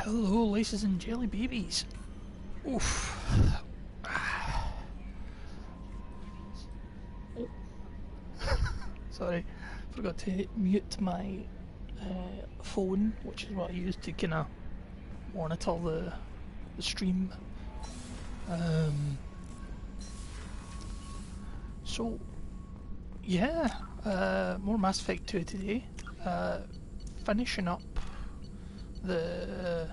Hello, laces and jelly babies. Oof. Sorry, forgot to mute my phone, which is what I use to kind of monitor the stream. So, yeah, more Mass Effect 2 today. Finishing up the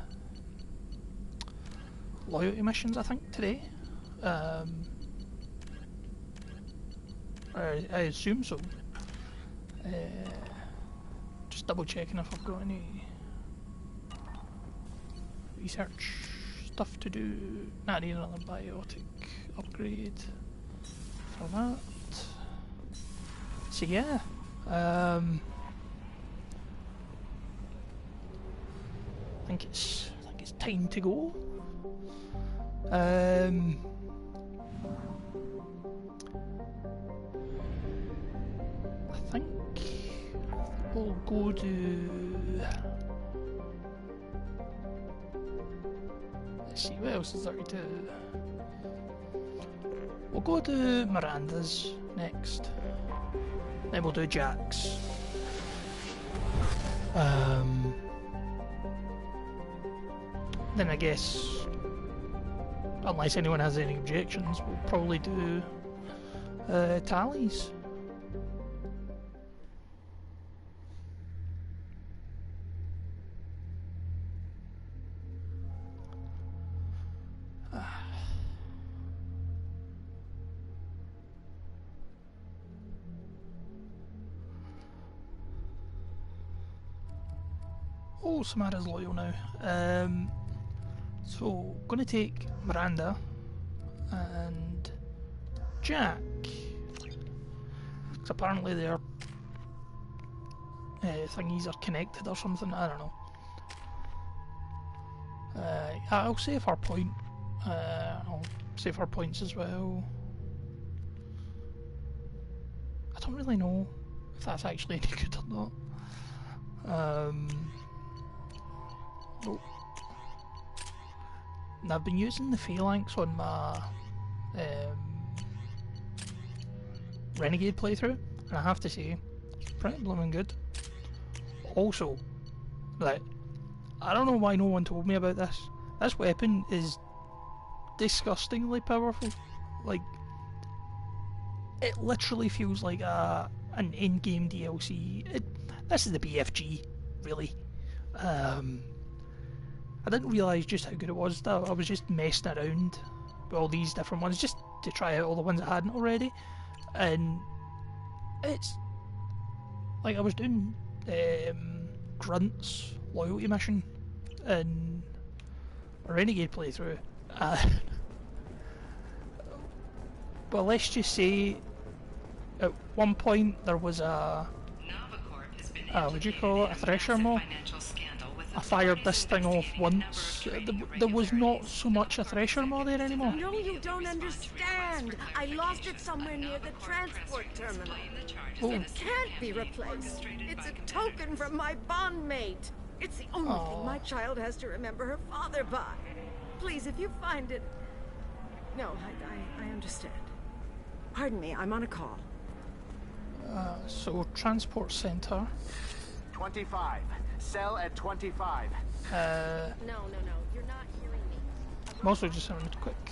loyalty missions, I think, today. I assume so. Just double checking if I've got any research stuff to do. Nah, I need another biotic upgrade for that. So yeah, I think it's time to go. I think we'll go to. Let's see, what else is there to do? We'll go to Miranda's next. Then we'll do Jack's. Then I guess, unless anyone has any objections, we'll probably do Tallies. Oh, Samara's loyal now. So, gonna take Miranda and Jack, because apparently their thingies are connected or something, I don't know. I'll save her point. I'll save her points as well. I don't really know if that's actually any good or not. Oh. And I've been using the phalanx on my Renegade playthrough, and I have to say, it's pretty blooming good. Also, like, I don't know why no one told me about this. This weapon is disgustingly powerful. Like, it literally feels like an in-game DLC. This is the BFG, really. I didn't realise just how good it was. I was just messing around with all these different ones just to try out all the ones I hadn't already, and it's like I was doing Grunt's loyalty mission in a Renegade playthrough. Well, let's just say at one point there was a what do you call it, a thresher maw. I fired this thing off once. There was not so much a thresher maw there anymore. No, you don't understand. I lost it somewhere near the transport terminal. Oh. It can't be replaced. It's a token from my bondmate. It's the only thing my child has to remember her father by. Please, if you find it... No, I understand. Pardon me, I'm on a call. So, transport centre. 25. Cell at 25. No, you're not hearing me. I'm also just having a quick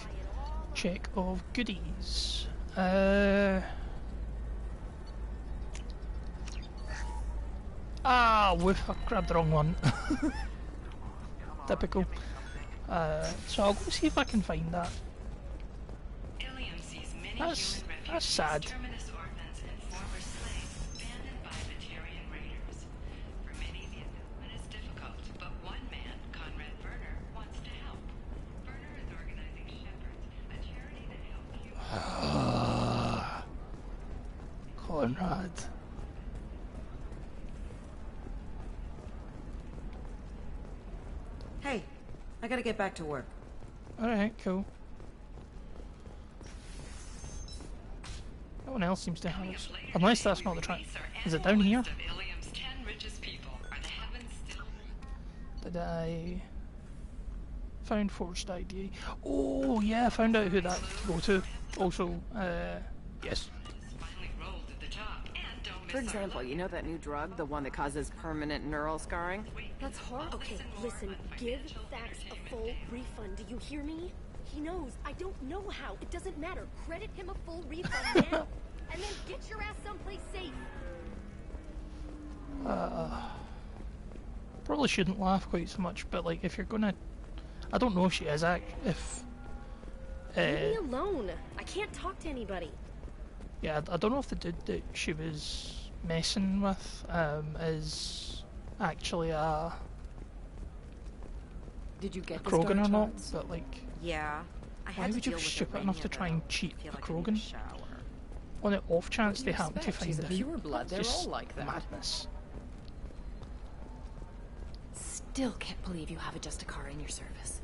check of goodies. Woof, I grabbed the wrong one. Typical. So I'll go see if I can find that. That's sad. Conrad. Hey, I gotta get back to work. Alright, cool. No one else seems to have it. Unless that's not the track. Is it down here? Did I... found forged ID. Oh yeah, I found out who that go to. Also, yes. For example, you know that new drug, the one that causes permanent neural scarring? That's horrible. Okay, listen, give Thax a full refund. Do you hear me? He knows. I don't know how. It doesn't matter. Credit him a full refund now. And then get your ass someplace safe. Probably shouldn't laugh quite so much, but like if you're gonna, I don't know if she is if. Leave me alone. I can't talk to anybody. Yeah, I don't know if the dude that she was messing with is actually a Did you get the Krogan or not, charts? but like, Yeah. I why had to would you deal be with stupid Urania, enough to try and though. cheat Feel the like I need a Krogan? shower. On the off chance What they do you happen to expect? find She's a out. pure blood. They're Just all like that. Madness. Still can't believe you have a Justicar in your service.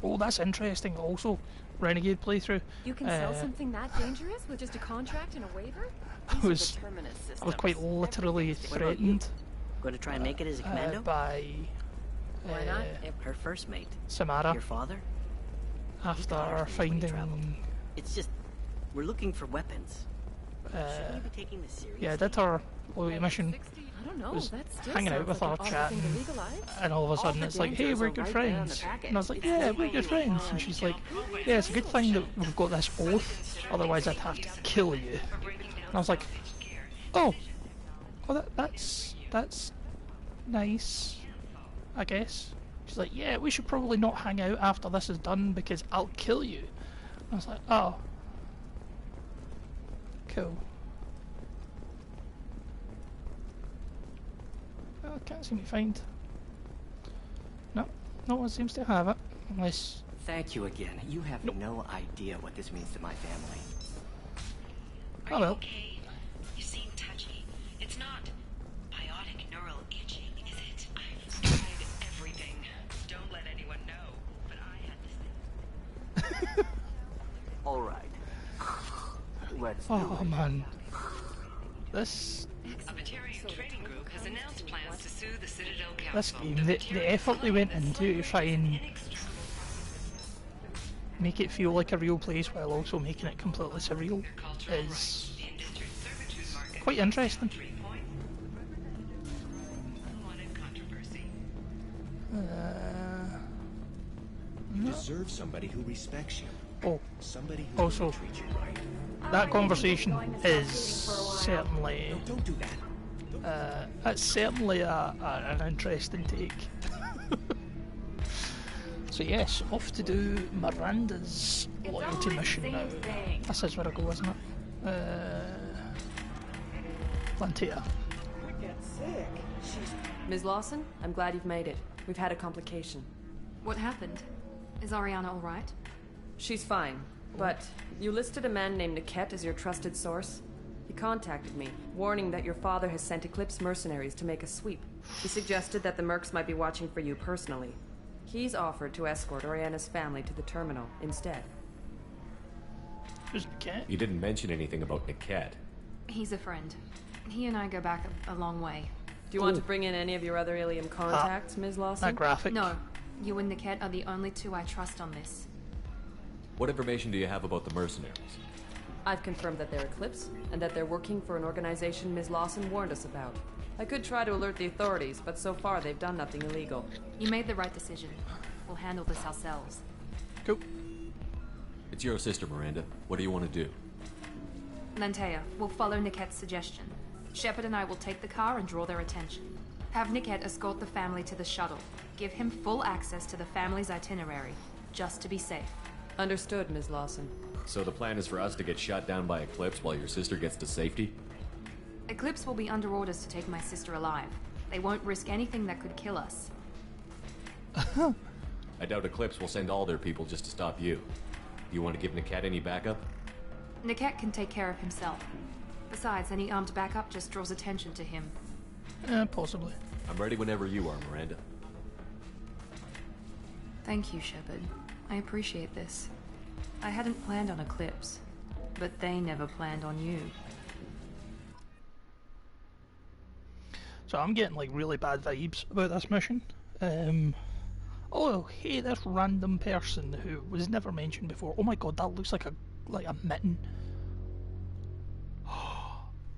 Oh, that's interesting. Also, Renegade playthrough. You can sell something that dangerous with just a contract and a waiver? I was Terminus I was quite literally threatened Going to try and make it as a commando? by Why not? Her first mate. Samara Your father? after finding. It's just, we're looking for weapons. Shouldn't Uh, we be taking this seriously? yeah, I did her loyalty mission, I don't know. was That still hanging out sounds with like her, an awful chatting, thing to legalize. and all of a sudden the it's like, hey, dangers we're are good right there on the friends. package. And I was like, It's yeah, like we're good friends. And she's like, yeah, it's a good thing that we've got this oath, otherwise I'd have to kill you. And I was like, oh, well that's nice, I guess. She's like, yeah, we should probably not hang out after this is done because I'll kill you. And I was like, oh, cool. I can't seem to find. No one seems to have it, unless. Thank you again. You have no idea what this means to my family. Oh well. Okay. You seem touchy. It's not biotic neural itching, is it? I've tried everything. Don't let anyone know. But I had this thing. All right. Let's do Oh it. man. This A Batarian trading group has announced plans to sue the Citadel this Council. game, the effort they went into to try and make it feel like a real place while also making it completely surreal is quite interesting. You deserve somebody who respects you. Oh, Somebody who also, will treat you right. that conversation is certainly Don't do that. that's certainly an interesting take. So yes, off to do Miranda's loyalty mission now. This is where I go, isn't it? Plantea. Ms. Lawson, I'm glad you've made it. We've had a complication. What happened? Is Ariana all right? She's fine, but you listed a man named Niket as your trusted source. He contacted me, warning that your father has sent Eclipse mercenaries to make a sweep. He suggested that the Mercs might be watching for you personally. He's offered to escort Oriana's family to the terminal instead. Who's Cat? You didn't mention anything about Niket. He's a friend. He and I go back a long way. Do you want to bring in any of your other Ilium contacts, Ms. Lawson? That graphic. No, you and Niket are the only two I trust on this. What information do you have about the mercenaries? I've confirmed that they're Eclipse, and that they're working for an organization Ms. Lawson warned us about. I could try to alert the authorities, but so far they've done nothing illegal. You made the right decision. We'll handle this ourselves. Cool. It's your sister, Miranda. What do you want to do? Lantea, we'll follow Niket's suggestion. Shepard and I will take the car and draw their attention. Have Niket escort the family to the shuttle. Give him full access to the family's itinerary, just to be safe. Understood, Ms. Lawson. So the plan is for us to get shot down by Eclipse while your sister gets to safety? Eclipse will be under orders to take my sister alive. They won't risk anything that could kill us. I doubt Eclipse will send all their people just to stop you. You want to give Niket any backup? Niket can take care of himself. Besides, any armed backup just draws attention to him. Possibly. I'm ready whenever you are, Miranda. Thank you, Shepard. I appreciate this. I hadn't planned on Eclipse, but they never planned on you. So I'm getting like really bad vibes about this mission. Oh, hey, this random person who was never mentioned before. Oh my god, that looks like a mitten.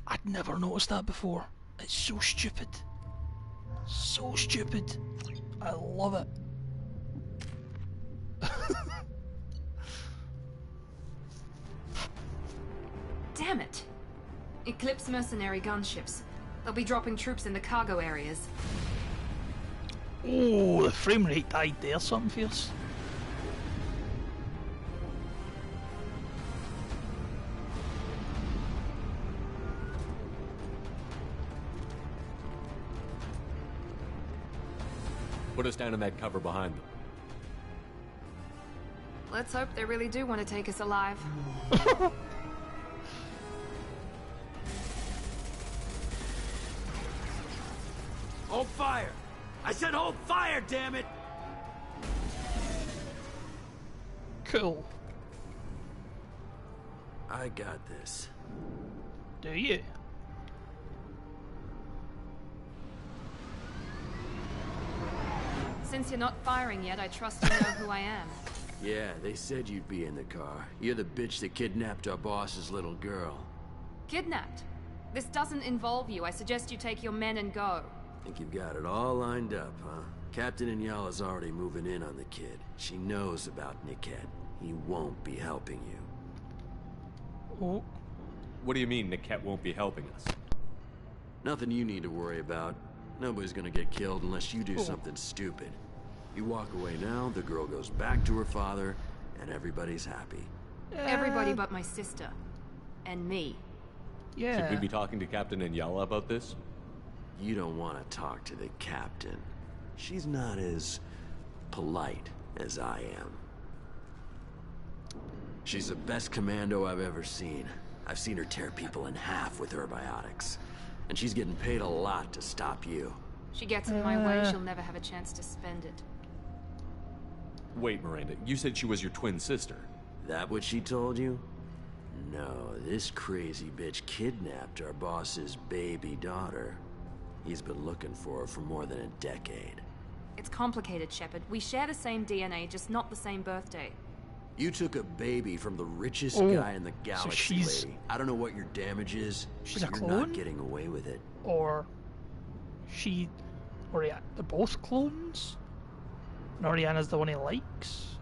I'd never noticed that before. It's so stupid. So stupid. I love it. Damn it! Eclipse mercenary gunships. They'll be dropping troops in the cargo areas. Oh, the frame rate died there, something fierce. Put us down in that cover behind them. Let's hope they really do want to take us alive. Hold fire! I said hold fire, damn it! Cool. I got this. Do you? Since you're not firing yet, I trust you know who I am. Yeah, they said you'd be in the car. You're the bitch that kidnapped our boss's little girl. Kidnapped? This doesn't involve you. I suggest you take your men and go. Think you've got it all lined up, huh? Captain Inyala's already moving in on the kid. She knows about Niket. He won't be helping you. Oh. What do you mean Niket won't be helping us? Nothing you need to worry about. Nobody's gonna get killed unless you do something stupid. You walk away now, the girl goes back to her father, and everybody's happy. Everybody but my sister. And me. Yeah. Should we be talking to Captain Inyala about this? You don't want to talk to the captain. She's not as polite as I am. She's the best commando I've ever seen. I've seen her tear people in half with herbiotics. And she's getting paid a lot to stop you. She gets in my way, she'll never have a chance to spend it. Wait, Miranda, you said she was your twin sister. That what she told you? No, this crazy bitch kidnapped our boss's baby daughter. He's been looking for her for more than a decade. It's complicated, Shepard. We share the same DNA, just not the same birthday. You took a baby from the richest guy in the galaxy, so lady. I don't know what your damage is, she's but a you're clone? not getting away with it. Or yeah, they're both clones? And Oriana's the one he likes?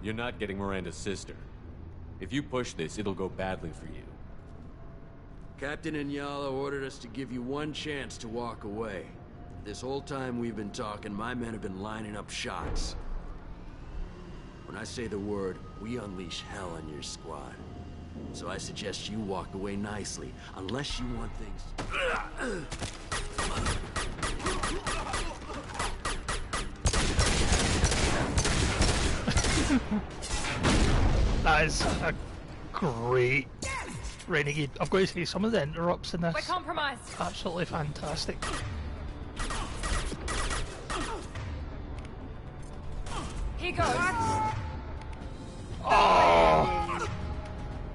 You're not getting Miranda's sister. If you push this, it'll go badly for you. Captain Inyala ordered us to give you one chance to walk away. This whole time we've been talking, my men have been lining up shots. When I say the word, we unleash hell on your squad. So I suggest you walk away nicely, unless you want things... That is a great Renegade. I've got to say, some of the interrupts in this We're compromised. absolutely fantastic. Here goes. Oh!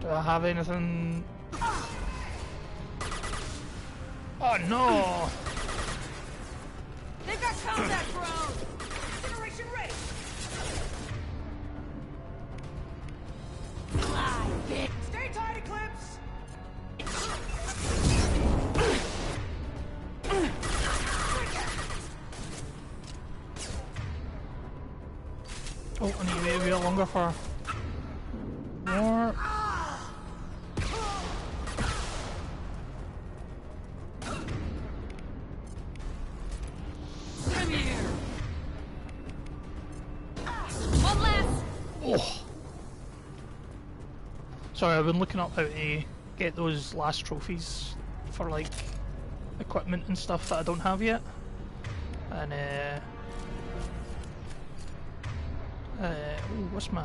Do I have anything? Oh no! They've got contact drones! Generation ready! Fly, bitch! Stay tight, Eclipse! Oh, I need to wait a bit longer for more. Come here! One less. Oh! Sorry, I've been looking up how to get those last trophies for like equipment and stuff that I don't have yet. And ooh, what's my...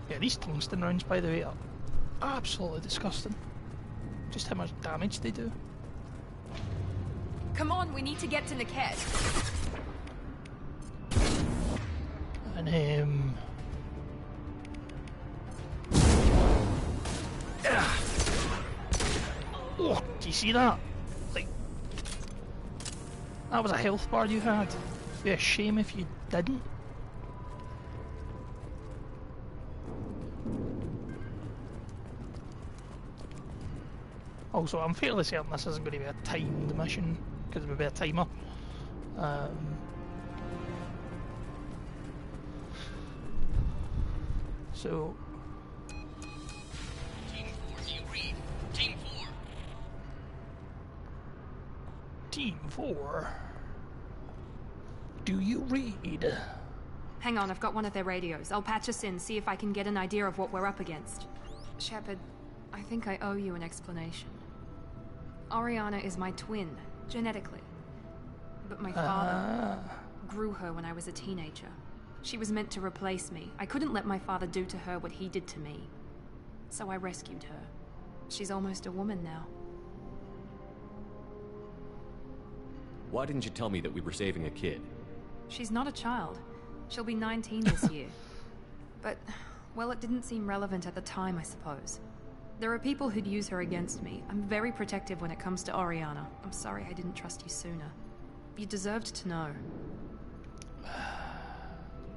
Yeah, these tungsten rounds, by the way, are absolutely disgusting. Just how much damage they do. Come on, we need to get to Niket. And oh, do you see that? Like, That was a health bar you had. It'd be a shame if you didn't. Also, I'm fairly certain this isn't going to be a timed mission, because it would be a timer. So... Team 4, do you read? Team 4. Team 4? Do you read? Hang on, I've got one of their radios. I'll patch us in, see if I can get an idea of what we're up against. Shepard, I think I owe you an explanation. Oriana is my twin, genetically. But my father grew her when I was a teenager. She was meant to replace me. I couldn't let my father do to her what he did to me. So I rescued her. She's almost a woman now. Why didn't you tell me that we were saving a kid? She's not a child. She'll be 19 this year. But, well, it didn't seem relevant at the time, I suppose. There are people who'd use her against me. I'm very protective when it comes to Oriana. I'm sorry I didn't trust you sooner. You deserved to know.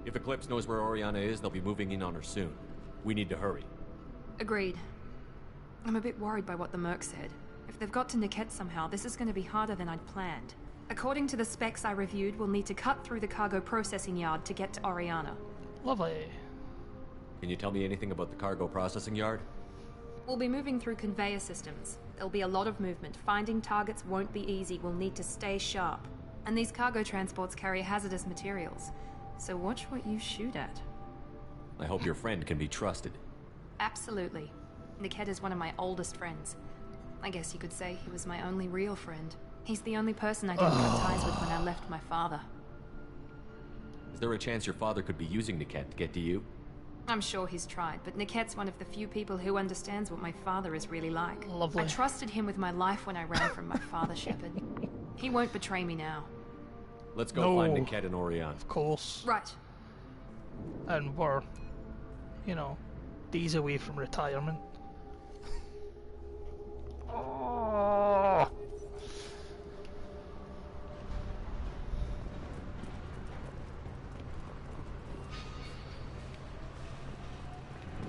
If Eclipse knows where Oriana is, they'll be moving in on her soon. We need to hurry. Agreed. I'm a bit worried by what the Merc said. If they've got to Niket somehow, this is going to be harder than I'd planned. According to the specs I reviewed, we'll need to cut through the cargo processing yard to get to Oriana. Lovely. Can you tell me anything about the cargo processing yard? We'll be moving through conveyor systems. There'll be a lot of movement. Finding targets won't be easy. We'll need to stay sharp. And these cargo transports carry hazardous materials. So watch what you shoot at. I hope your friend can be trusted. Absolutely. Niket is one of my oldest friends. I guess you could say he was my only real friend. He's the only person I didn't cut ties with when I left my father. Is there a chance your father could be using Niket to get to you? I'm sure he's tried, but Niket's one of the few people who understands what my father is really like. Lovely. I trusted him with my life when I ran from my father, Shepard. He won't betray me now. Let's go find Niket and Oriana. Of course. Right. And we're, you know, days away from retirement. Oh.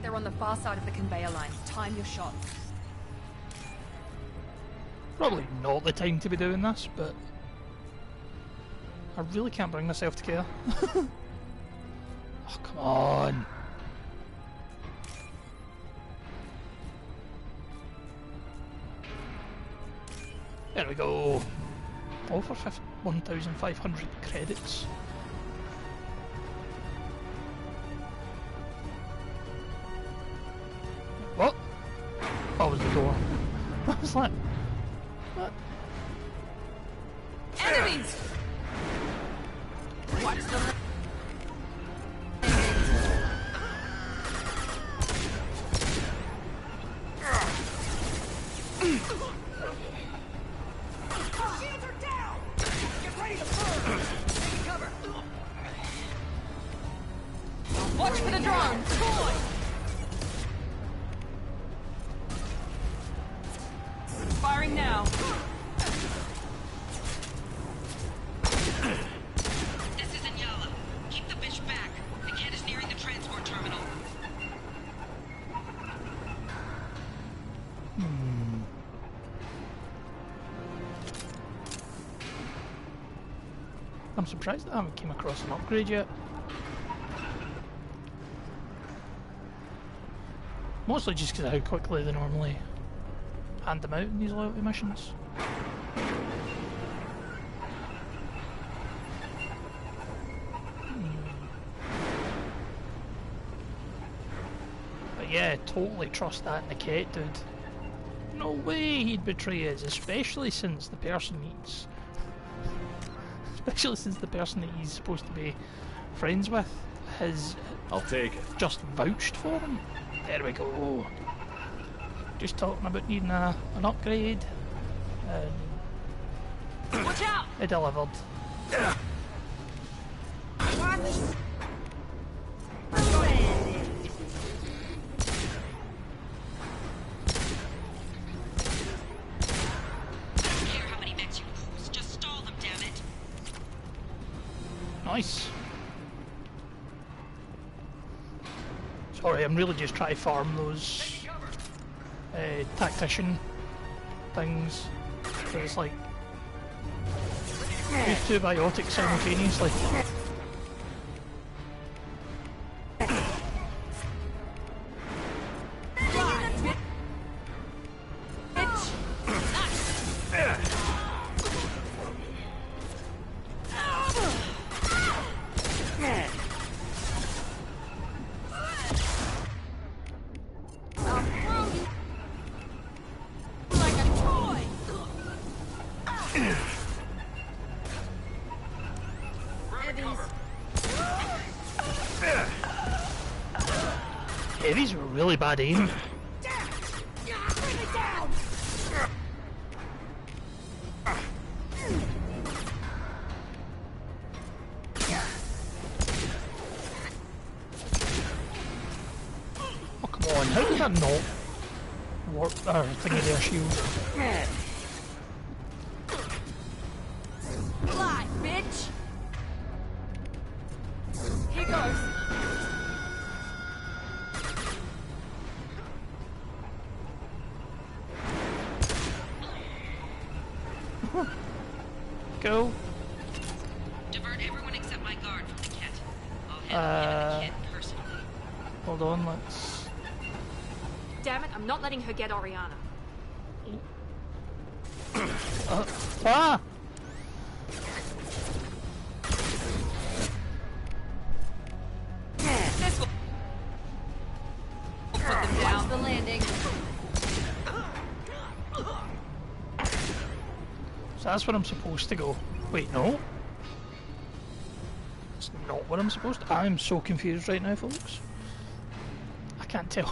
They're on the far side of the conveyor line. Time your shots. Probably not the time to be doing this, but I really can't bring myself to care. Oh, come on. There we go. All for 1,500 credits. What? That was the door. What was that? What? Enemies! Watch the... Shields are down! Get ready to burn! Take cover! Watch for the drone! Firing now. This is Inyala. Keep the bitch back. The kid is nearing the transport terminal. I'm surprised I haven't came across an upgrade yet. Mostly just because of how quickly they normally hand them out in these loyalty missions. But yeah, totally trust that Niket dude. No way he'd betray us, especially since the person he's he's supposed to be friends with has I'll take it. Just vouched for him. There we go. Just talking about needing an upgrade. Watch out! It delivered. Nice. Sorry, I'm really just trying to farm those tactician things. So it's like use 2 biotics simultaneously. Heavies were really bad aim. Oh come on, how did that not work? Thingy their shield. Fly, bitch! Here goes. Go. Divert everyone except my guard from the kit. I'll handle him and the kid personally. Hold on, let's... Damn it, I'm not letting her get Oriana. Ah! This will put them down. The landing. So that's where I'm supposed to go. Wait, no? It's not where I'm supposed to... I'm so confused right now, folks. I can't tell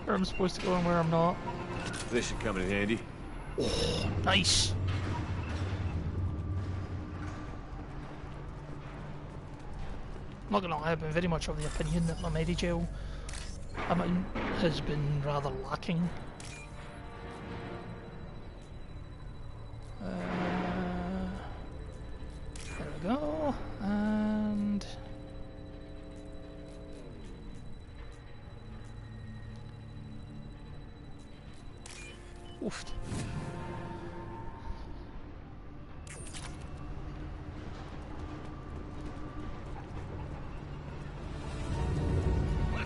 where I'm supposed to go and where I'm not. This should come in handy. Oh, nice! I'm not gonna lie, I've been very much of the opinion that my Medigel amount has been rather lacking. There we go, and... Oofed.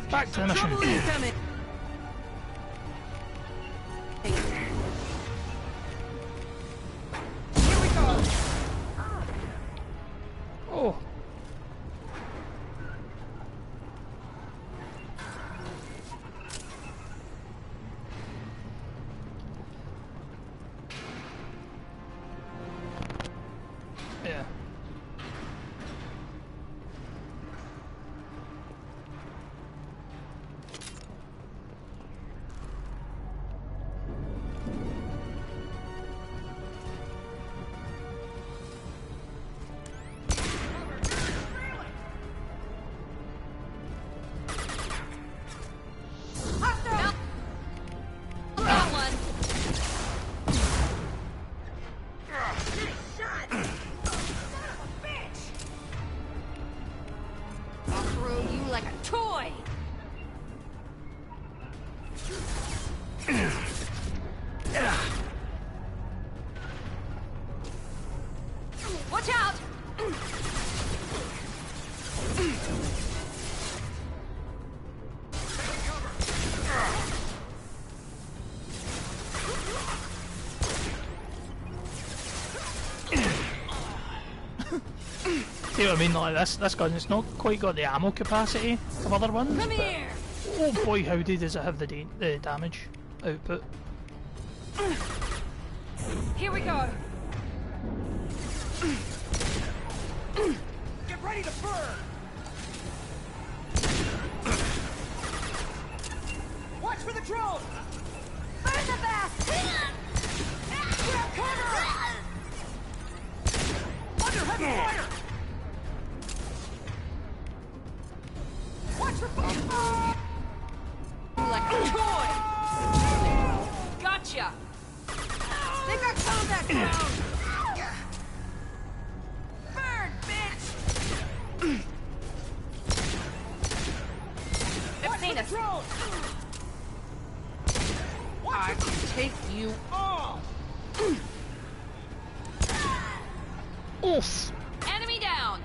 Back to the mission. Oh. Yeah. Watch out! See what I mean? Like this gun, it's not quite got the ammo capacity of other ones. Come here! Oh boy, howdy does it have the damage output. Here we go! Get ready to burn! Watch for the drone! Burn the bastard! Grab cover! Under heavy fire! Watch for fire! Like a toy! Gotcha! They got combat ground! Burn, bitch! take you all! Oof! Enemy down!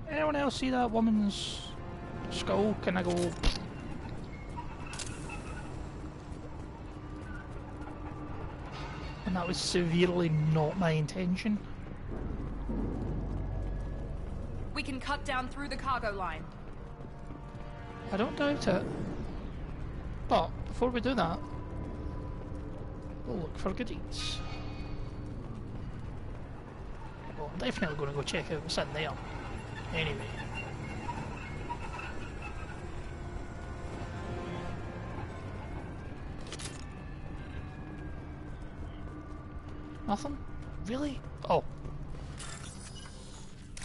Anyone else see that woman's skull? Can I go? And that was severely not my intention. We can cut down through the cargo line. I don't doubt it. But before we do that, we'll look for goodies. Well, I'm definitely going to go check out what's in there. Anyway. Nothing? Really? Oh.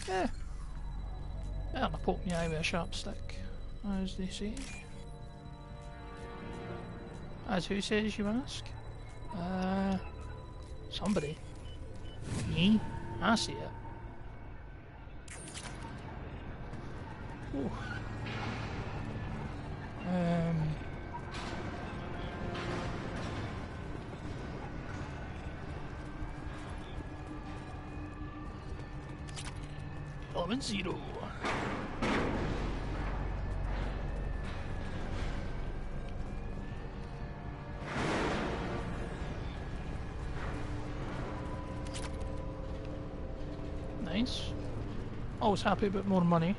Yeah. Better not poke me eye with a sharp stick, as they say. As who says, you ask? Somebody. Me? I see it. Ooh. Element 0. Nice. Always happy about more money.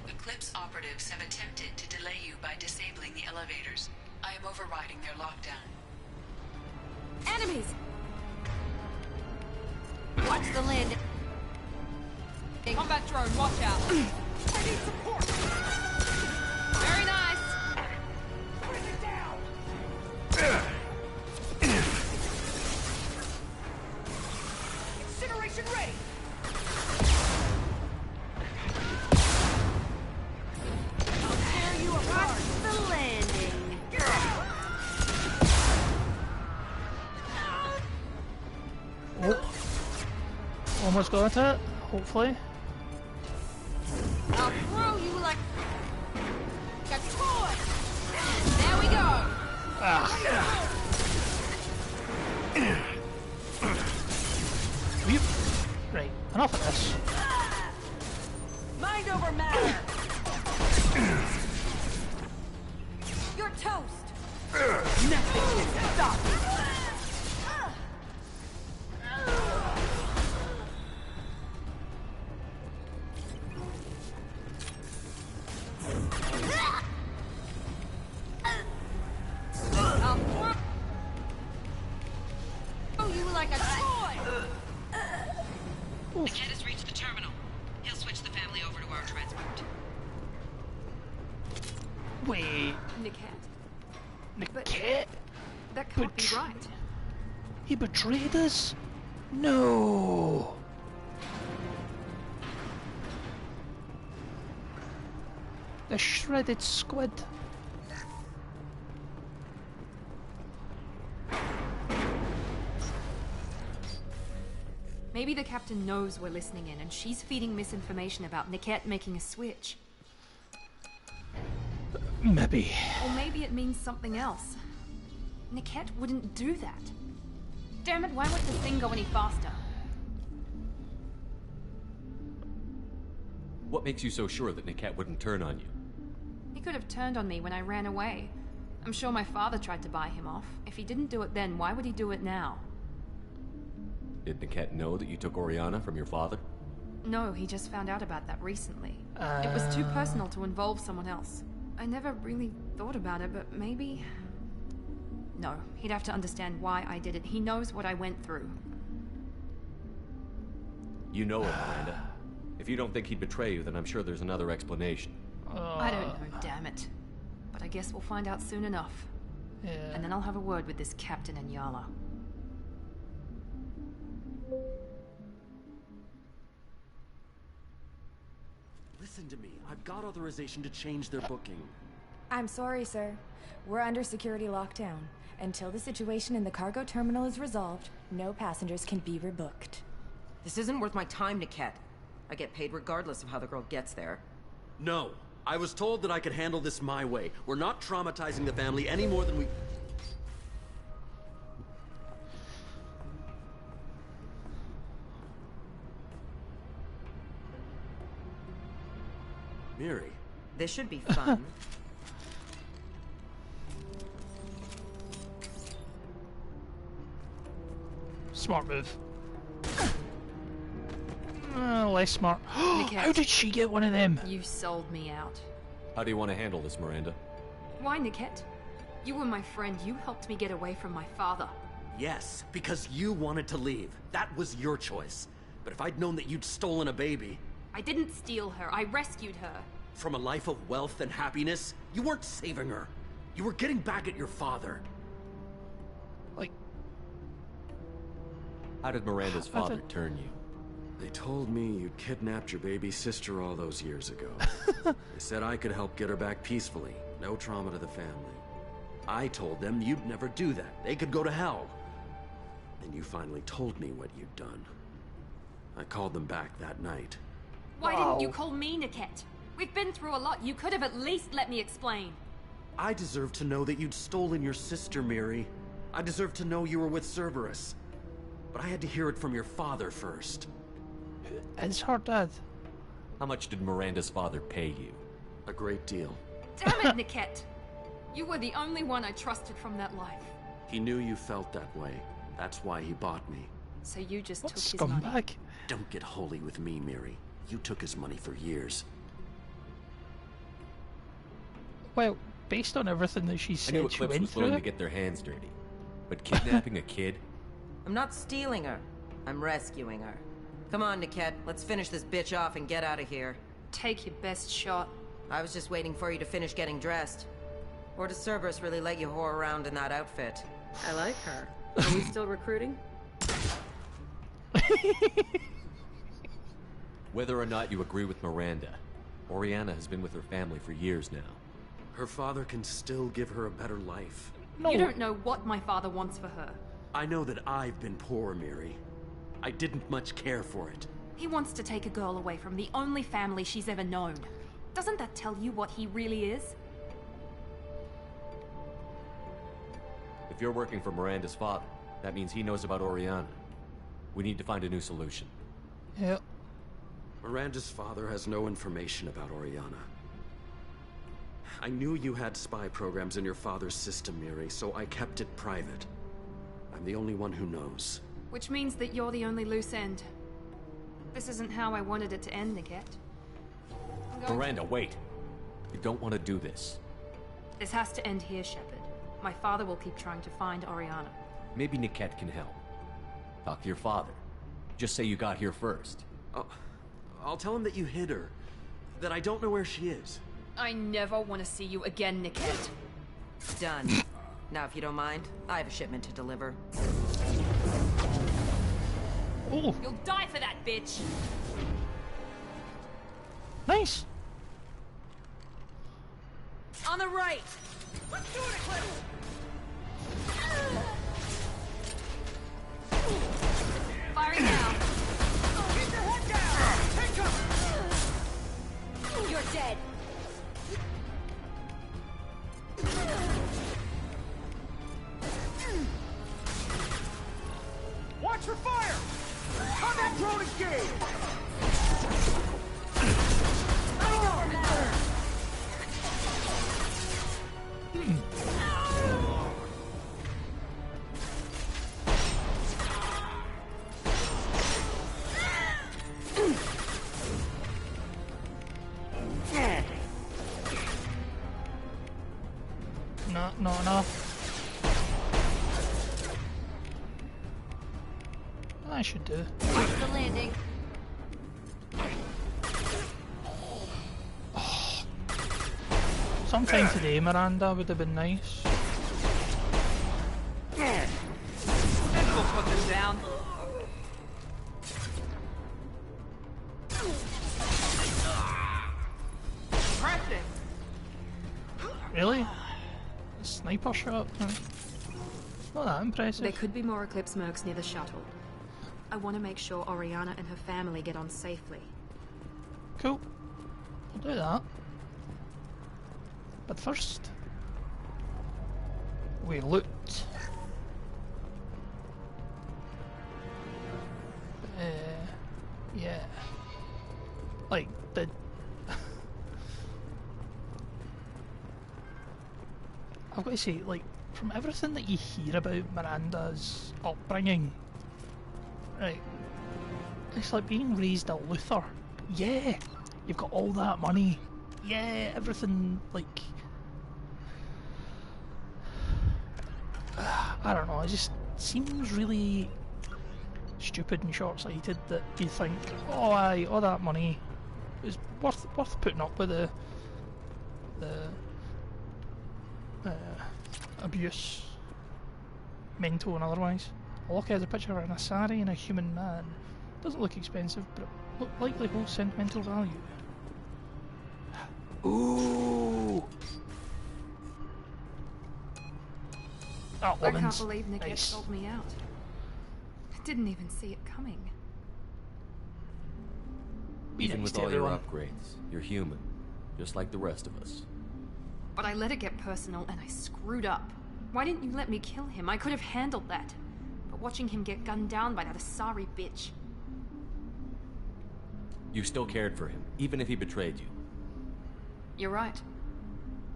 Eclipse operatives have attempted to delay you by disabling the elevators. I am overriding their lockdown. Enemies! Watch the landing. Combat drone, watch out! I need support! Very nice! Bring it down! Incineration ready! I'll tear you apart. Watch the landing. Oh. Almost got it, hopefully. I'll throw you like a toy! There we go! Right, enough of this. Mind over matter. You're toast. Nothing can stop me! Niket has reached the terminal. He'll switch the family over to our transport. Wait. Niket. Niket? That can't be right. He betrayed us? No. The shredded squid. Maybe the captain knows we're listening in and she's feeding misinformation about Niket making a switch. Maybe. Or maybe it means something else. Niket wouldn't do that. Damn it, why won't the thing go any faster? What makes you so sure that Niket wouldn't turn on you? He could have turned on me when I ran away. I'm sure my father tried to buy him off. If he didn't do it then, why would he do it now? Did Niket know that you took Oriana from your father? No, he just found out about that recently. It was too personal to involve someone else. I never really thought about it, but maybe... No, he'd have to understand why I did it. He knows what I went through. You know him, Miranda. If you don't think he'd betray you, then I'm sure there's another explanation. I don't know, damn it. But I guess we'll find out soon enough. Yeah. And then I'll have a word with this Captain Inyala. Listen to me. I've got authorization to change their booking. I'm sorry, sir. We're under security lockdown. Until the situation in the cargo terminal is resolved, no passengers can be rebooked. This isn't worth my time, Niket. I get paid regardless of how the girl gets there. No. I was told that I could handle this my way. We're not traumatizing the family any more than we... Miri. This should be fun. Smart move. Less smart. How did she get one of them? You sold me out. How do you want to handle this, Miranda? Why, Niket? You were my friend. You helped me get away from my father. Yes, because you wanted to leave. That was your choice. But if I'd known that you'd stolen a baby... I didn't steal her. I rescued her. From a life of wealth and happiness, you weren't saving her. You were getting back at your father. Like... How did Miranda's father turn you? They told me you'd kidnapped your baby sister all those years ago. They said I could help get her back peacefully. No trauma to the family. I told them you'd never do that. They could go to hell. Then you finally told me what you'd done. I called them back that night. Why didn't you call me, Niket? We've been through a lot. You could have at least let me explain. I deserve to know that you'd stolen your sister, Miri. I deserve to know you were with Cerberus. But I had to hear it from your father first. It's her dad. How much did Miranda's father pay you? A great deal. Damn it, Niket! You were the only one I trusted from that life. He knew you felt that way. That's why he bought me. So you just What took his scumbag? money. Don't get holy with me, Miri. You took his money for years. Well, based on everything that she I knew said, she Eclipse went was through willing to it. get their hands dirty. But kidnapping a kid? I'm not stealing her. I'm rescuing her. Come on, Niket. Let's finish this bitch off and get out of here. Take your best shot. I was just waiting for you to finish getting dressed. Or does Cerberus really let you whore around in that outfit? I like her. Are we still recruiting? Whether or not you agree with Miranda, Oriana has been with her family for years now. Her father can still give her a better life. No. You don't know what my father wants for her. I know that I've been poor, Miri. I didn't much care for it. He wants to take a girl away from the only family she's ever known. Doesn't that tell you what he really is? If you're working for Miranda's father, that means he knows about Oriana. We need to find a new solution. Yep. Miranda's father has no information about Oriana. I knew you had spy programs in your father's system, Miri, so I kept it private. I'm the only one who knows. Which means that you're the only loose end. This isn't how I wanted it to end, Niket. Miranda, wait! You don't want to do this. This has to end here, Shepard. My father will keep trying to find Oriana. Maybe Niket can help. Talk to your father. Just say you got here first. I'll tell him that you hid her. That I don't know where she is. I never want to see you again, Niket. Done. Now, if you don't mind, I have a shipment to deliver. Oh, You'll die for that, bitch! nice. On the right! Let's do it, Eclipse! Firing now! Keep your head down! Take cover! You're dead. Watch for fire! Combat drone engaged! No, not enough. I should do. Watch the landing. Sometime today, Miranda, would have been nice. And we'll put them down. Pressing! Really? A sniper shot? Not that impressive. There could be more Eclipse mercs near the shuttle. I want to make sure Oriana and her family get on safely. Cool. I'll do that. But first, we loot. Yeah. Like, the... I've got to say, like, from everything that you hear about Miranda's upbringing, right, it's like being raised a Luther. Yeah, you've got all that money. Yeah, everything, like... I don't know, it just seems really stupid and short-sighted that you think, oh aye, all that money is worth putting up with the abuse, mental and otherwise. Look, has a picture of an Asari and a human man. Doesn't look expensive, but likely holds sentimental value. Ooh! That I woman's can't believe Nickette nice. sold me out. I didn't even see it coming. Even with all your upgrades, you're human, just like the rest of us. But I let it get personal and I screwed up. Why didn't you let me kill him? I could have handled that. But watching him get gunned down by that Asari bitch. You still cared for him, even if he betrayed you. You're right.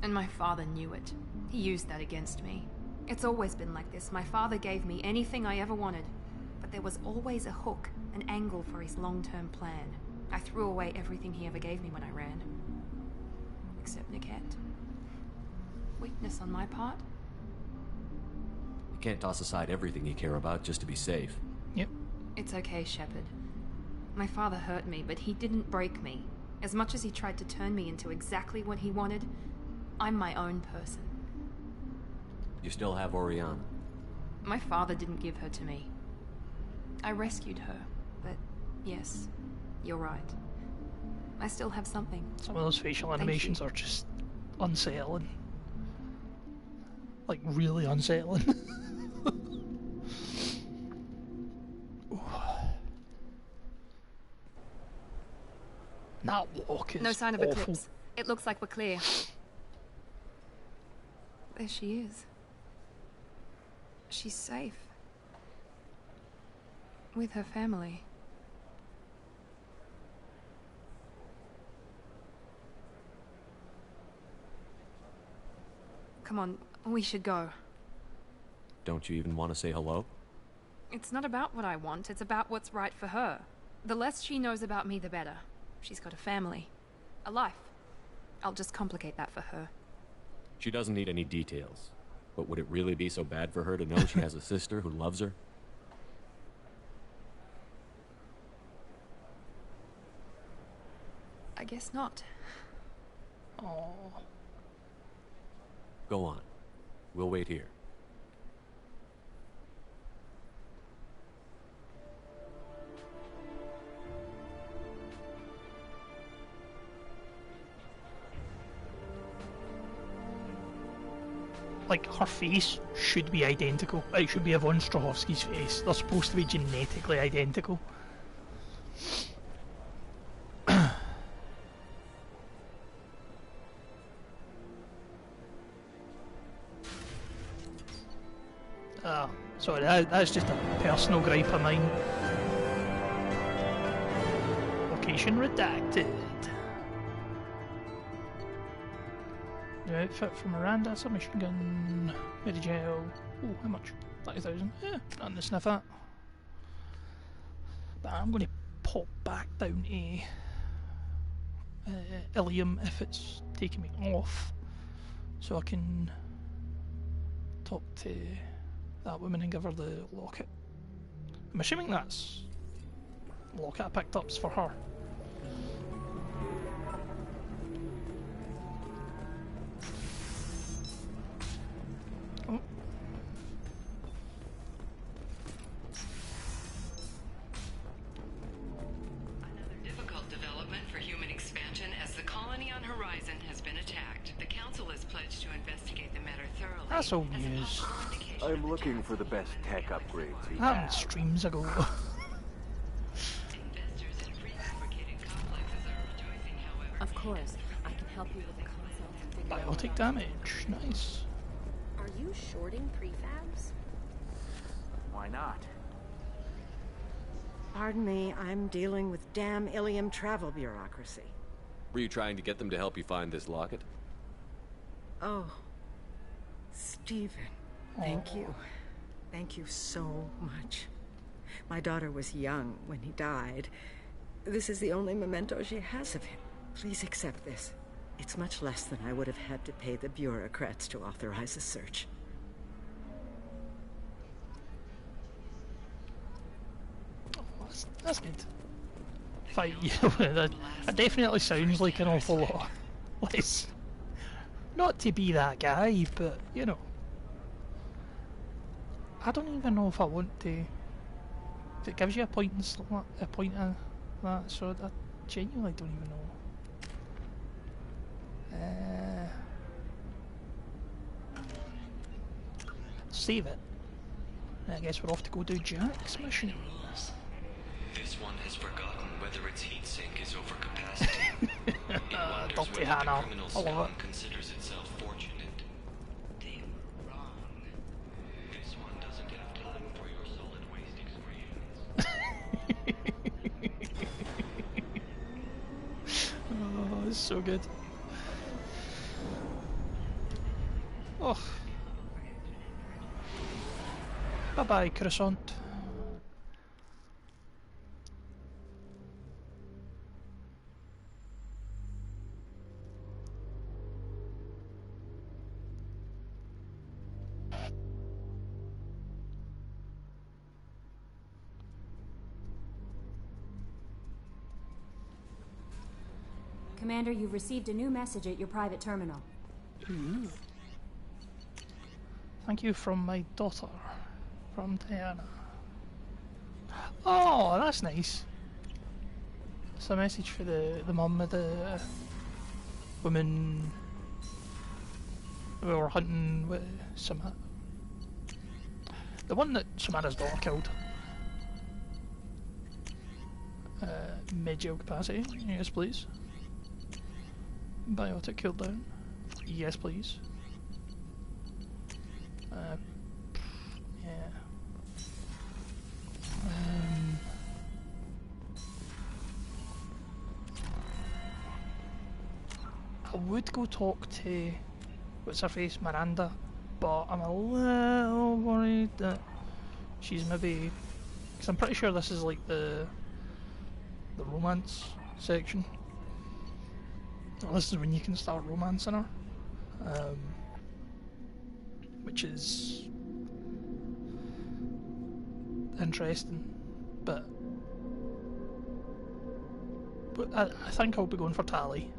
And my father knew it. He used that against me. It's always been like this. My father gave me anything I ever wanted. But there was always a hook, an angle for his long-term plan. I threw away everything he ever gave me when I ran. Except Nickette. Weakness on my part? You can't toss aside everything you care about just to be safe. Yep. It's okay, Shepard. My father hurt me, but he didn't break me. As much as he tried to turn me into exactly what he wanted, I'm my own person. You still have Oriana. My father didn't give her to me. I rescued her, but yes, you're right. I still have something. Some of those facial animations are just unsettling. Like, really unsettling. That walk is no sign of awful. Eclipse. It looks like we're clear. There she is. She's safe. With her family. Come on, we should go. Don't you even want to say hello? It's not about what I want, it's about what's right for her. The less she knows about me, the better. She's got a family. A life. I'll just complicate that for her. She doesn't need any details. But would it really be so bad for her to know she has a sister who loves her? I guess not. Oh. Go on. We'll wait here. Like, her face should be identical. It should be Yvonne Strahovski's face. They're supposed to be genetically identical. Sorry, that's just a personal gripe of mine. Location redacted. New outfit for Miranda, submachine gun, Medigel. Oh, how much? 30,000. Yeah, nothing to sniff at. But I'm going to pop back down to Ilium if it's taking me off, so I can talk to that woman and give her the locket. I'm assuming that's the locket I picked up's for her. Oh. Another difficult development for human expansion as the colony on Horizon has been attacked. The Council is pledged to investigate the matter thoroughly. That's old news. I'm looking for the best tech upgrades we That have. streams ago. Of course, I can help you with the concept to Biotic damage, nice. Are you shorting prefabs? Why not? Pardon me, I'm dealing with damn Ilium travel bureaucracy. Were you trying to get them to help you find this locket? Oh, Stephen, thank you. Thank you so much. My daughter was young when he died. This is the only memento she has of him. Please accept this. It's much less than I would have had to pay the bureaucrats to authorize a search. That's good. Fight you. That definitely sounds like an awful lot less. Not to be that guy, but you know. I don't even know if I want to. If it gives you a point in that, so I genuinely don't even know. Save it. I guess we're off to go do Jack's mission. This one has forgotten whether its heatsink is over capacity. It wonders Dr. whether Hannah. the criminal I love scum it. considers itself fortunate. They were wrong. This one doesn't have time for your solid waste experience. Oh, it's so good. Oh. Bye-bye, croissant. Commander, you've received a new message at your private terminal. Ooh. Thank you from my daughter, from Diana. Oh, that's nice. It's a message for the mum of the woman we were hunting with Samara. The one that Samara's daughter killed. Mid-jail capacity, yes please. Biotic cooldown, yes please. Yeah. I would go talk to what's her face, Miranda, but I'm a little worried that she's maybe, because I'm pretty sure this is like the romance section. Well, this is when you can start romancing her, which is interesting, but I think I'll be going for Tally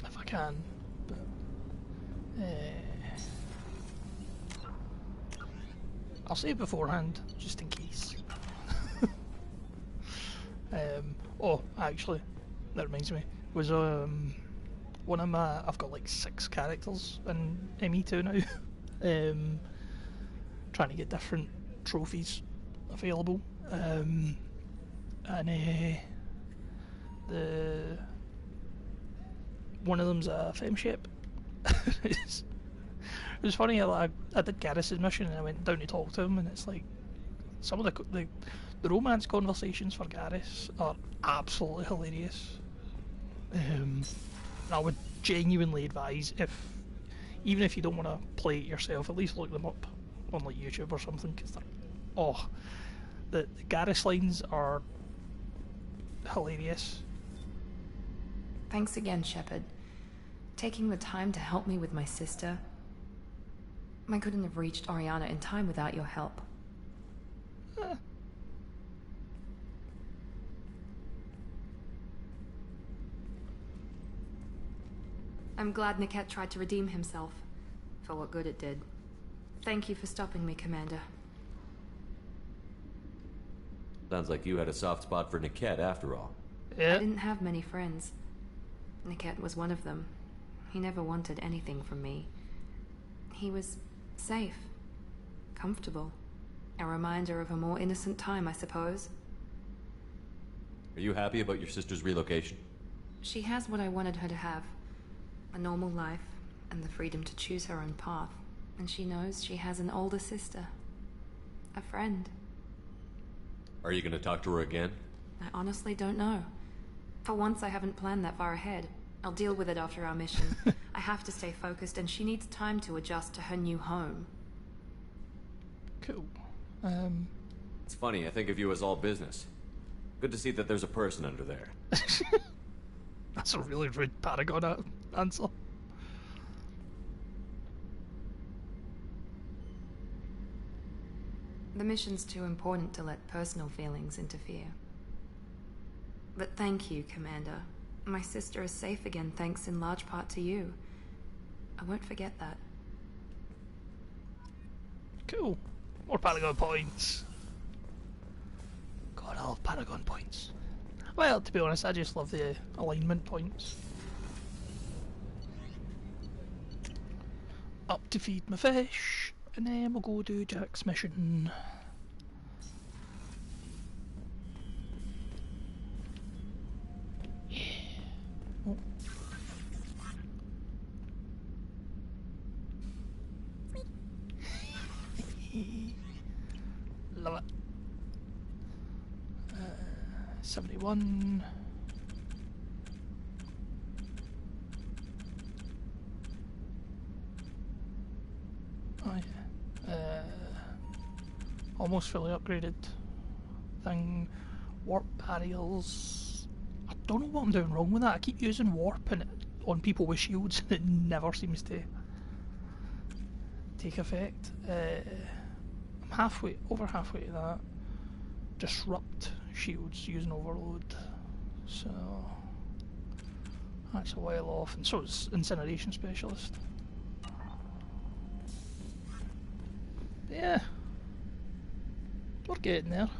if I can, but I'll say it beforehand just in case. Oh, actually, that reminds me. Was one of my, I've got like 6 characters in ME2 now. Trying to get different trophies available. And the one of them's a femship. It was funny. I did Garrus's mission and I went down to talk to him, and it's like some of the romance conversations for Garrus are absolutely hilarious. And I would genuinely advise, even if you don't want to play it yourself, at least look them up on like YouTube or something, because the Garrus lines are hilarious. Thanks again, Shepard. Taking the time to help me with my sister. I couldn't have reached Oriana in time without your help. I'm glad Niket tried to redeem himself, for what good it did. Thank you for stopping me, Commander. Sounds like you had a soft spot for Niket after all. I didn't have many friends. Niket was one of them. He never wanted anything from me. He was safe, comfortable. A reminder of a more innocent time, I suppose. Are you happy about your sister's relocation? She has what I wanted her to have. A normal life, and the freedom to choose her own path. And she knows she has an older sister. A friend. Are you gonna talk to her again? I honestly don't know. For once, I haven't planned that far ahead. I'll deal with it after our mission. I have to stay focused, and she needs time to adjust to her new home. Cool. It's funny, I think of you as all business. Good to see that there's a person under there. That's a really rude Paragon answer. The mission's too important to let personal feelings interfere. But thank you, Commander. My sister is safe again thanks in large part to you. I won't forget that. Cool. More Paragon points. God, I love Paragon points. Well, to be honest, I just love the alignment points. Up to feed my fish, and then we'll go do Jack's mission. Yeah. Oh. Love it. 71. Oh yeah. Almost fully upgraded thing. Warp barriers. I don't know what I'm doing wrong with that. I keep using warp and on people with shields and it never seems to take effect. I'm over halfway to that. Disrupt shields using overload, so that's a while off, and so is incineration specialist. Yeah, we're getting there.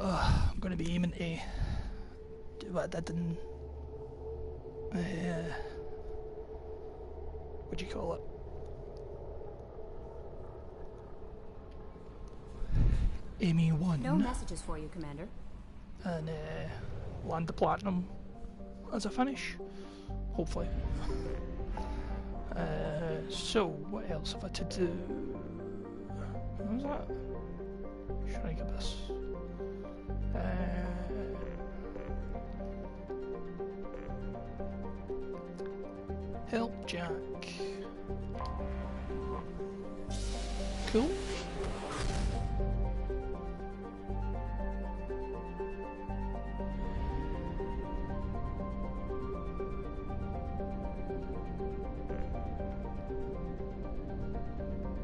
I'm going to be aiming to do what I did in what do you call it? ME1. No messages for you, Commander. And land the platinum as a finish, hopefully. So what else have I to do? What was that? Shrike Abyss. Help Jack. Cool.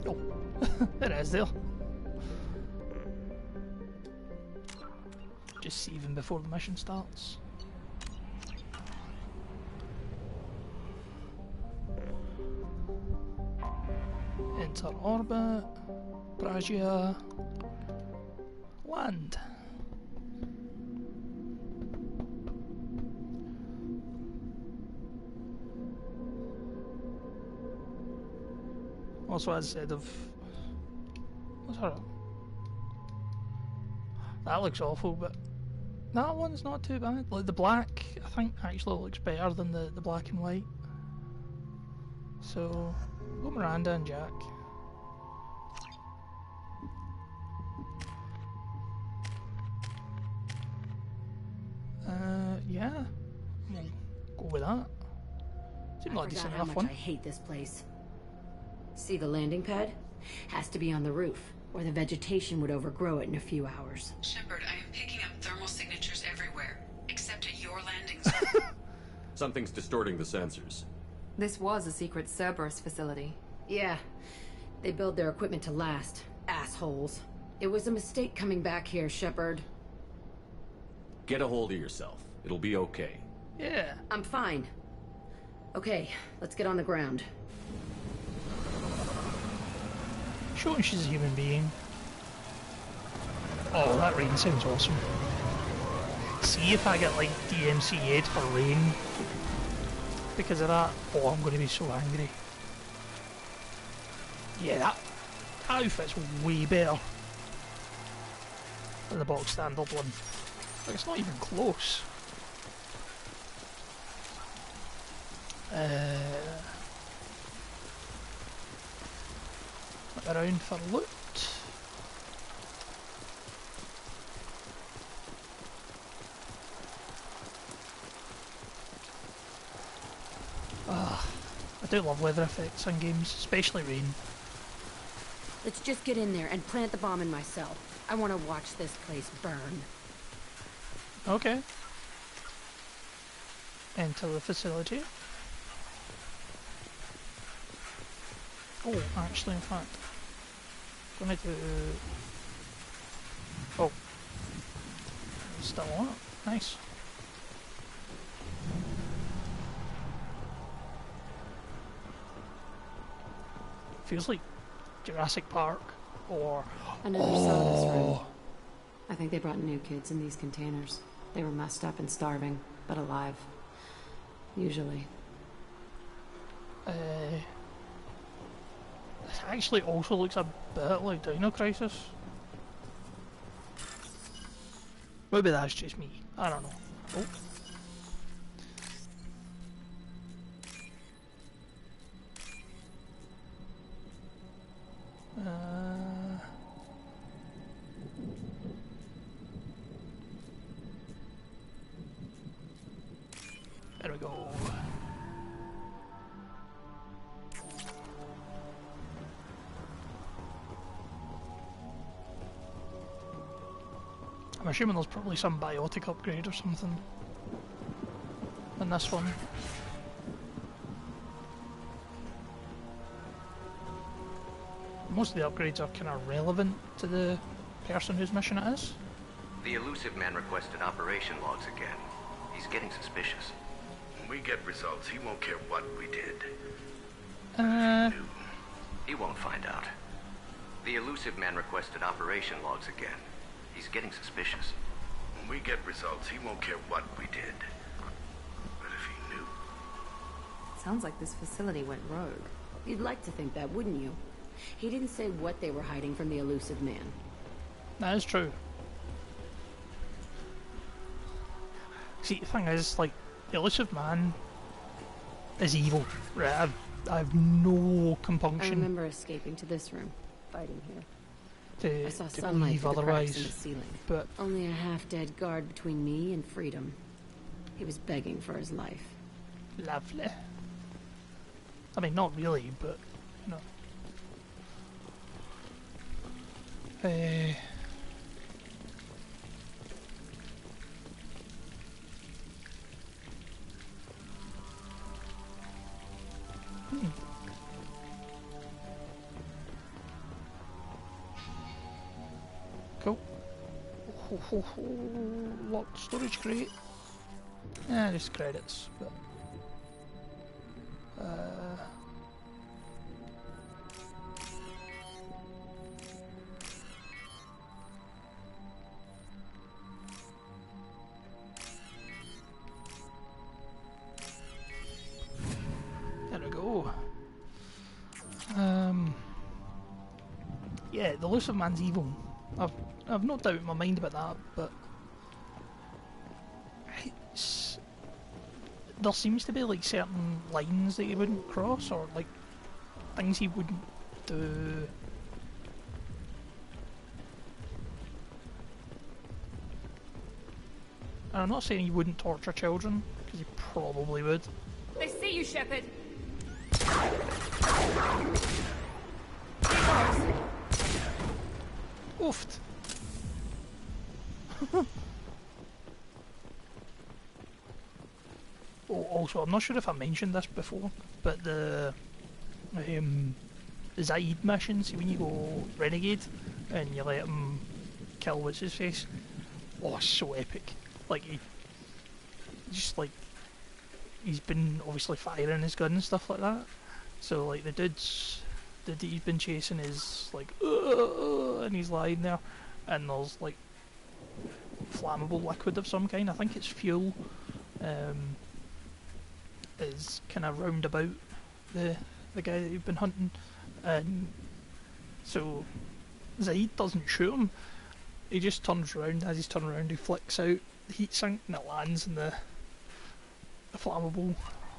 Oh, it is there. Just saving before the mission starts. Enter orbit, Bragia, land. Also, as I said, what's that? That looks awful, but that one's not too bad. Like the black, I think, actually looks better than the black and white. So, go Miranda and Jack. Yeah, we'll go with that. Seems like a decent enough one. I hate this place. See the landing pad? Has to be on the roof, or the vegetation would overgrow it in a few hours. Shepard, I am picking up thermal signatures everywhere, except at your landing zone. Something's distorting the sensors. This was a secret Cerberus facility. Yeah, they build their equipment to last. Assholes. It was a mistake coming back here, Shepard. Get a hold of yourself. It'll be okay. Yeah. I'm fine. Okay, let's get on the ground. Showing she's a human being. Oh, that rain sounds awesome. See if I get like DMCA'd for rain because of that. Oh, I'm going to be so angry. Yeah, that outfit's way better than the box standard one. Like, it's not even close. Look around for loot. I do love weather effects on games, especially rain. Let's just get in there and plant the bomb in myself. I want to watch this place burn. Okay. Enter the facility. Oh, actually, in fact, I'm gonna do. Oh, it's still on. Nice. Feels like Jurassic Park, or I never saw this room. I think they brought new kids in these containers. They were messed up and starving, but alive. Usually. This actually also looks a bit like Dino Crisis. Maybe that's just me. I don't know. Oh. There we go. I'm assuming there's probably some biotic upgrade or something in this one. Most of the upgrades are kind of relevant to the person whose mission it is. The elusive man requested operation logs again. He's getting suspicious. When we get results, he won't care what we did. He won't find out. The elusive man requested operation logs again. He's getting suspicious. When we get results, he won't care what we did. But if he knew... Sounds like this facility went rogue. You'd like to think that, wouldn't you? He didn't say what they were hiding from the elusive man. That is true. See, the thing is, like, the elusive man is evil, right? I have no compunction. I remember escaping to this room, fighting here. I saw to sunlight believe through the cracks in otherwise, the ceiling. but only a half-dead guard between me and freedom. He was begging for his life. Lovely. I mean, not really, but you know. Cool. Locked storage crate. Just credits, but there we go. Yeah, the elusive man's evil. I've no doubt in my mind about that, but there seems to be like certain lines that he wouldn't cross, or like things he wouldn't do. And I'm not saying he wouldn't torture children, because he probably would. They see you, Shepard. Oofed. Oh, also, I'm not sure if I mentioned this before, but the Zaid mission, see when you go Renegade and you let him kill what's his face? Oh, so epic. Like, he's been obviously firing his gun and stuff like that. So, like, the dude he's been chasing is like, and he's lying there, and there's like flammable liquid of some kind. I think it's fuel. Is kind of round about the guy that you've been hunting, and so Zaid doesn't shoot him. He just turns around. As he's turning around, he flicks out heat sink and it lands in the flammable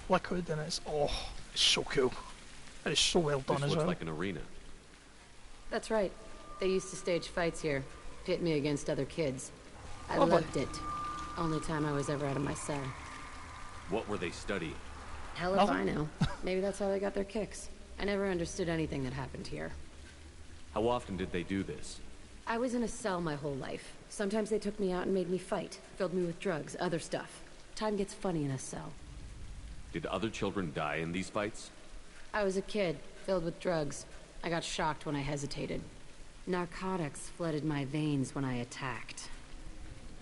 liquid, and it's so cool. It is so well done This as looks well. like an arena. That's right. They used to stage fights here, pit me against other kids. I Lovely. loved it. Only time I was ever out of my cell. What were they studying? Hell if I know. Maybe that's how they got their kicks. I never understood anything that happened here. How often did they do this? I was in a cell my whole life. Sometimes they took me out and made me fight, filled me with drugs, other stuff. Time gets funny in a cell. Did other children die in these fights? I was a kid, filled with drugs. I got shocked when I hesitated. Narcotics flooded my veins when I attacked.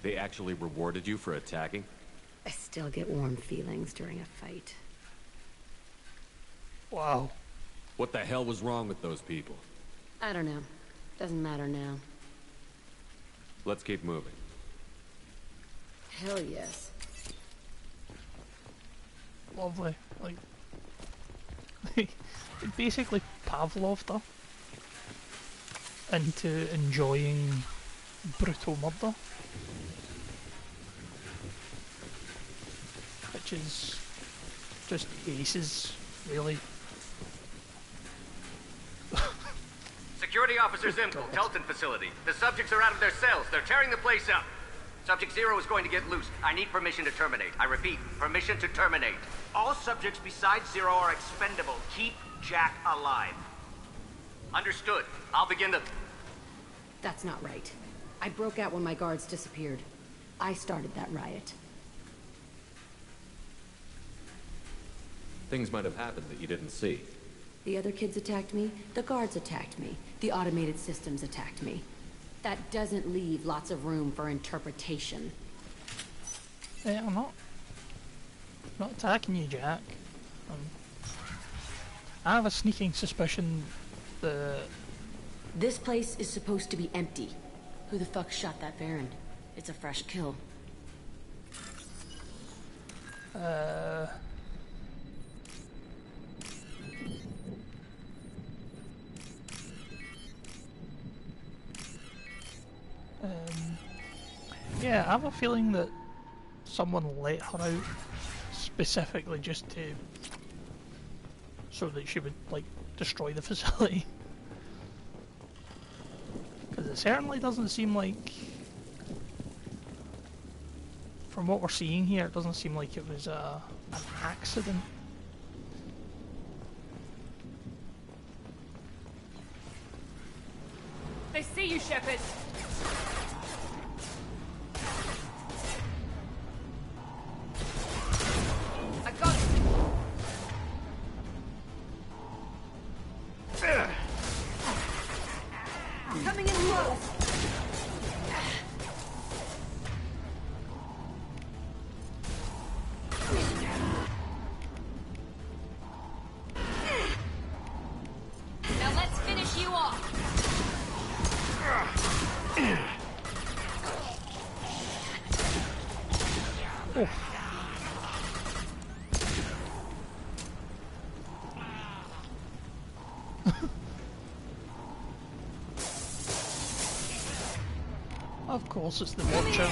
They actually rewarded you for attacking? I still get warm feelings during a fight. Wow. What the hell was wrong with those people? I don't know. Doesn't matter now. Let's keep moving. Hell yes. Lovely. Like, it basically Pavloved her into enjoying brutal murder, which is just aces, really. Security Officer Zimkel, Telton facility. The subjects are out of their cells. They're tearing the place up. Subject 0 is going to get loosed. I need permission to terminate. I repeat, permission to terminate. All subjects besides Zero are expendable. Keep Jack alive. Understood. I'll begin the... That's not right. I broke out when my guards disappeared. I started that riot. Things might have happened that you didn't see. The other kids attacked me, the guards attacked me, the automated systems attacked me. That doesn't leave lots of room for interpretation. Yeah, I'm not attacking you, Jack. I have a sneaking suspicion that... This place is supposed to be empty. Who the fuck shot that Baron? It's a fresh kill. Yeah, I have a feeling that someone let her out specifically just so that she would, like, destroy the facility. Because it certainly doesn't seem like, from what we're seeing here, it doesn't seem like it was an accident. They see you, Shepard! I got it! Coming in close! Now let's finish you off. Oh. Of course it's the Watcher.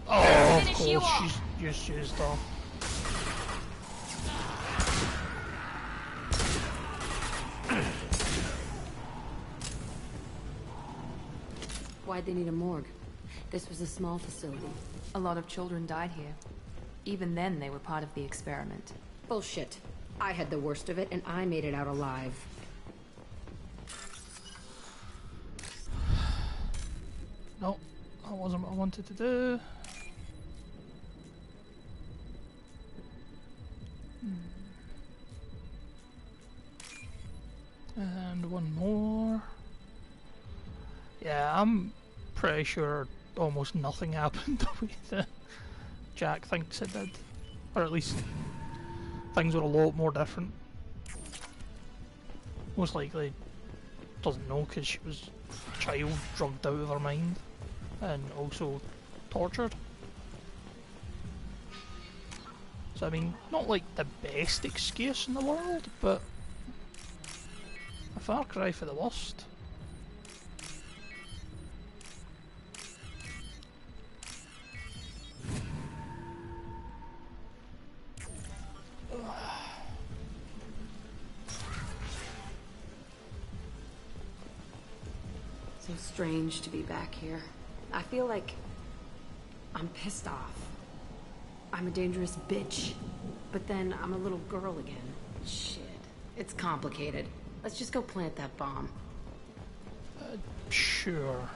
Oh, of course she's just used her. Why'd they need a morgue? This was a small facility. A lot of children died here. Even then, they were part of the experiment. Bullshit. I had the worst of it, and I made it out alive. No, that wasn't what I wanted to do. And one more. Yeah, I'm pretty sure almost nothing happened the way that Jack thinks it did. Or at least things were a lot more different. Most likely doesn't know because she was a child drugged out of her mind and also tortured. So I mean, not like the best excuse in the world, but a far cry for the worst. So strange to be back here. I feel like I'm pissed off. I'm a dangerous bitch. But then I'm a little girl again. Shit. It's complicated. Let's just go plant that bomb. Sure.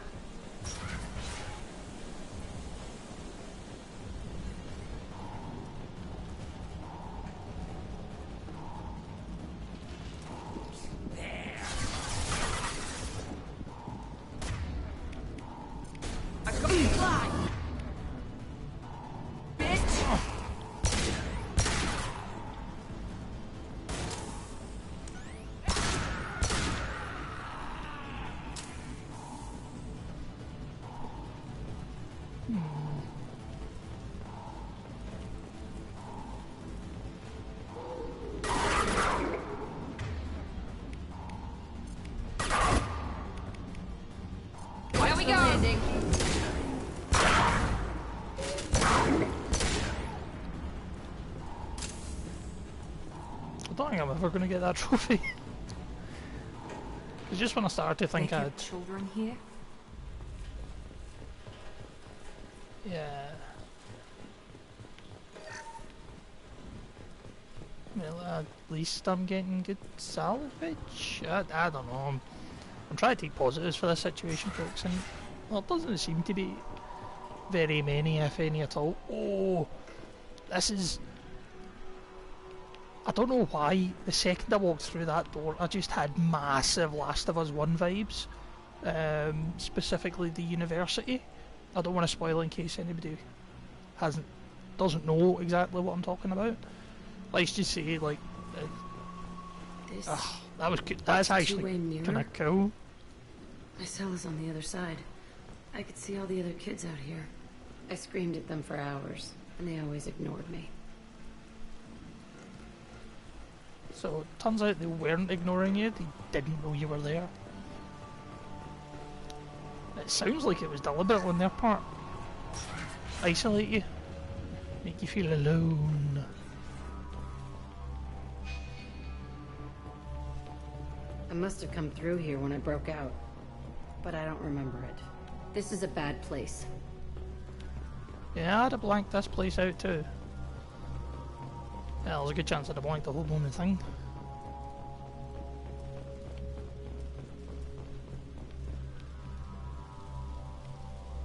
I don't think I'm ever going to get that trophy. It's just when I started to think I'd... children here? Yeah. Well, at least I'm getting good salvage. I don't know. I'm trying to take positives for this situation, folks, and well, it doesn't seem to be very many, if any at all. Oh, this is... I don't know why, the second I walked through that door, I just had massive Last of Us 1 vibes. Specifically the university. I don't want to spoil in case anybody doesn't know exactly what I'm talking about. Let's just say, like, that was good. That's actually kind of cool. My cell is on the other side. I could see all the other kids out here. I screamed at them for hours, and they always ignored me. So it turns out they weren't ignoring you, they didn't know you were there. It sounds like it was deliberate on their part. Isolate you, make you feel alone. I must have come through here when I broke out, but I don't remember it. This is a bad place. Yeah, I'd have blanked this place out too. Yeah, there's a good chance I'd have blanked the whole blooming thing.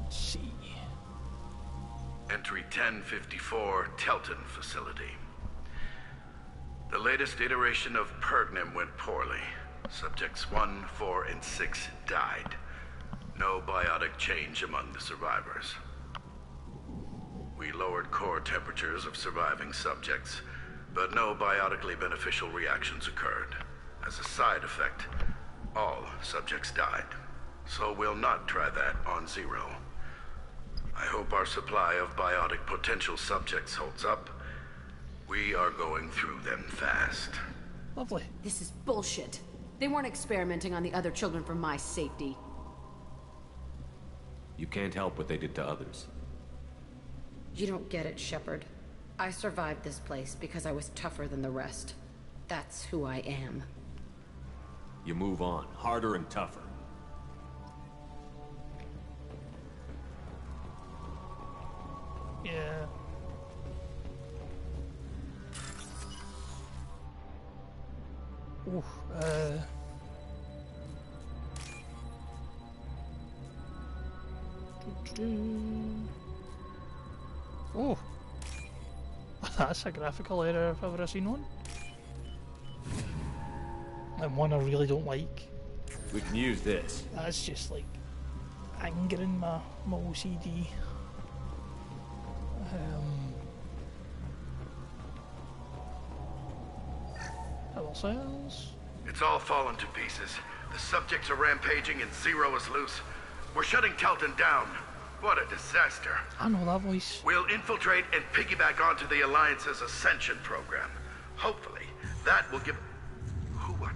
Let's see. Entry 1054, Telton Facility. The latest iteration of Pergnim went poorly. Subjects 1, 4, and 6 died. No biotic change among the survivors. We lowered core temperatures of surviving subjects, but no biotically beneficial reactions occurred. As a side effect, all subjects died. So we'll not try that on Zero. I hope our supply of biotic potential subjects holds up. We are going through them fast. Lovely. This is bullshit. They weren't experimenting on the other children for my safety. You can't help what they did to others. You don't get it, Shepard. I survived this place because I was tougher than the rest. That's who I am. You move on, harder and tougher. Yeah. Ooh, oh, that's a graphical error if I've ever seen one. And one I really don't like. We can use this. That's just like angering my OCD. Other cells. It's all fallen to pieces. The subjects are rampaging and Zero is loose. We're shutting Telton down. What a disaster. I know that voice. We'll infiltrate and piggyback onto the Alliance's Ascension program. Hopefully, that will give... Who what?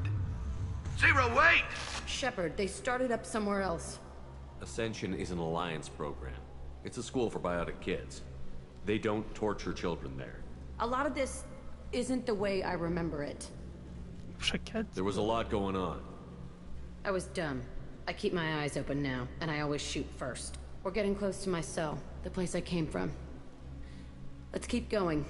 Zero, wait! Shepard, they started up somewhere else. Ascension is an Alliance program. It's a school for biotic kids. They don't torture children there. A lot of this isn't the way I remember it. For kids? There was a lot going on. I was dumb. I keep my eyes open now, and I always shoot first. We're getting close to my cell, the place I came from. Let's keep going.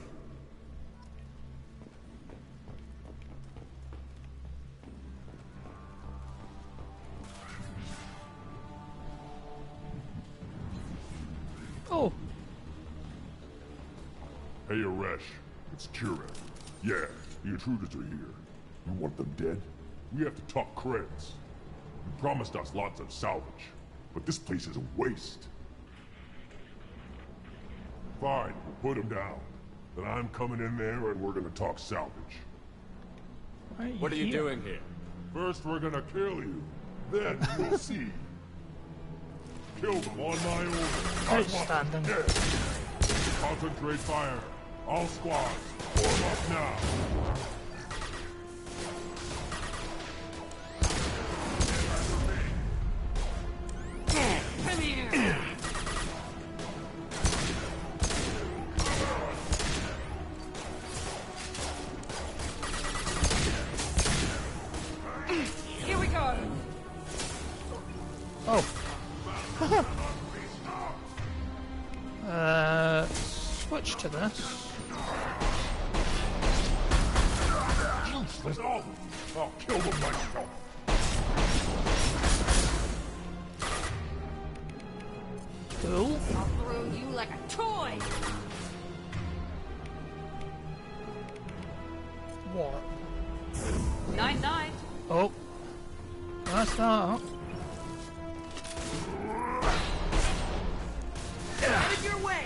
Oh. Hey, Aresh. It's Kira. Yeah, the intruders are here. You want them dead? We have to talk credits. You promised us lots of salvage, but this place is a waste. Fine, we'll put them down. Then I'm coming in there and we're gonna talk salvage. What are you doing here? First we're gonna kill you. Then we'll see. Kill them on my order. Outstanding. Dead. Concentrate fire. All squads, form up now. Come here! Here we go! Oh. Switch to this. Useless. I'll kill them myself. Cool. I'll throw you like a toy! What? Night night. Oh. That's that. Out of your way!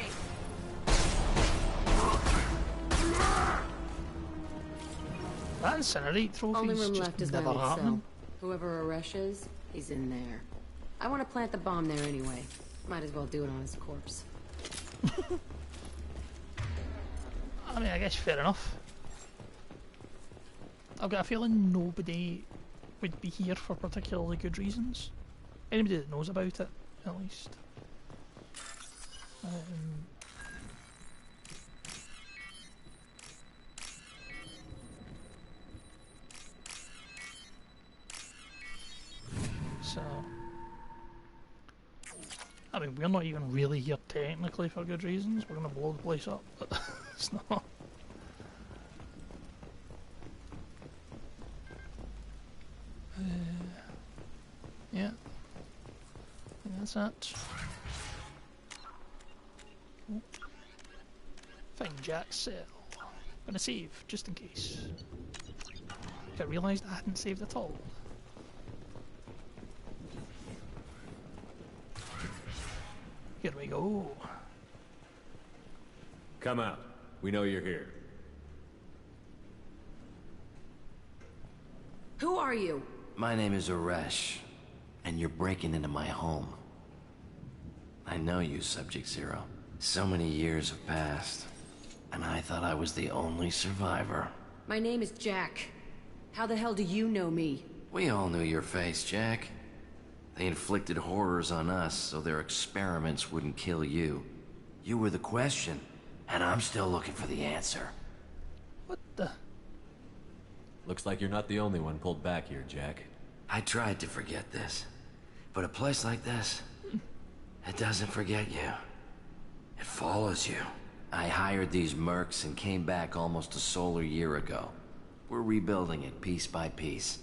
That incinerate trophy's Only room just left is my never old cell. happening. Whoever Aresh is, he's in there. I want to plant the bomb there anyway. Might as well do it on his corpse. I mean, I guess fair enough. I've got a feeling nobody would be here for particularly good reasons. Anybody that knows about it, at least. So, I mean, we're not even really here technically for good reasons. We're gonna blow the place up, but it's not. Yeah, I think that's it. Oh. Find Jack's cell. Gonna save, just in case. I realised I hadn't saved at all. Here we go. Come out. We know you're here. Who are you? My name is Aresh, and you're breaking into my home. I know you, Subject Zero. So many years have passed, and I thought I was the only survivor. My name is Jack. How the hell do you know me? We all knew your face, Jack. They inflicted horrors on us so their experiments wouldn't kill you. You were the question, and I'm still looking for the answer. What the? Looks like you're not the only one pulled back here, Jack. I tried to forget this, but a place like this, it doesn't forget you. It follows you. I hired these mercs and came back almost a solar year ago. We're rebuilding it piece by piece.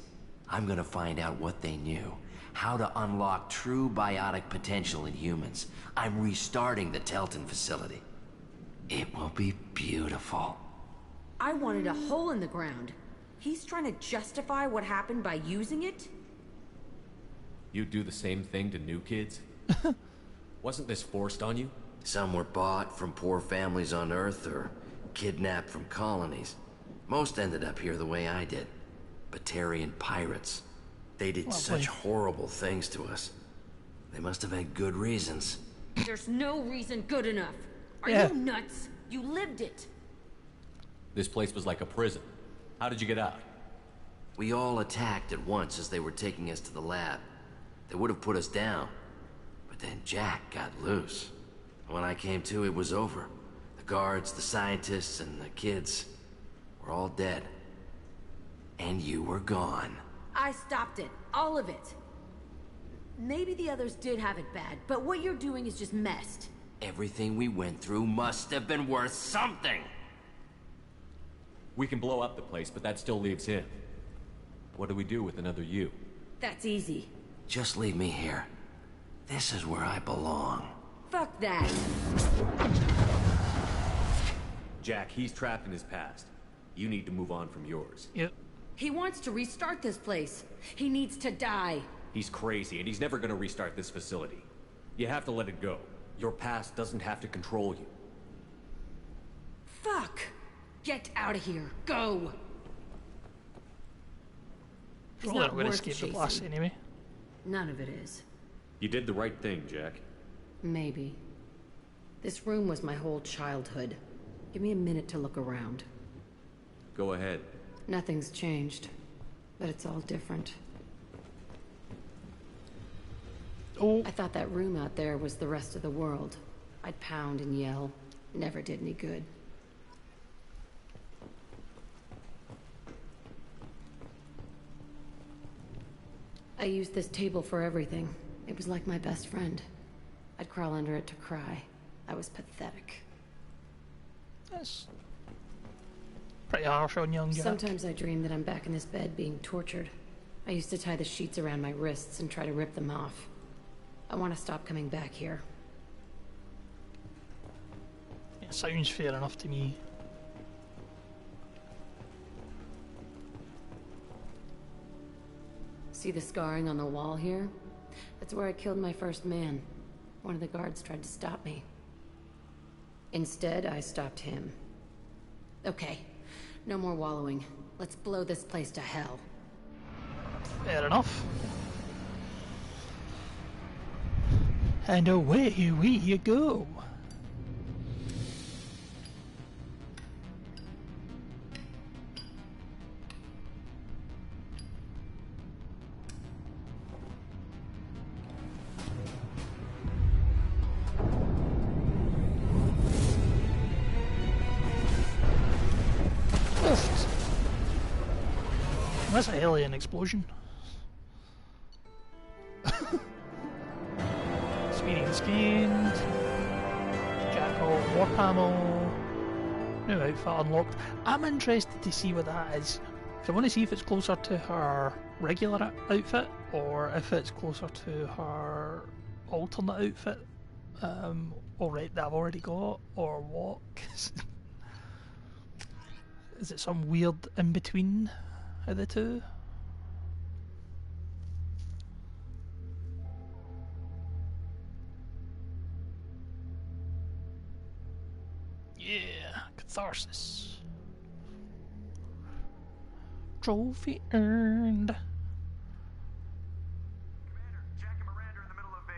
I'm gonna find out what they knew. How to unlock true biotic potential in humans. I'm restarting the Telton facility. It will be beautiful. I wanted a hole in the ground. He's trying to justify what happened by using it? You'd do the same thing to new kids? Wasn't this forced on you? Some were bought from poor families on Earth or kidnapped from colonies. Most ended up here the way I did. Batarian pirates. They did such horrible things to us. They must have had good reasons. There's no reason good enough. Are Yeah. you nuts? You lived it. This place was like a prison. How did you get out? We all attacked at once as they were taking us to the lab. They would have put us down. But then Jack got loose. When I came to, it was over. The guards, the scientists, and the kids were all dead. And you were gone. I stopped it. All of it. Maybe the others did have it bad, but what you're doing is just messed. Everything we went through must have been worth something. We can blow up the place, but that still leaves him. What do we do with another you? That's easy. Just leave me here. This is where I belong. Fuck that. Jack, he's trapped in his past. You need to move on from yours. Yep. He wants to restart this place. He needs to die. He's crazy, and he's never gonna restart this facility. You have to let it go. Your past doesn't have to control you. Fuck! Get out of here. Go! He's Probably not not going to worth escape the blast chasing. anyway. None of it is. You did the right thing, Jack. Maybe. This room was my whole childhood. Give me a minute to look around. Go ahead. Nothing's changed, but it's all different. Oh. I thought that room out there was the rest of the world. I'd pound and yell. Never did any good. I used this table for everything. It was like my best friend. I'd crawl under it to cry. I was pathetic. That's pretty harsh on young Jack. Sometimes I dream that I'm back in this bed being tortured. I used to tie the sheets around my wrists and try to rip them off. I want to stop coming back here. It sounds fair enough to me. See the scarring on the wall here? That's where I killed my first man. One of the guards tried to stop me. Instead, I stopped him. Okay, no more wallowing. Let's blow this place to hell. Fair enough. And away we go. That's an alien explosion. Experience gained. Jackal warp ammo. New outfit unlocked. I'm interested to see what that is. So I want to see if it's closer to her regular outfit or if it's closer to her alternate outfit. Alright, that I've already got, or what? Is it some weird in between of the two? Yeah, catharsis. Trophy earned. Jack and Miranda are in the middle of a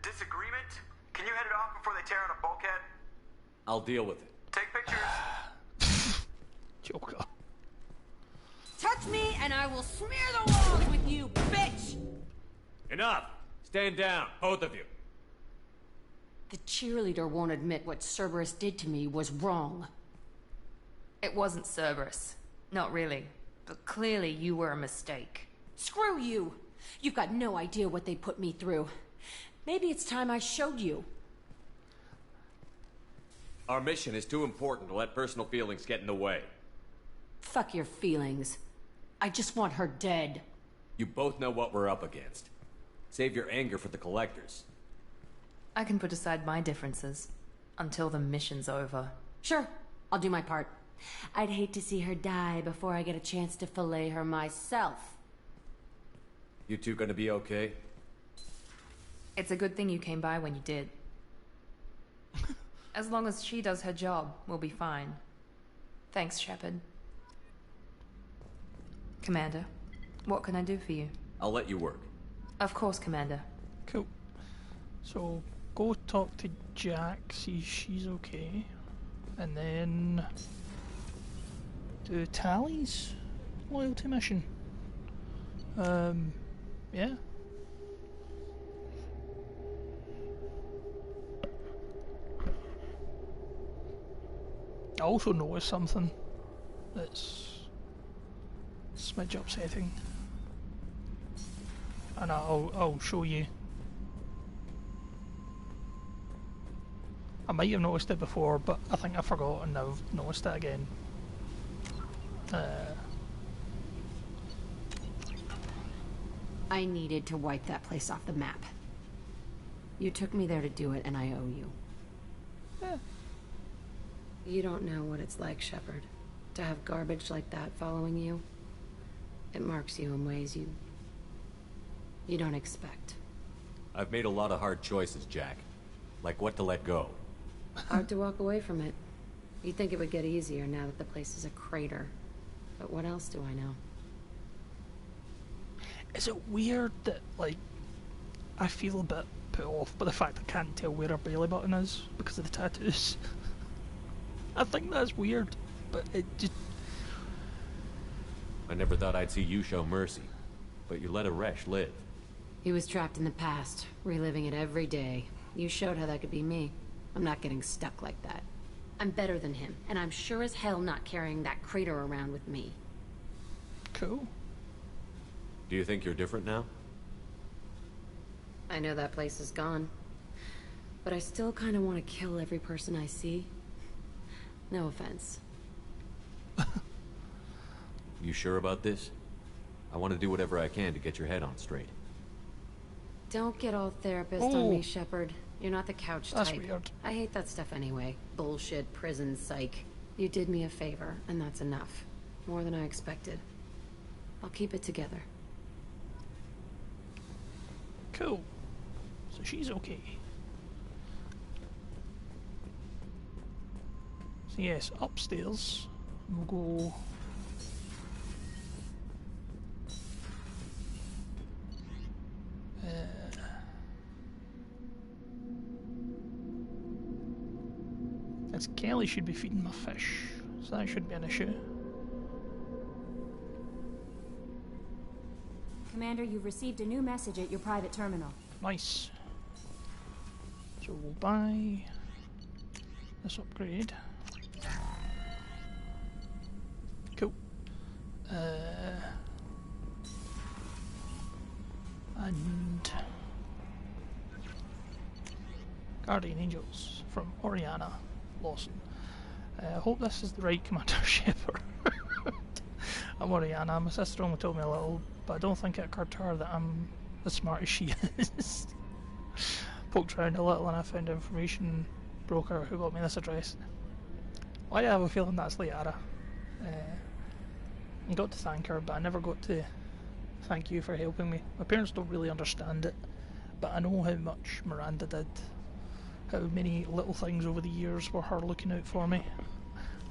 disagreement. Can you head it off before they tear out a bulkhead? I'll deal with it. Take pictures. Joker. Touch me and I will smear the walls with you, bitch! Enough! Stand down, both of you. The cheerleader won't admit what Cerberus did to me was wrong. It wasn't Cerberus. Not really. But clearly you were a mistake. Screw you! You've got no idea what they put me through. Maybe it's time I showed you. Our mission is too important to let personal feelings get in the way. Fuck your feelings. I just want her dead. You both know what we're up against. Save your anger for the collectors. I can put aside my differences until the mission's over. Sure, I'll do my part. I'd hate to see her die before I get a chance to fillet her myself. You two gonna be okay? It's a good thing you came by when you did. As long as she does her job, we'll be fine. Thanks, Shepard. Commander, what can I do for you? I'll let you work. Of course, Commander. Cool. So, go talk to Jack, see if she's okay. And then... do Tally's loyalty mission. Yeah. I also noticed something that's smidge upsetting. and I'll show you. I might have noticed it before, but I think I forgot and I've noticed it again. I needed to wipe that place off the map. You took me there to do it, and I owe you. Yeah. You don't know what it's like, Shepard, to have garbage like that following you. It marks you in ways you don't expect. I've made a lot of hard choices, Jack. Like what to let go. Hard to walk away from it. You'd think it would get easier now that the place is a crater. But what else do I know? Is it weird that, like, I feel a bit put off by the fact I can't tell where her belly button is because of the tattoos? I think that's weird, but it just... I never thought I'd see you show mercy, but you let Aresh live. He was trapped in the past, reliving it every day. You showed how that could be me. I'm not getting stuck like that. I'm better than him, and I'm sure as hell not carrying that crater around with me. Cool. Do you think you're different now? I know that place is gone. But I still kind of want to kill every person I see. No offense. You sure about this? I want to do whatever I can to get your head on straight. Don't get all therapist on me, Shepard. You're not the couch type. That's weird. I hate that stuff anyway. Bullshit, prison, psych. You did me a favor, and that's enough. More than I expected. I'll keep it together. Cool. So she's okay. So yes, upstairs. We'll go... It's Kelly should be feeding my fish, so that shouldn't be an issue. Commander, you've received a new message at your private terminal. Nice. So we'll buy this upgrade. Cool. And Guardian Angels from Oriana Lawson. I hope this is the right Commander Shepard. I'm Oriana. My sister only told me a little, but I don't think it occurred to her that I'm as smart as she is. Poked around a little and I found an information broker who got me this address. Why do I have a feeling that's Liara? I got to thank her, but I never got to thank you for helping me. My parents don't really understand it, but I know how much Miranda did. How many little things over the years were her looking out for me.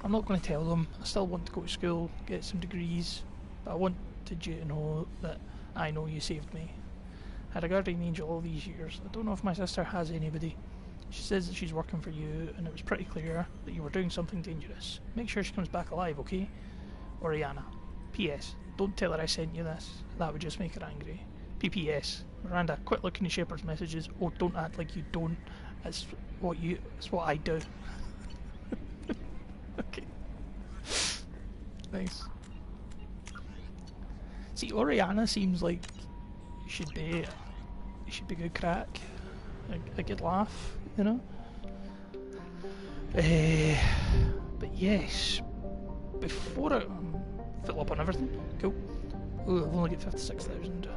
I'm not going to tell them. I still want to go to school, get some degrees, but I wanted you to know that I know you saved me. I had a guardian angel all these years. I don't know if my sister has anybody. She says that she's working for you, and it was pretty clear that you were doing something dangerous. Make sure she comes back alive, okay? Oriana. P.S. Don't tell her I sent you this. That would just make her angry. P.P.S. Miranda, quit looking at Shepard's messages. Oh, don't act like you don't. It's what I do. Okay. Nice. See, Oriana seems like should be good crack, a good laugh, you know. But yes, before I fill up on everything, cool. Ooh, I've only got 56,000.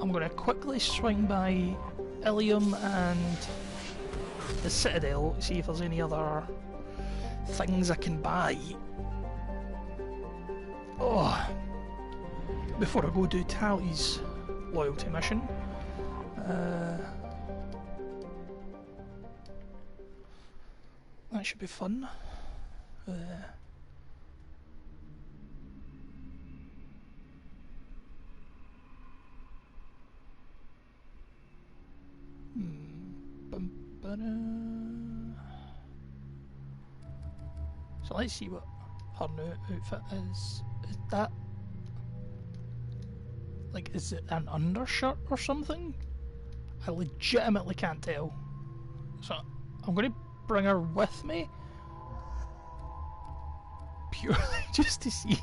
I'm gonna quickly swing by Ilium and the Citadel to see if there's any other things I can buy. Oh, before I go do Tally's loyalty mission. That should be fun. So let's see what her new outfit is. Is that like, is it an undershirt or something? I legitimately can't tell. So I'm going to bring her with me. purely just to see.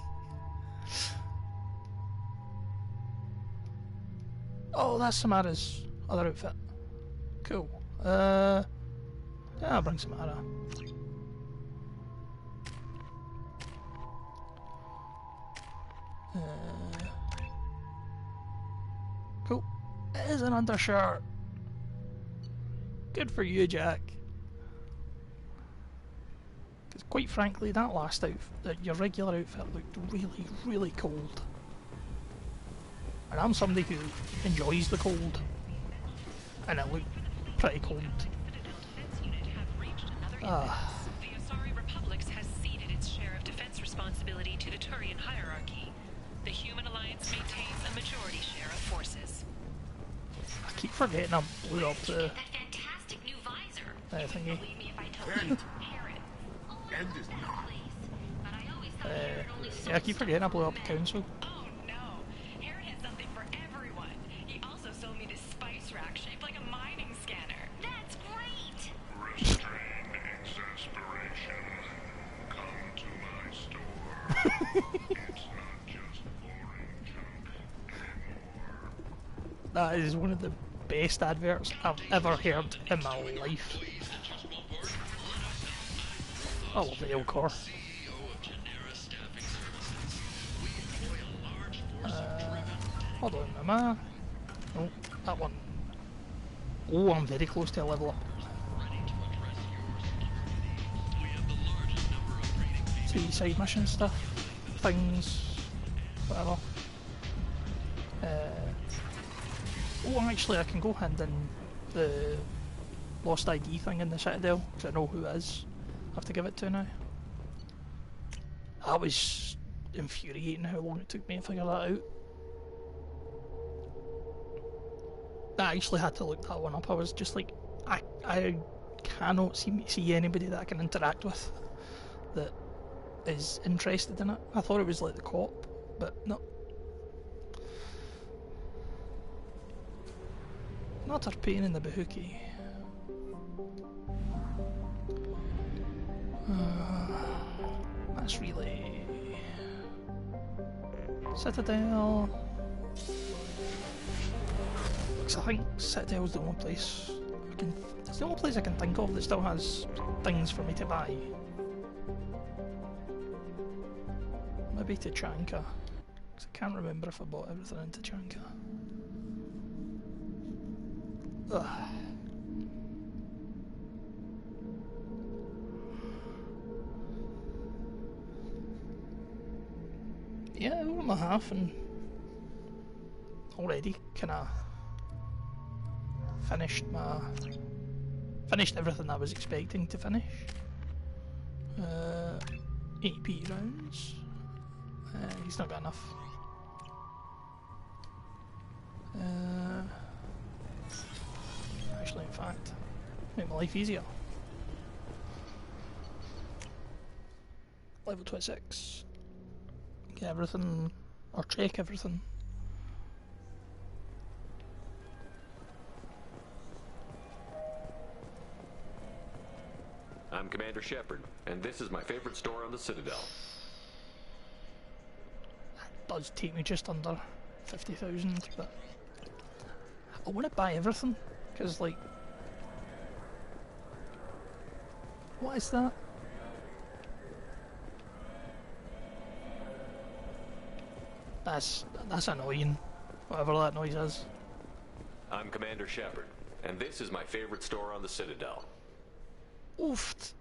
Oh, that's Samara's other outfit. Cool. Yeah, I'll bring Samara. Cool. It is an undershirt. Good for you, Jack. Because quite frankly, that last outfit, your regular outfit looked really, really cold. And I'm somebody who enjoys the cold. And it looked pretty cold. The Asari Republic has ceded its share of defense responsibility to the Turian hierarchy. The Human Alliance maintains a majority share of forces. I keep forgetting I blew up the fantastic new visor. thingy. End is not. Yeah, I keep forgetting I blew up the council. Oh no, Harry had something for everyone. He also sold me this spice rack shaped like a mining scanner. That's great. Restrained exasperation. Come to my store. It's not just boring junk anymore. That is one of the best adverts I've ever heard in my life. I love the Elcor. Hold on, am I? Oh, that one. Oh, I'm very close to a level up. See, side mission stuff, things, whatever. Oh, actually, I can go hand in the Lost ID thing in the Citadel, because I know who it is. I have to give it to now. That was infuriating how long it took me to figure that out. I actually had to look that one up. I was just like, I cannot see anybody that I can interact with that is interested in it. I thought it was like the co-op, but no. Not a pain in the bahookie. That's really... Citadel... Because I think Citadel's the only place it's the only place I can think of that still has things for me to buy. Maybe Tachanka, because I can't remember if I bought everything in Tachanka. Ugh. Yeah, over my half and already kinda finished everything I was expecting to finish. 8p rounds. He's not got enough. Actually, in fact, make my life easier. Level 26. Get everything, or check everything. I'm Commander Shepard, and this is my favorite store on the Citadel. That does take me just under 50,000, but I want to buy everything, because like, what is that? That's annoying, whatever that noise is. I'm Commander Shepard, and this is my favorite store on the Citadel. Oofed.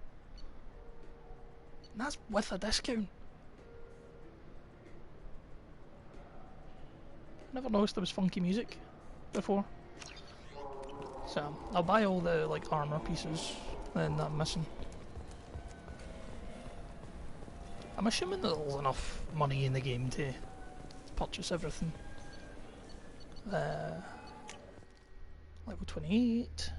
And that's with a discount. Never noticed there was funky music before. So I'll buy all the like armor pieces then that I'm missing. I'm assuming that there's enough money in the game to purchase everything. Level 28.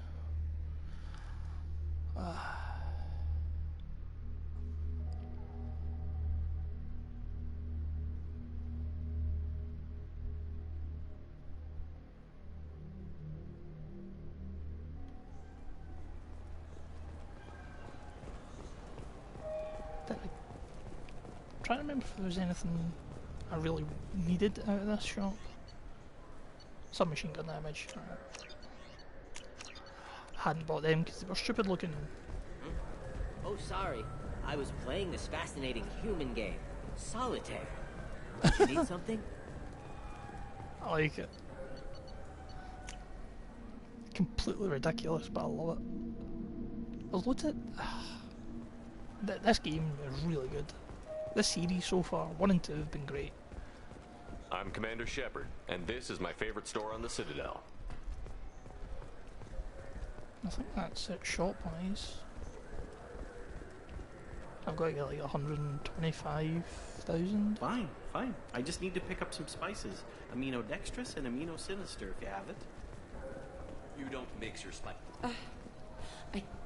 trying to remember if there was anything I really needed out of this shop. Submachine gun damage. Hadn't bought them because they were stupid looking. Oh, sorry. I was playing this fascinating human game, Solitaire. You need something? I like it. Completely ridiculous, but I love it. There's loads of... This game is really good. This series so far, 1 and 2 have been great. I'm Commander Shepard, and this is my favorite store on the Citadel. I think that's it shop-wise. I've got to get like 125,000. Fine. I just need to pick up some spices. Aminodextrous and aminosinister, if you have it. You don't mix your spice.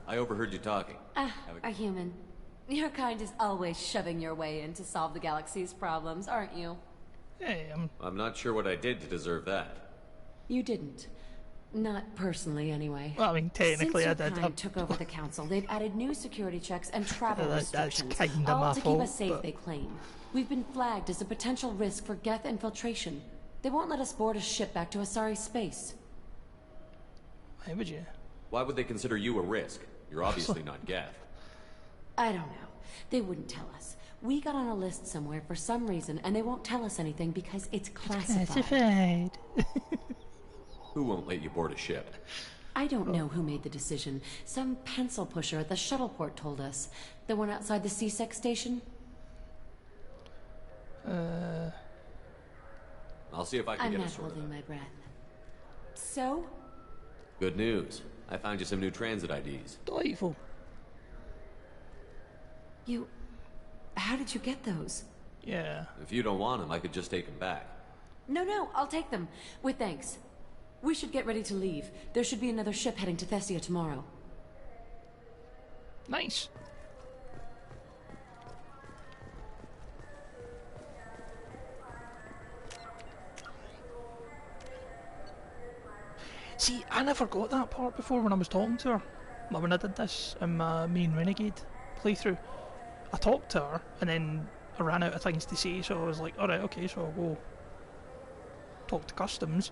I overheard you talking. A human. Your kind is always shoving your way in to solve the galaxy's problems, aren't you? Hey, I'm not sure what I did to deserve that. You didn't. Not personally, anyway. Well, I mean, technically Since I your did. kind took over the council, they've added new security checks and travel restrictions, that's kinda all my to keep fault, us safe, but... they claim. We've been flagged as a potential risk for Geth infiltration. They won't let us board a ship back to Asari space. Why would you? Why would they consider you a risk? You're obviously not Geth. I don't know. They wouldn't tell us. We got on a list somewhere for some reason, and they won't tell us anything because it's classified. Classified. Who won't let you board a ship? I don't know who made the decision. Some pencil pusher at the shuttle port told us. The one outside the C-Sec station? I'll see if I can I'm get not a sort of holding my breath. So? Good news. I found you some new transit IDs. Delightful. You... How did you get those? Yeah. If you don't want them, I could just take them back. No, I'll take them. With thanks. We should get ready to leave. There should be another ship heading to Thessia tomorrow. Nice. See, I never got that part before when I was talking to her. Like when I did this in my main Renegade playthrough. I talked to her and then I ran out of things to say, so I was like, alright, okay, so I'll go talk to customs.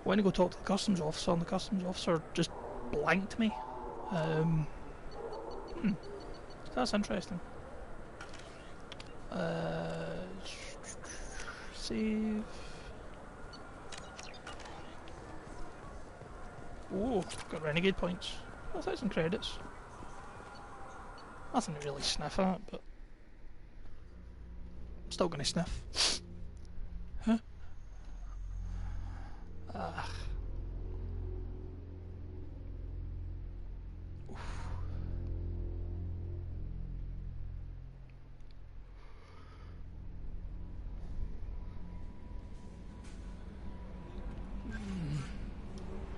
When I go talk to the customs officer, and the customs officer just blanked me. That's interesting. Save. Oh, got Renegade points. 1,000 credits. Nothing to really sniff at, but I'm still gonna sniff. Huh?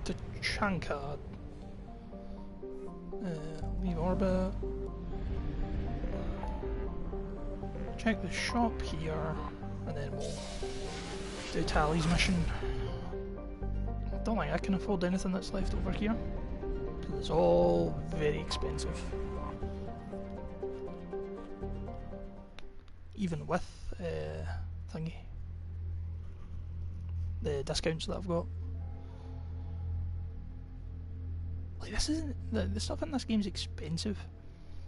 Tachanka. Leave orbit. Check the shop here, and then we'll do Tally's mission. Don't think I can afford anything that's left over here, because it's all very expensive. Even with thingy, the discounts that I've got. Like, this isn't the stuff in this game's expensive,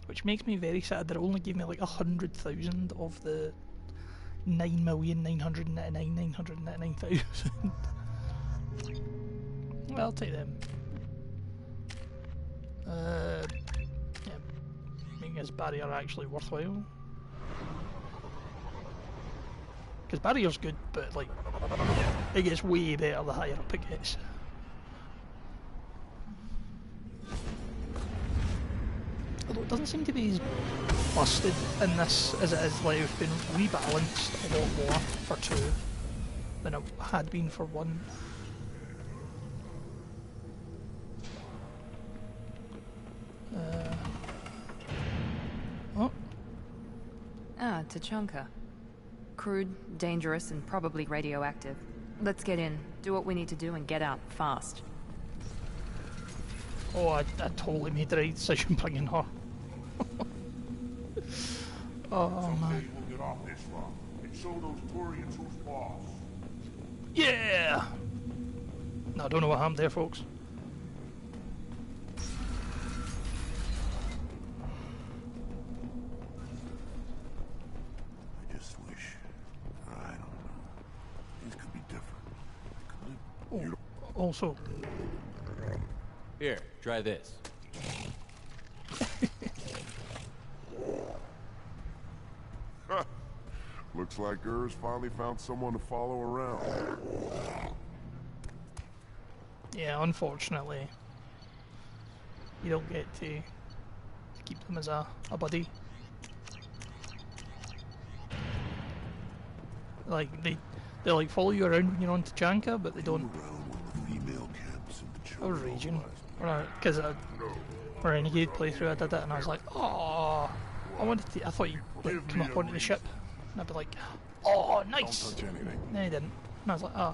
which makes me very sad that it only gave me like 100,000 of the 9,999,999,000. Well, I'll take them. Yeah, making this barrier actually worthwhile. Because barrier's good, but like it gets way better the higher up it gets. Although it doesn't seem to be as busted in this as it is. Like, it's been rebalanced a lot more for 2 than it had been for 1. Oh. Ah, Tachanka. Crude, dangerous, and probably radioactive. Let's get in, do what we need to do, and get out fast. Oh, I totally made the right decision bringing her. Oh man. We'll get off this rock and show those Turians who's boss. Yeah! No, I don't know what happened there, folks. I just wish, I don't know, things could be different. Oh, also... Here, try this. Looks like Urs finally found someone to follow around. Yeah, unfortunately, you don't get to keep them as a buddy. Like they like follow you around when you're on Tachanka, but they don't. I was raging, because Renegade playthrough I did it, and I was like, oh, I thought you'd like come up onto the ship, and I'd be like, oh, nice. Don't touch anything. No, he didn't, and I was like, oh.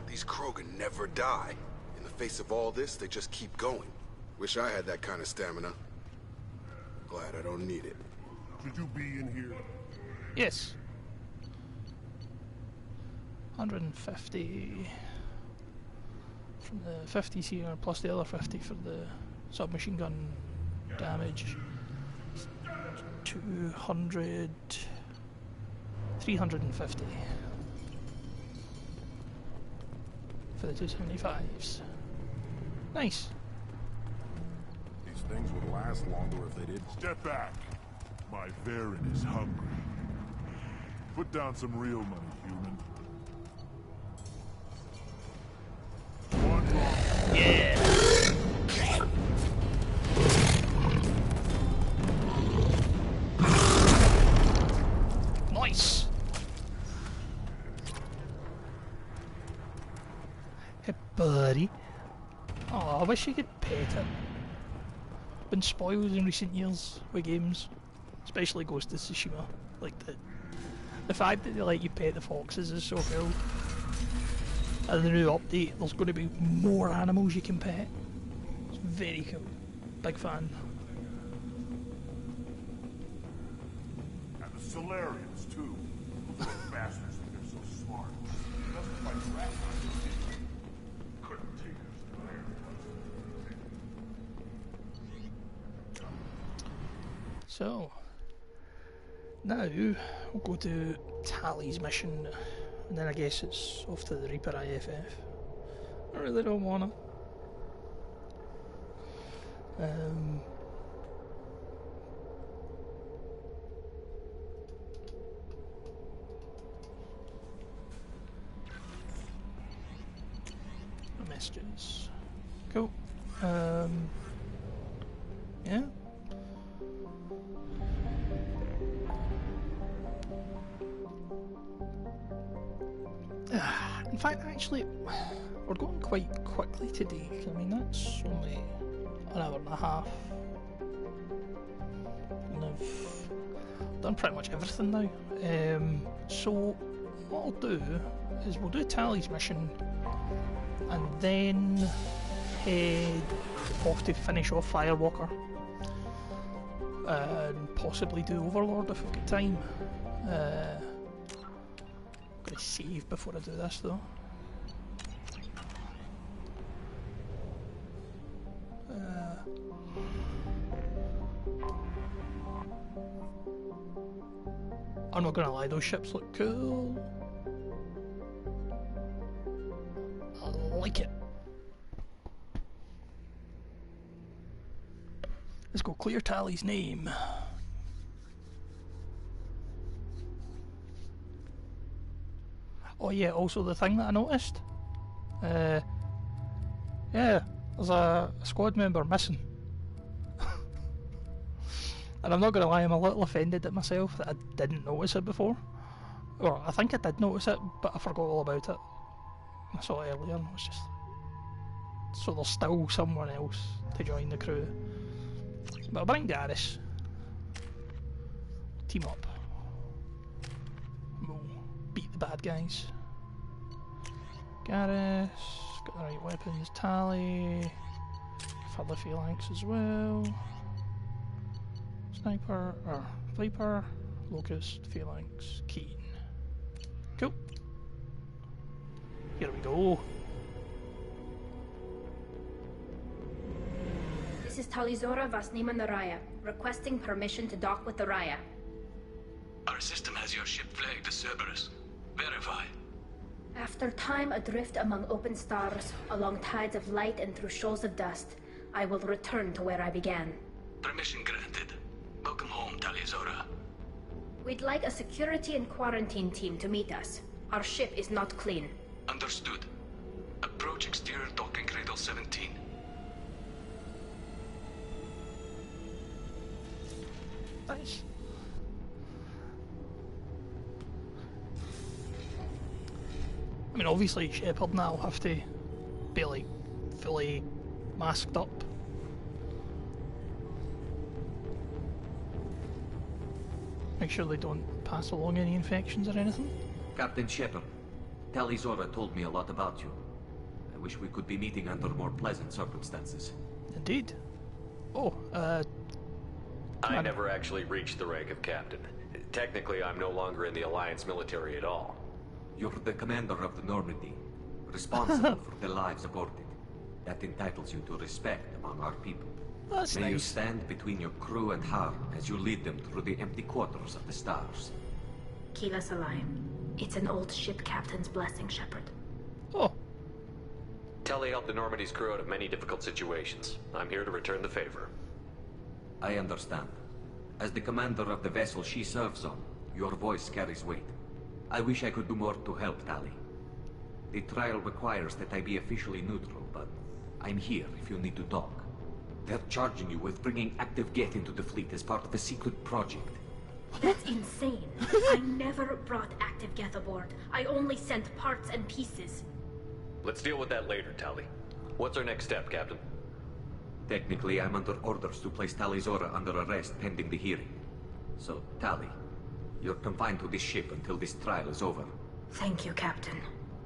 These Krogan never die. In the face of all this, they just keep going. Wish I had that kind of stamina. Glad I don't need it. Should you be in here? Yes. 150 from the 50s here, plus the other 50 for the submachine gun damage. 200... 350 for the 275s. Nice. These things would last longer if they did. Step back. My Varen is hungry. Put down some real money, human. Yeah. Nice. Hey, buddy. Oh, I wish you could pet it. Been spoiled in recent years with games, especially Ghost of Tsushima. Like the fact that they let you pet the foxes is so cool. And the new update, there's going to be more animals you can pet. It's very cool. Big fan. And the Solarians, too. Those bastards think they're so smart. Nothing like rats. Couldn't take us to there. So, now we'll go to Tally's mission. And then I guess it's off to the Reaper IFF. I really don't wanna. Messages. Cool. Yeah. In fact, actually, we're going quite quickly today. I mean, that's only an hour and a half. And I've done pretty much everything now. So, what I'll do is we'll do Tally's mission and then head off to finish off Firewalker. And possibly do Overlord if we've got time. Gotta save before I do this though. I'm not gonna lie, those ships look cool. I like it. Let's go clear Tally's name. Oh yeah, also the thing that I noticed, yeah, there's a squad member missing. And I'm not going to lie, I'm a little offended at myself that I didn't notice it before. Or I think I did notice it, but I forgot all about it. I saw it earlier and it was just... So there's still someone else to join the crew. But I'll bring Garrus. Team up. We'll beat the bad guys. Garrus, got the right weapons. Tally, further phalanx as well. Sniper, or Viper, Locust, Phalanx, Keen. Cool. Here we go. This is Talizora Vasnima Naraya, requesting permission to dock with the Raya. Our system has your ship flagged as Cerberus. Verify. After time adrift among open stars, along tides of light and through shoals of dust, I will return to where I began. Permission granted. Welcome home, Talizora. We'd like a security and quarantine team to meet us. Our ship is not clean. Understood. Approach exterior docking cradle 17. Nice. I mean, obviously Shepard and I'll have to be like fully masked up. Make sure they don't pass along any infections or anything. Captain Shepard, Talizora told me a lot about you. I wish we could be meeting under more pleasant circumstances. Indeed. Oh, I never actually reached the rank of captain. Technically, I'm no longer in the Alliance military at all. You're the commander of the Normandy, responsible for the lives aborted. That entitles you to respect among our people. That's May you nice. stand between your crew and harm as you lead them through the empty quarters of the stars. Kiva Salai. It's an old ship captain's blessing, Shepard. Oh. Telly helped the Normandy's crew out of many difficult situations. I'm here to return the favor. I understand. As the commander of the vessel she serves on, your voice carries weight. I wish I could do more to help, Tali. The trial requires that I be officially neutral, but I'm here if you need to talk. They're charging you with bringing active Geth into the fleet as part of a secret project. That's insane. I never brought active Geth aboard. I only sent parts and pieces. Let's deal with that later, Tali. What's our next step, Captain? Technically, I'm under orders to place Talizora under arrest pending the hearing. So, Tali, you're confined to this ship until this trial is over. Thank you, Captain.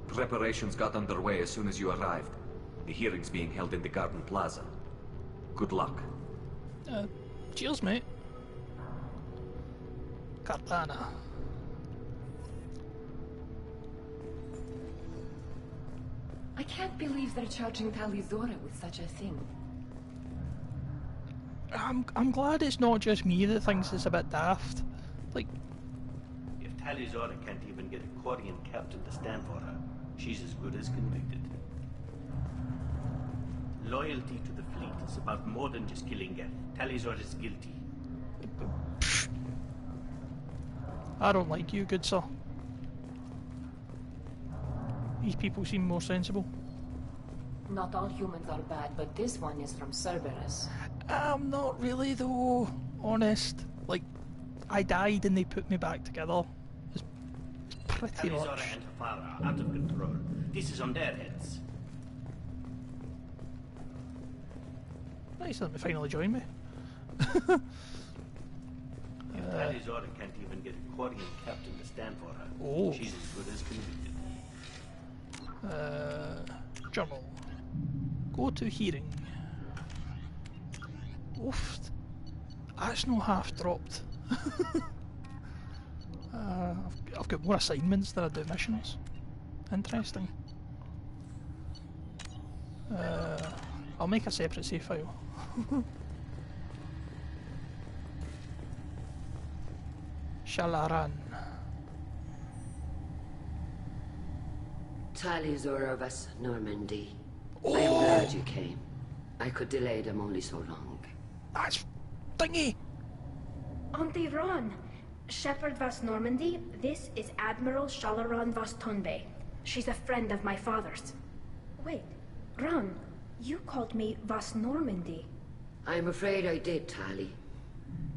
Preparations got underway as soon as you arrived. The hearing's being held in the Garden Plaza. Good luck. Cheers, mate. Cartana. I can't believe they're charging Talizora with such a thing. I'm glad it's not just me that thinks it's a bit daft. Like, If Talizora can't even get a Quarian captain to stand for her, she's as good as convicted. Loyalty to the fleet is about more than just killing Geth. Talizora is guilty. I don't like you, good sir. These people seem more sensible. Not all humans are bad, but this one is from Cerberus. Not really though, honest. Like, I died and they put me back together. It's pretty Talizora much. and her father are out of control. This is on their heads. Nice of them to finally join me. If Talizora can't even get a Quarian captain to stand for her, Oh. she's as good as convicted. Journal. Go to hearing. Oof. That's no half dropped. I've got more assignments than I do missions. Interesting. I'll make a separate save file. Shalaran. Talizora Vas Normandy. I am glad you came. I could delay them only so long. That's thingy! Auntie Ron! Shepard Vas Normandy, this is Admiral Shalaran Vas Tonbe. She's a friend of my father's. Wait, Ron, you called me Vas Normandy. I'm afraid I did, Tali.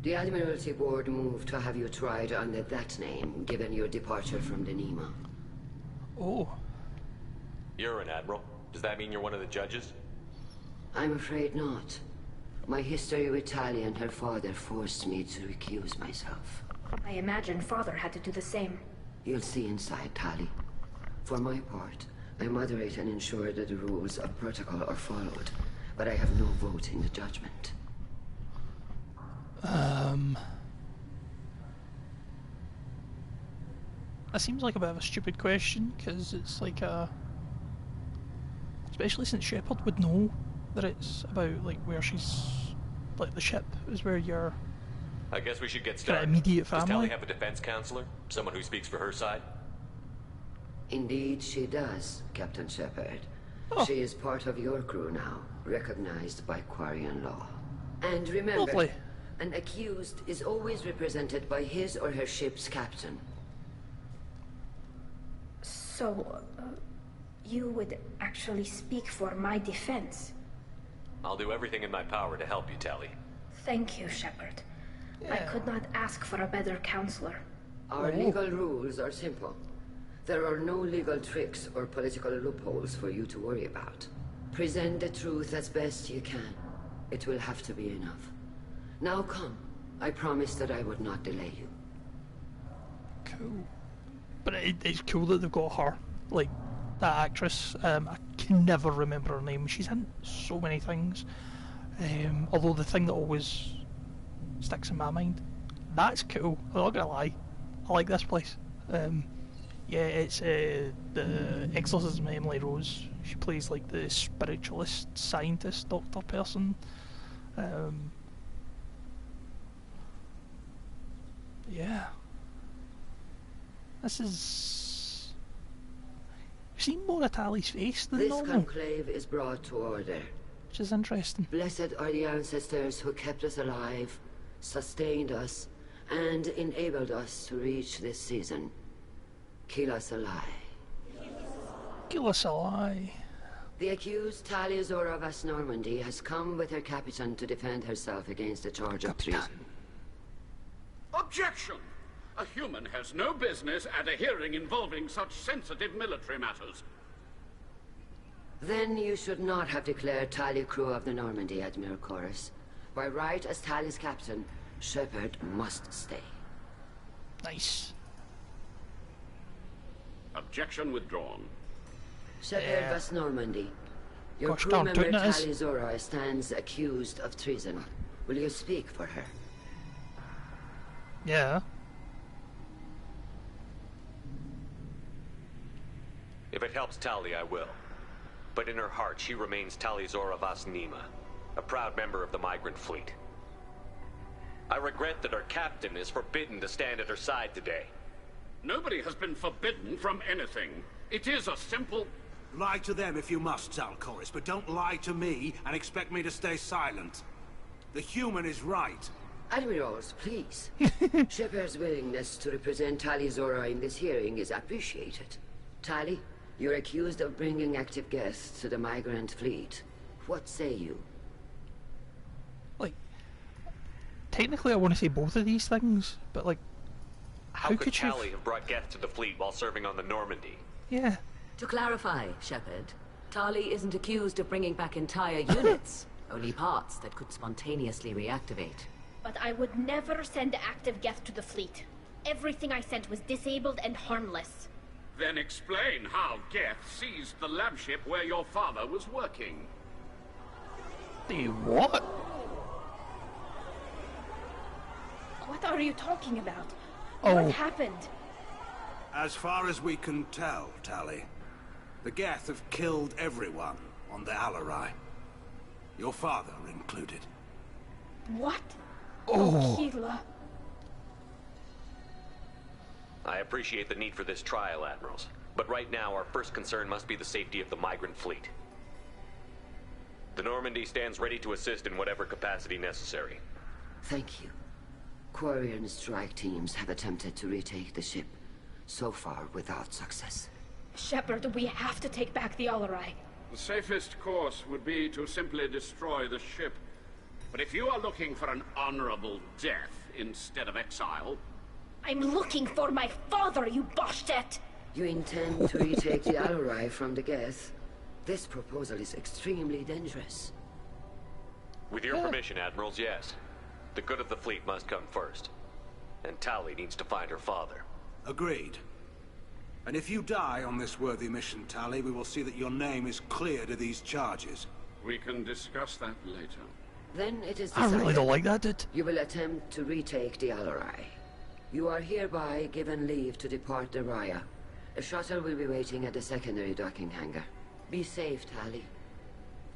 The Admiralty Board moved to have you tried under that name, given your departure from the Nima. Oh. You're an admiral. Does that mean you're one of the judges? I'm afraid not. My history with Tali and her father forced me to recuse myself. I imagine father had to do the same. You'll see inside, Tali. For my part, I moderate and ensure that the rules of protocol are followed, but I have no vote in the judgment. That seems like a bit of a stupid question, because it's like a... Especially since Shepard would know that it's about, like, where she's... Like, the ship is where you're... I guess we should get started. Immediate Does Tali family. have a defense counselor? Someone who speaks for her side? Indeed she does, Captain Shepard. Oh. She is part of your crew now, recognized by Quarian law. And remember, Lovely. an accused is always represented by his or her ship's captain. So, you would actually speak for my defense? I'll do everything in my power to help you, Tali. Thank you, Shepard. I could not ask for a better counselor. Our legal rules are simple. There are no legal tricks or political loopholes for you to worry about. Present the truth as best you can. It will have to be enough. Now come. I promised that I would not delay you. Cool. But it's cool that they've got her. Like, that actress. I can never remember her name. She's in so many things. Although the thing that always sticks in my mind, that's cool. I'm not gonna lie. I like this place. Yeah, it's the Exorcism of Emily Rose. She plays like the spiritualist, scientist, doctor person. Yeah. This is... You've seen more of Tali's face than This normal. conclave is brought to order. Which is interesting. Blessed are the ancestors who kept us alive, sustained us, and enabled us to reach this season. Kill us alive. Kill us alive. The accused Talia Zora Vas Normandy has come with her captain to defend herself against the charge of treason. Objection! A human has no business at a hearing involving such sensitive military matters. Then you should not have declared Talia crew of the Normandy, Admiral Chorus. By right as Talia's captain, Shepard must stay. Nice. Objection withdrawn. Shepard Vas Normandy, your Gosh crew darn member tootin' it is. Talia Zora stands accused of treason. Will you speak for her? Yeah. If it helps Tali, I will. But in her heart, she remains Tali Zora Vas Nima, a proud member of the migrant fleet. I regret that her captain is forbidden to stand at her side today. Nobody has been forbidden from anything. It is a simple... Lie to them if you must, Zalcoris, but don't lie to me and expect me to stay silent. The human is right. Admirals, please. Shepard's willingness to represent Tali Zora in this hearing is appreciated. Tali, you're accused of bringing active guests to the migrant fleet. What say you? Like, technically I want to say both of these things, but like, How could Tali have brought Geth to the fleet while serving on the Normandy? Yeah. To clarify, Shepard, Tali isn't accused of bringing back entire units, only parts that could spontaneously reactivate. But I would never send active Geth to the fleet. Everything I sent was disabled and harmless. Then explain how Geth seized the lab ship where your father was working. The what? What are you talking about? Oh. What happened? As far as we can tell, Tali, the Geth have killed everyone on the Alarai. Your father included. What? Oh. Keela. I appreciate the need for this trial, Admirals. But right now, our first concern must be the safety of the migrant fleet. The Normandy stands ready to assist in whatever capacity necessary. Thank you. Quarian strike teams have attempted to retake the ship, so far without success. Shepard, we have to take back the Alarai. The safest course would be to simply destroy the ship. But if you are looking for an honorable death instead of exile... I'm looking for my father, you Boshtet! You intend to retake the Alarai from the Geth? This proposal is extremely dangerous. With your permission, Admirals, yes. The good of the fleet must come first. And Tali needs to find her father. Agreed. And if you die on this worthy mission, Tali, we will see that your name is cleared of these charges. We can discuss that later. Then it is I decided. really don't like that, dude. You will attempt to retake the Alarai. You are hereby given leave to depart the Raya. A shuttle will be waiting at the secondary docking hangar. Be safe, Tali.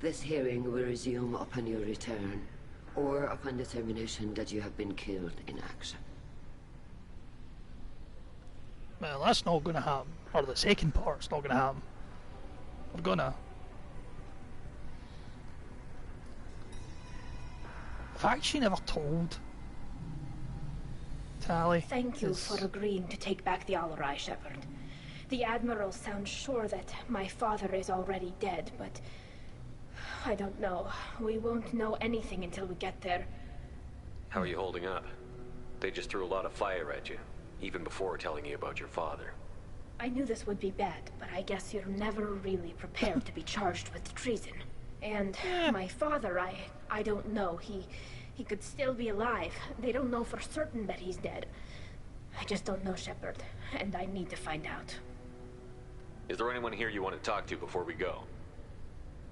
This hearing will resume upon your return, or upon determination that you have been killed in action. Well, that's not going to happen. Or the second part's not going to happen. We're gonna. In fact, she never told Tali. Thank you for agreeing to take back the Alarai, Shepard. The Admiral sounds sure that my father is already dead, but I don't know. We won't know anything until we get there. How are you holding up? They just threw a lot of fire at you, even before telling you about your father. I knew this would be bad, but I guess you're never really prepared to be charged with treason. And my father, I don't know. He could still be alive. They don't know for certain that he's dead. I just don't know, Shepard, and I need to find out. Is there anyone here you want to talk to before we go?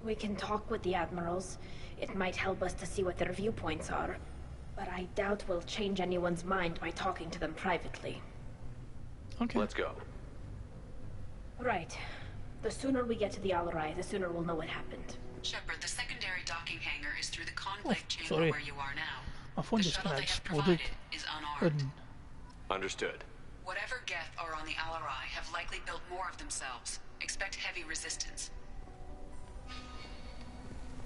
We can talk with the Admirals. It might help us to see what their viewpoints are. But I doubt we'll change anyone's mind by talking to them privately. Okay. Let's go. Right. The sooner we get to the Alarai, the sooner we'll know what happened. Shepard, the secondary docking hangar is through the conclave chamber sorry. where you are now. My phone The just shuttle kind of they have exploded. provided is unarmed. Understood. Whatever Geth are on the Alarai have likely built more of themselves. Expect heavy resistance.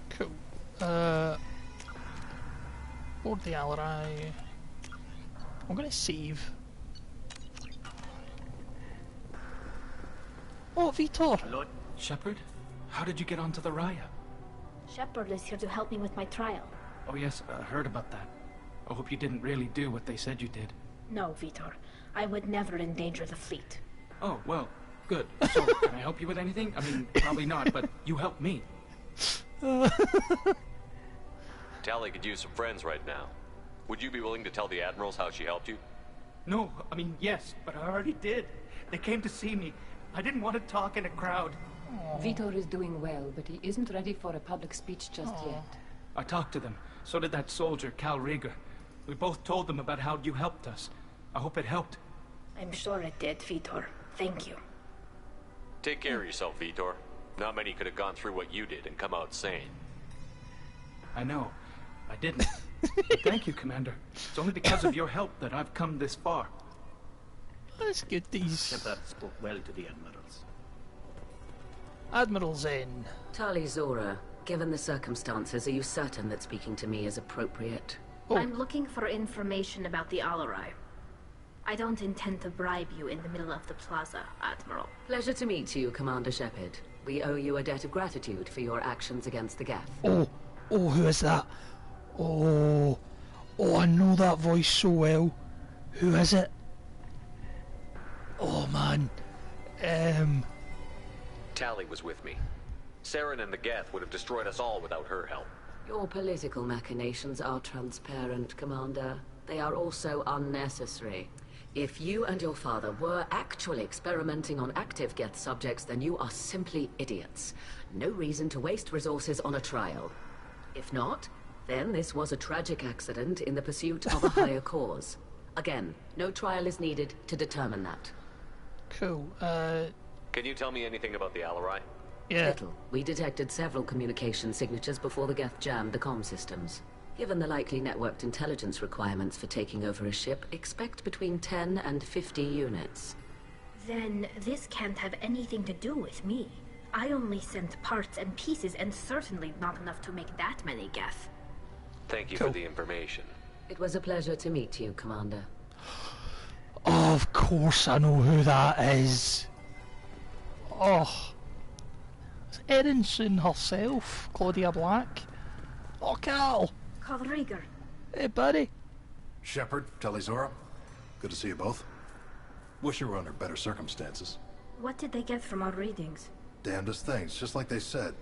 Cool. Board the Alarai. I'm gonna save. Oh, Vitor! Lord Shepard? How did you get onto the Raya? Shepard is here to help me with my trial. Oh yes, I heard about that. I hope you didn't really do what they said you did. No, Vitor. I would never endanger the fleet. Oh, well, good. So, can I help you with anything? I mean, probably not, but you helped me. Tali could use some friends right now. Would you be willing to tell the Admirals how she helped you? No, I mean, yes, but I already did. They came to see me. I didn't want to talk in a crowd. Vitor is doing well, but he isn't ready for a public speech just yet. I talked to them. So did that soldier, Cal Rieger. We both told them about how you helped us. I hope it helped. I'm sure it did, Vitor. Thank you. Take care of yourself, Vitor. Not many could have gone through what you did and come out sane. I know. I didn't. But thank you, Commander. It's only because of your help that I've come this far. Let's get these Shepard spoke well to the Admirals. Admirals in. Tali Zora, given the circumstances, are you certain that speaking to me is appropriate? I'm looking for information about the Alarai. I don't intend to bribe you in the middle of the plaza, Admiral. Pleasure to meet you, Commander Shepard. We owe you a debt of gratitude for your actions against the Geth. Oh, who is that? Oh, I know that voice so well. Who is it? Oh man, Tali was with me. Saren and the Geth would have destroyed us all without her help. Your political machinations are transparent, Commander. They are also unnecessary. If you and your father were actually experimenting on active Geth subjects, then you are simply idiots. No reason to waste resources on a trial. If not, then this was a tragic accident in the pursuit of a higher cause. Again, no trial is needed to determine that. Cool, Can you tell me anything about the Alarai? Yeah. Little. We detected several communication signatures before the Geth jammed the comm systems. Given the likely networked intelligence requirements for taking over a ship, expect between 10 and 50 units. Then this can't have anything to do with me. I only sent parts and pieces, and certainly not enough to make that many Geth. Thank you for the information. It was a pleasure to meet you, Commander. of course I know who that is. Oh, it's Edinson herself, Claudia Black. Oh, Cal. Cal Rieger. Hey, buddy. Shepard, Tali Zora. Good to see you both. Wish you were under better circumstances. What did they get from our readings? Damnedest things, just like they said.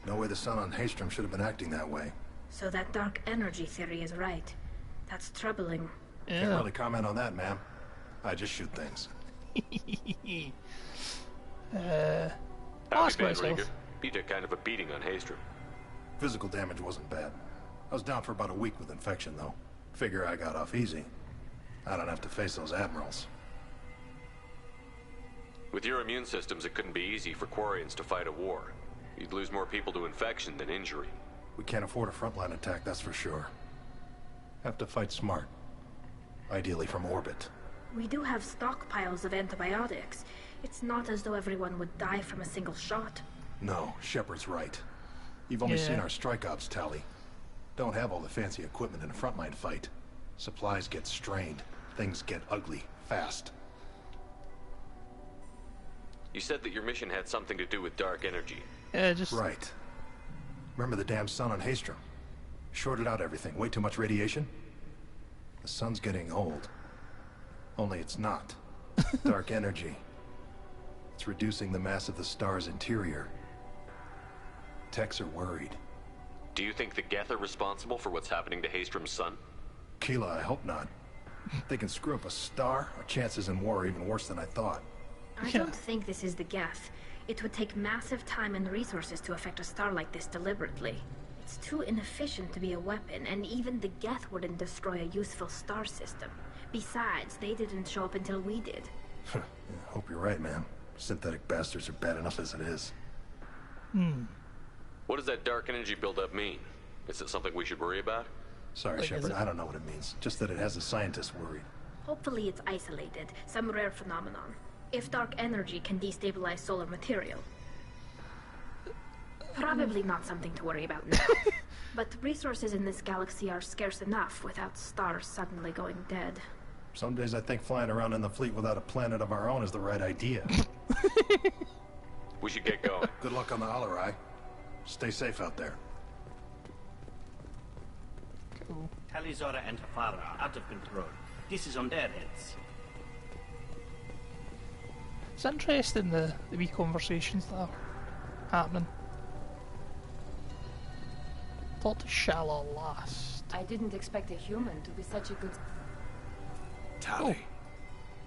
No way the sun on Haystrom should have been acting that way. So that dark energy theory is right. That's troubling. Can't really comment on that, ma'am. I just shoot things. How'd you been, Rieger? You took kind of a beating on Haystrom. Physical damage wasn't bad. I was down for about a week with infection, though. Figure I got off easy. I don't have to face those admirals. With your immune systems, it couldn't be easy for Quarians to fight a war. You'd lose more people to infection than injury. We can't afford a frontline attack, that's for sure. Have to fight smart. Ideally from orbit. We do have stockpiles of antibiotics. It's not as though everyone would die from a single shot. No, Shepard's right. You've only seen our strike ops tally. Don't have all the fancy equipment in a frontline fight. Supplies get strained. Things get ugly, fast. You said that your mission had something to do with dark energy. Yeah, just... Right. Remember the damn sun on Haestrom? Shorted out everything. Way too much radiation? The sun's getting old. Only it's not. Dark energy. It's reducing the mass of the star's interior. Techs are worried. Do you think the Geth are responsible for what's happening to Haestrom's sun? Keela, I hope not. If they can screw up a star, our chances in war are even worse than I thought. I don't think this is the Geth. It would take massive time and resources to affect a star like this deliberately. It's too inefficient to be a weapon, and even the Geth wouldn't destroy a useful star system. Besides, they didn't show up until we did. Yeah, hope you're right, man. Synthetic bastards are bad enough as it is. What does that dark energy buildup mean? Is it something we should worry about? Sorry, Shepard, I don't know what it means. Just that it has the scientists worried. Hopefully it's isolated, some rare phenomenon. If dark energy can destabilize solar material. Probably not something to worry about now. But resources in this galaxy are scarce enough without stars suddenly going dead. Some days I think flying around in the fleet without a planet of our own is the right idea. We should get going. Good luck on the Alarai. Stay safe out there. Cool. Talizora and her father are out of control. This is on their heads. It's interesting the wee conversations that are happening. Talk to Shala last. I didn't expect a human to be such a good... Tali.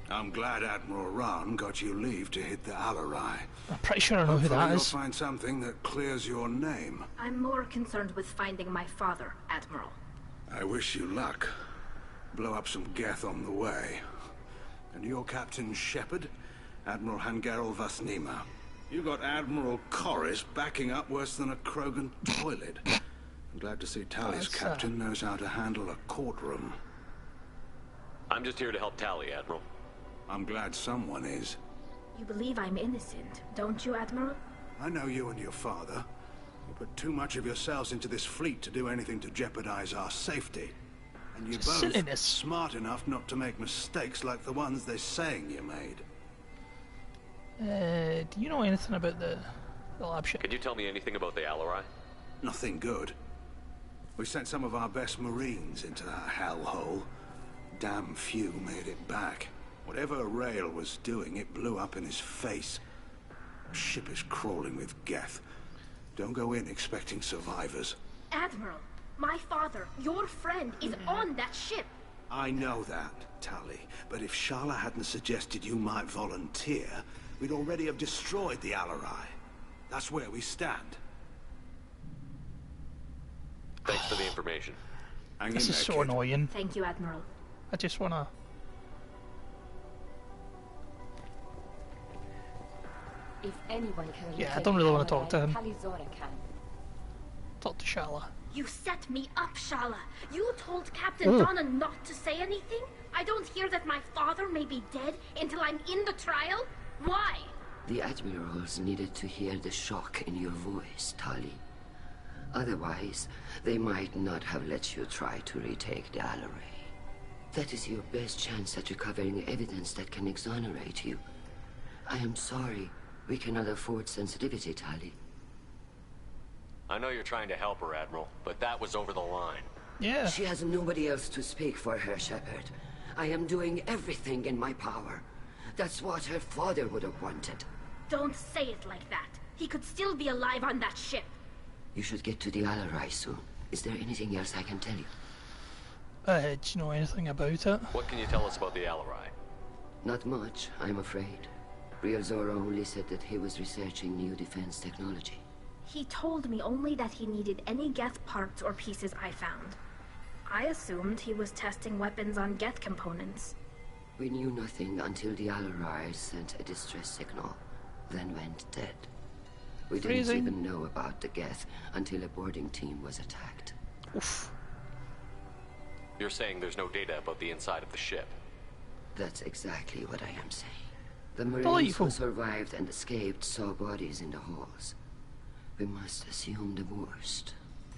I'm glad Admiral Rahn got you leave to hit the Alarai. I'm pretty sure I know who that you'll is. find something that clears your name. I'm more concerned with finding my father, Admiral. I wish you luck. Blow up some Geth on the way. And your Captain Shepard? Admiral Hangarel Vasnima. You got Admiral Corris backing up worse than a Krogan toilet. I'm glad to see Tali's captain knows how to handle a courtroom. I'm just here to help Tali, Admiral. I'm glad someone is. You believe I'm innocent, don't you, Admiral? I know you and your father. You put too much of yourselves into this fleet to do anything to jeopardize our safety. And you're both smart enough not to make mistakes like the ones they're saying you made. Do you know anything about the lab ship? Can you tell me anything about the Alarai? Nothing good. We sent some of our best Marines into that hellhole. Damn few made it back. Whatever Rael was doing, it blew up in his face. The ship is crawling with Geth. Don't go in expecting survivors. Admiral, my father, your friend, is on that ship. I know that, Tali. But if Shala hadn't suggested you might volunteer, we'd already have destroyed the Alarai. That's where we stand. Thanks for the information. This is so annoying. Thank you, Admiral. I just wanna... If anyone can... Yeah, I don't really want to talk to him. Talizora can. Talk to Shala. You set me up, Shala. You told Captain Donna not to say anything? I don't hear that my father may be dead until I'm in the trial? Why? The admirals needed to hear the shock in your voice, Tali. Otherwise, they might not have let you try to retake the Alarai. That is your best chance at recovering evidence that can exonerate you. I am sorry. We cannot afford sensitivity, Tali. I know you're trying to help her, Admiral, but that was over the line. Yeah. She has nobody else to speak for her, Shepard. I am doing everything in my power. That's what her father would have wanted. Don't say it like that. He could still be alive on that ship. You should get to the Alarai soon. Is there anything else I can tell you? Do you know anything about it? What can you tell us about the Alarai? Not much, I'm afraid. Real Zora only said that he was researching new defense technology. He told me only that he needed any Geth parts or pieces I found. I assumed he was testing weapons on Geth components. We knew nothing until the Alarai sent a distress signal, then went dead. We didn't even know about the Geth until a boarding team was attacked. Oof. You're saying there's no data about the inside of the ship? That's exactly what I am saying. The Marines who survived and escaped saw bodies in the halls. We must assume the worst.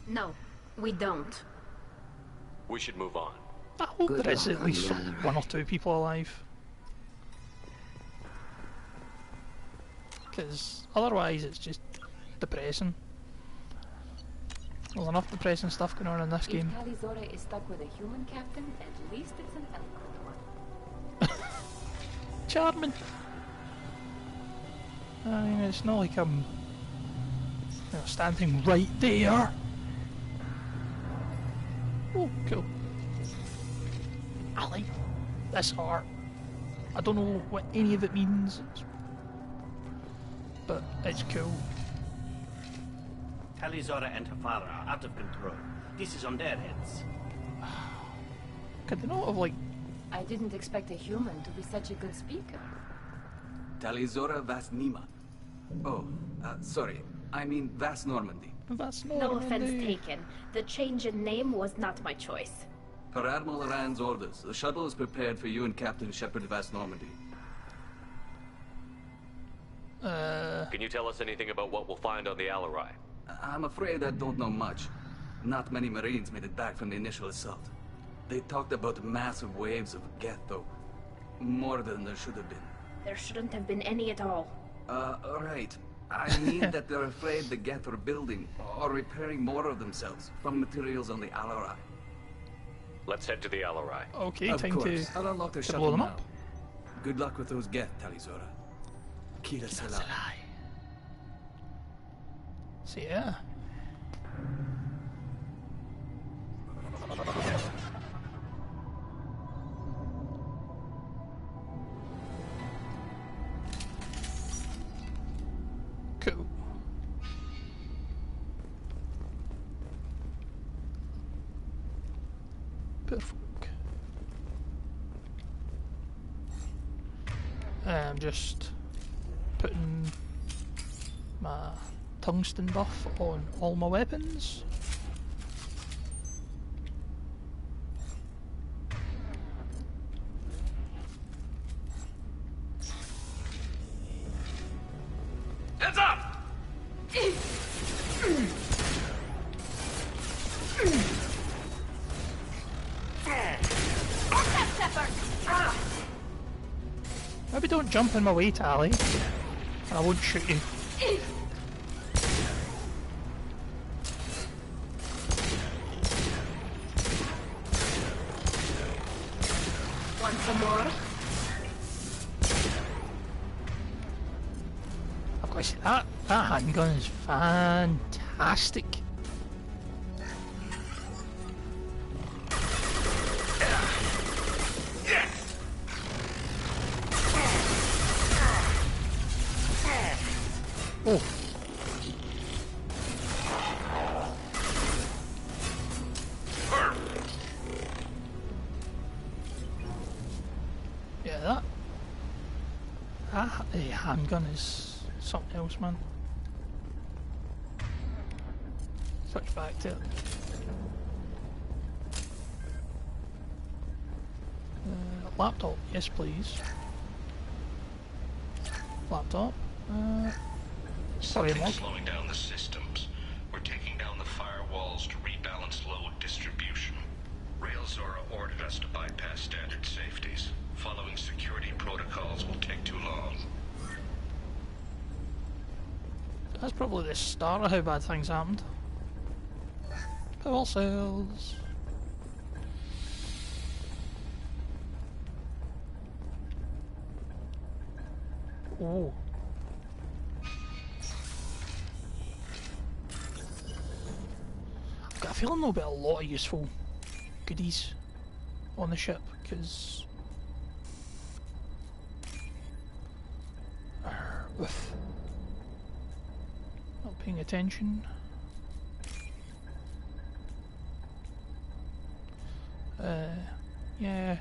No, we don't. We should move on. I hope there is at least one or two people alive. Because otherwise it's just depressing. Well, enough depressing stuff going on in this game. If Tali'Zorah is stuck with a human captain, at least it's an eloquent one. Charming. I mean, it's not like I'm standing right there. Oh, cool. I like this art. I don't know what any of it means, but it's cool. Tali'Zorah and her father are out of control. This is on their heads. Could they not have, like... I didn't expect a human to be such a good speaker. Tali'Zorah Vas Nima. Oh, sorry. I mean Vas Normandy. No offense taken. The change in name was not my choice. Per Admiral Rand's orders, the shuttle is prepared for you and Captain Shepard Vas Normandy. Can you tell us anything about what we'll find on the Alarai? I'm afraid I don't know much. Not many Marines made it back from the initial assault. They talked about massive waves of Geth, though. More than there should have been. There shouldn't have been any at all. Right. I mean that they're afraid the Geth are building or repairing more of themselves from materials on the Alarai. Let's head to the Alarai. Okay, of time course. to I'll unlock the blow shuttle them now. up. Good luck with those Geth, Tali'Zorah. Kira Selah. See ya. Cool. Perfect. I'm just putting my tungsten buff on all my weapons. Heads up! Maybe don't jump in my way, Tali. I won't shoot you. Want some more? I've got to say, that handgun is fantastic. Oh. Yeah, that handgun is something else, man. Switch back to it. Laptop, yes please. Laptop. Sorry, Something's slowing down the systems. We're taking down the firewalls to rebalance load distribution. Railzora ordered us to bypass standard safeties. Following security protocols will take too long. That's probably the start of how bad things happened. Power cells. Oh. I've got a feeling there'll be a lot of useful goodies on the ship, because that'll be paying attention. Yeah,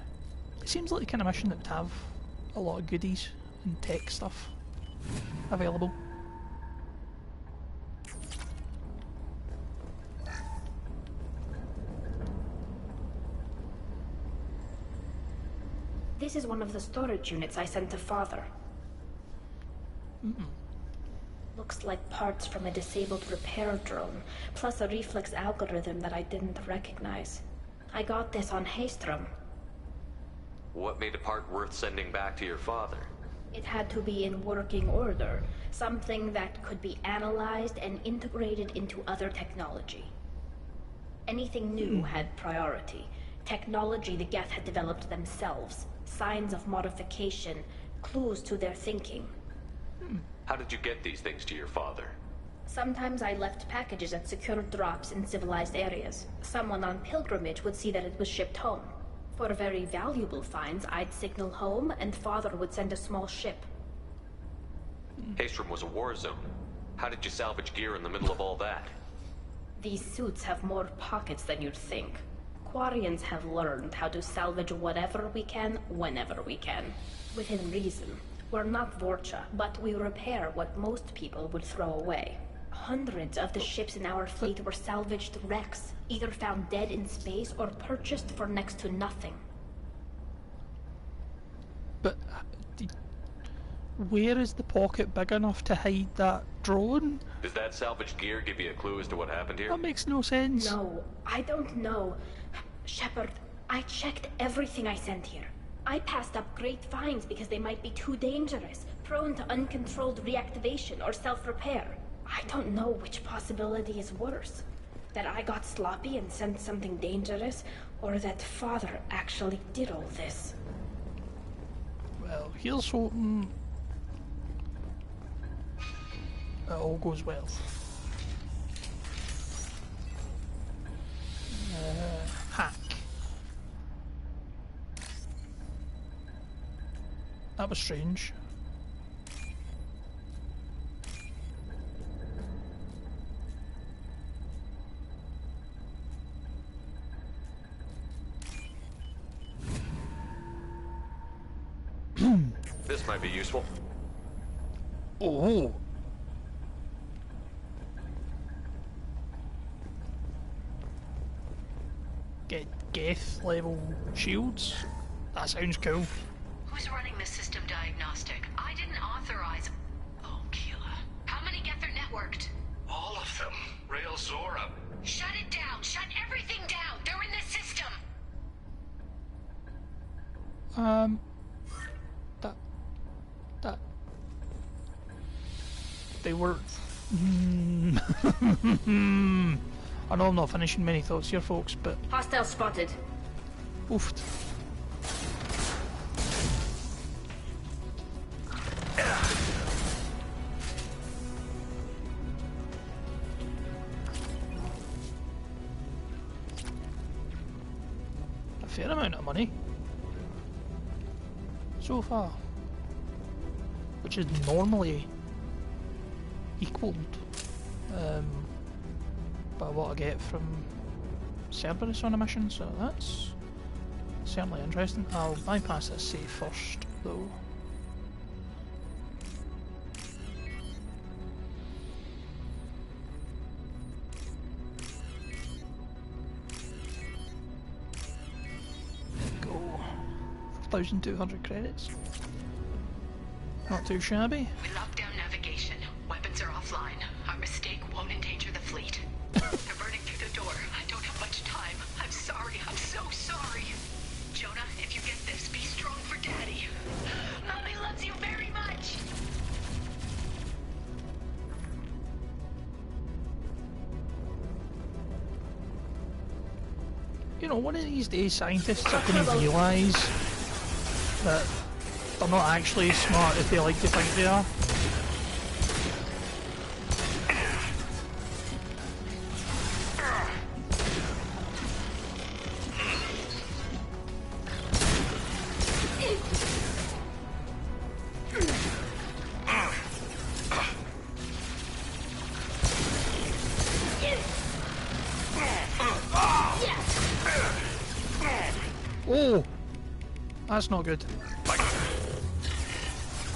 it seems like the kind of mission that would have a lot of goodies and tech stuff available. This is one of the storage units I sent to Father. Looks like parts from a disabled repair drone, plus a reflex algorithm that I didn't recognize. I got this on Haestrom. What made a part worth sending back to your father? It had to be in working order, something that could be analyzed and integrated into other technology. Anything new had priority. Technology the Geth had developed themselves, signs of modification, clues to their thinking. How did you get these things to your father? Sometimes I left packages at secure drops in civilized areas. Someone on pilgrimage would see that it was shipped home. For very valuable finds, I'd signal home, and Father would send a small ship. Haestrom was a war zone. How did you salvage gear in the middle of all that? These suits have more pockets than you'd think. Quarians have learned how to salvage whatever we can, whenever we can. Within reason. We're not Vorcha, but we repair what most people would throw away. Hundreds of the ships in our fleet were salvaged wrecks, either found dead in space or purchased for next to nothing. But where is the pocket big enough to hide that drone? Does that salvaged gear give you a clue as to what happened here? That makes no sense. No, I don't know. Shepard, I checked everything I sent here. I passed up great finds because they might be too dangerous, prone to uncontrolled reactivation or self-repair. I don't know which possibility is worse. That I got sloppy and sent something dangerous, or that Father actually did all this. Well, here's hoping it all goes well. Hack. That was strange. This might be useful. Oh. Get Geth level shields? That sounds cool. Who's running the system diagnostic? I didn't authorize... Oh, Keela. How many Geth are networked? All of them. Rail Zora. Shut it down! Shut everything down! They're in the system! They were... I know I'm not finishing many thoughts here, folks, but... Hostile spotted. Oofed. A fair amount of money. So far. Which is normally equaled by what I get from Cerberus on a mission, so that's certainly interesting. I'll bypass this save first, though. There we go. 4,200 credits. Not too shabby. We locked down navigation. Weapons are offline. Our mistake won't endanger the fleet. They're burning through the door. I don't have much time. I'm sorry. I'm so sorry. Jonah, if you get this, be strong for Daddy. Mommy loves you very much. You know, one of these days scientists are going to realise that they're not actually as smart as they like to think they are. That's not good.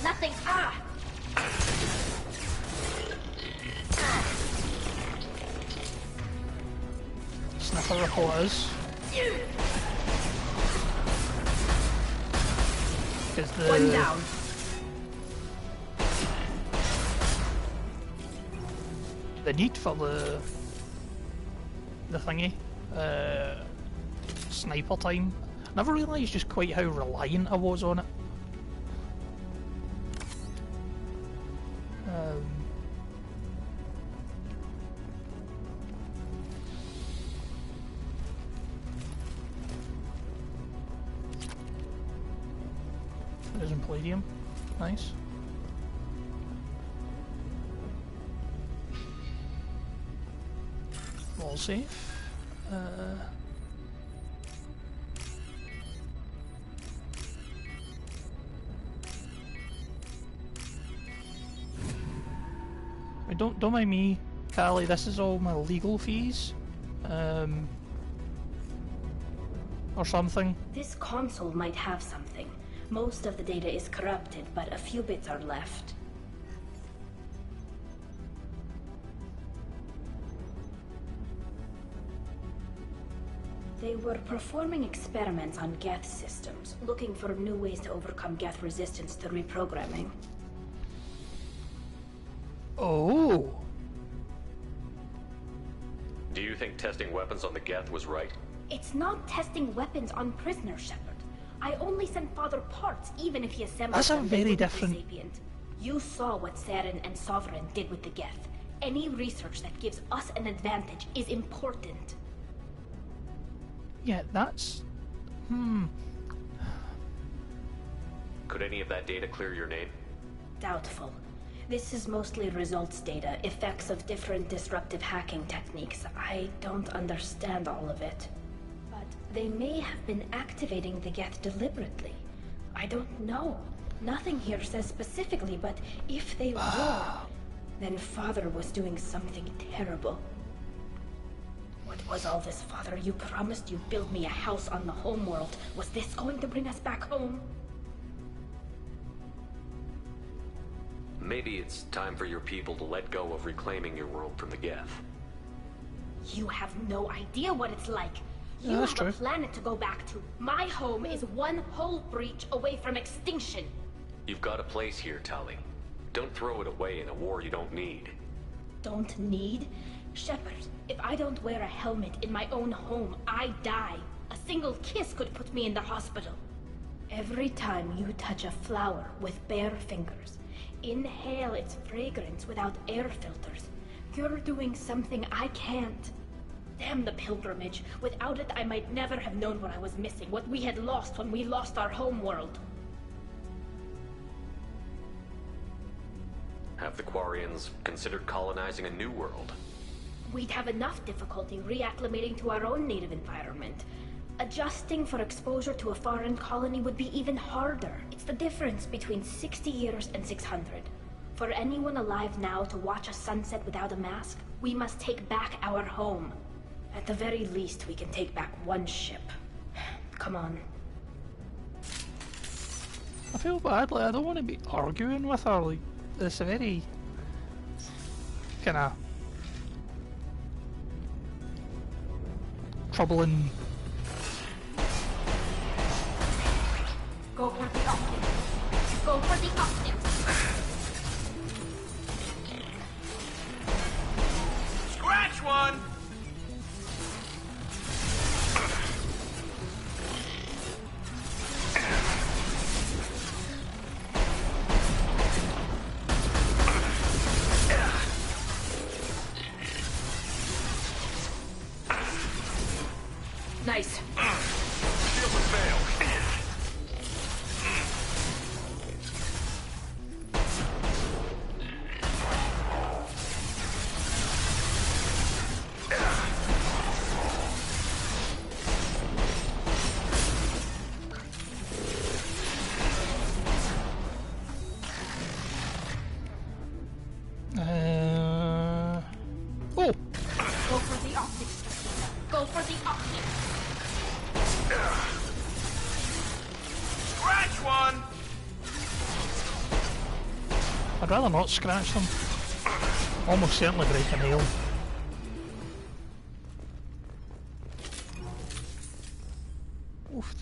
Nothing. Ah! Sniffer ripple it is. One down. The need for the thingy, sniper time. I never realised just quite how reliant I was on it. There's Palladium. Nice. All safe. Don't mind me, Callie. This is all my legal fees, or something. This console might have something. Most of the data is corrupted, but a few bits are left. They were performing experiments on Geth systems, looking for new ways to overcome Geth resistance to reprogramming. Oh. Do you think testing weapons on the Geth was right? It's not testing weapons on prisoners, Shepard. I only sent Father parts, even if he assembled That's a them, very they wouldn't be different- sapient. You saw what Saren and Sovereign did with the Geth. Any research that gives us an advantage is important. Yeah, that's... Could any of that data clear your name? Doubtful. This is mostly results data, effects of different disruptive hacking techniques. I don't understand all of it. But they may have been activating the Geth deliberately. I don't know. Nothing here says specifically, but if they were, then Father was doing something terrible. What was all this, Father? You promised you'd build me a house on the homeworld. Was this going to bring us back home? Maybe it's time for your people to let go of reclaiming your world from the Geth. You have no idea what it's like. Yeah, You that's have a true. planet to go back to. My home is one hull breach away from extinction. You've got a place here, Tali. Don't throw it away in a war you don't need. Don't need? Shepard, if I don't wear a helmet in my own home, I die. A single kiss could put me in the hospital. Every time you touch a flower with bare fingers, inhale its fragrance without air filters, you're doing something I can't. Damn the pilgrimage. Without it, I might never have known what I was missing, what we had lost when we lost our home world. Have the Quarians considered colonizing a new world? We'd have enough difficulty reacclimating to our own native environment. Adjusting for exposure to a foreign colony would be even harder. It's the difference between 60 years and 600. For anyone alive now to watch a sunset without a mask, we must take back our home. At the very least, we can take back one ship. Come on. I feel bad, like, I don't want to be arguing with her, like, it's a very... kinda... troubling... Go for the optics. Go for the optics. Scratch one! Nice. Shield would fail. Oh! Go for the optics, Justina. Go for the optics. I'd rather not scratch them. Almost certainly break a nail. Oof.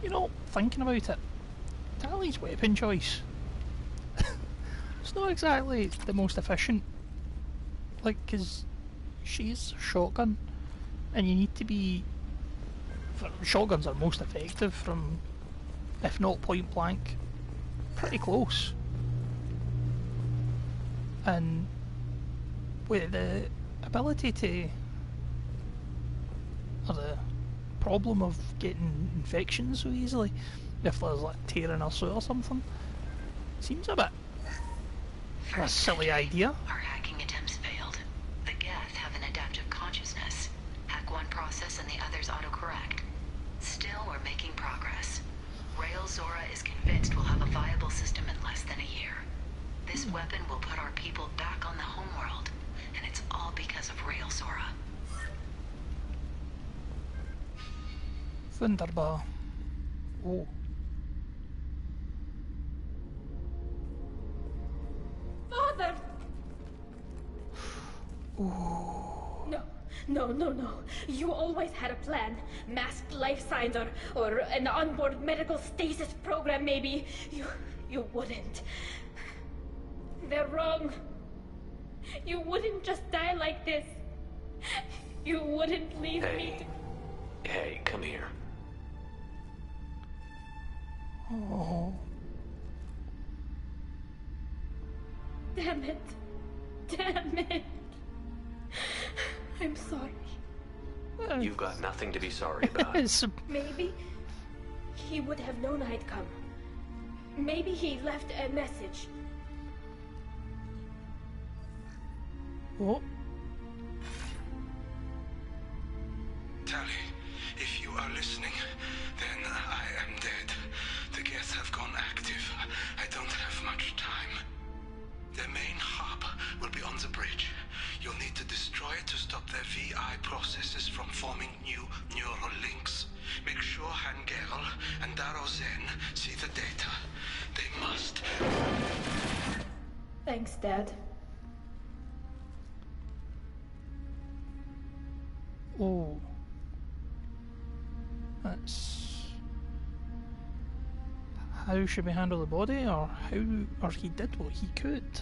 You know, thinking about it, Tali's weapon choice, it's not exactly the most efficient. Like, because she's a shotgun, and you need to be... Shotguns are most effective from, if not point blank, pretty close. And with the ability to... or the problem of getting infections so easily, if there's like tearing or so or something, seems a bit a silly idea. Our hacking attempts failed. The Geth have an adaptive consciousness. Hack one process and the others autocorrect. Still, we're making progress. Rael Zora is convinced we'll have a viable system in less than a year. This weapon will put our people back on the homeworld, and it's all because of Rael Zora. Wunderbar. Oh. Father! Ooh. No. You always had a plan. Masked life signs or an onboard medical stasis program maybe. You wouldn't. They're wrong. You wouldn't just die like this. You wouldn't leave me to... Hey, come here. Oh. Damn it. I'm sorry. You've got nothing to be sorry about. Maybe he would have known I'd come. Maybe he left a message. What? Tali, if you are listening, then I am dead. The Geth have gone active. I don't have much time. Their main hub will be on the bridge. You'll need to destroy it to stop their VI processes from forming new neural links. Make sure Hangerel and Daro Zen see the data. They must. Thanks, Dad. Oh. That's... How should we handle the body, or how... or he did what he could?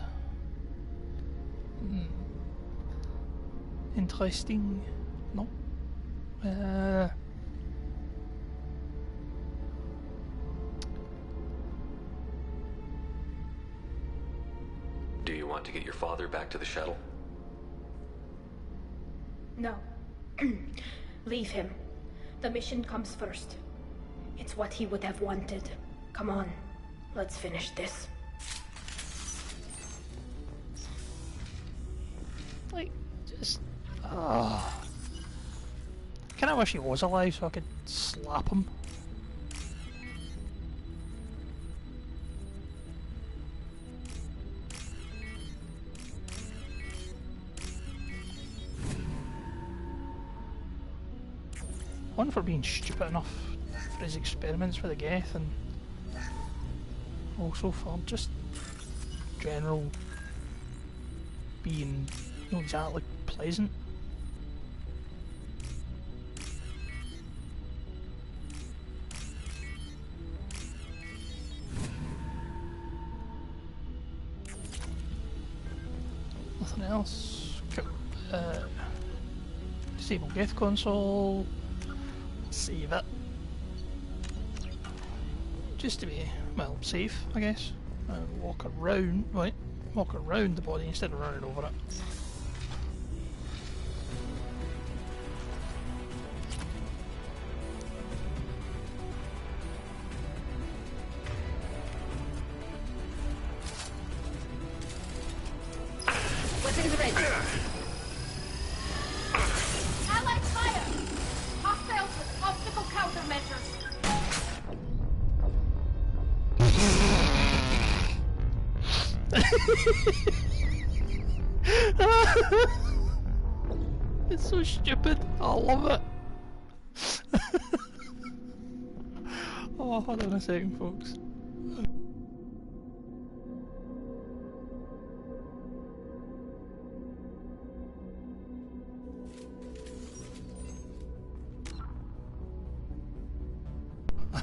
Interesting. No. Do you want to get your father back to the shuttle? No. Leave him. The mission comes first. It's what he would have wanted. Come on, let's finish this. Like, just... Kinda wish he was alive so I could slap him. One for being stupid enough for his experiments with the Geth, and also for just general being not exactly pleasant. Nothing else. Cool. Disable Geth console. Save it. Just to be, well, safe, I guess. Walk around the body instead of running over it. Weapons ready. Allied fire! Hostiles with optical countermeasures. It's so stupid. I love it. Oh, hold on a second, folks.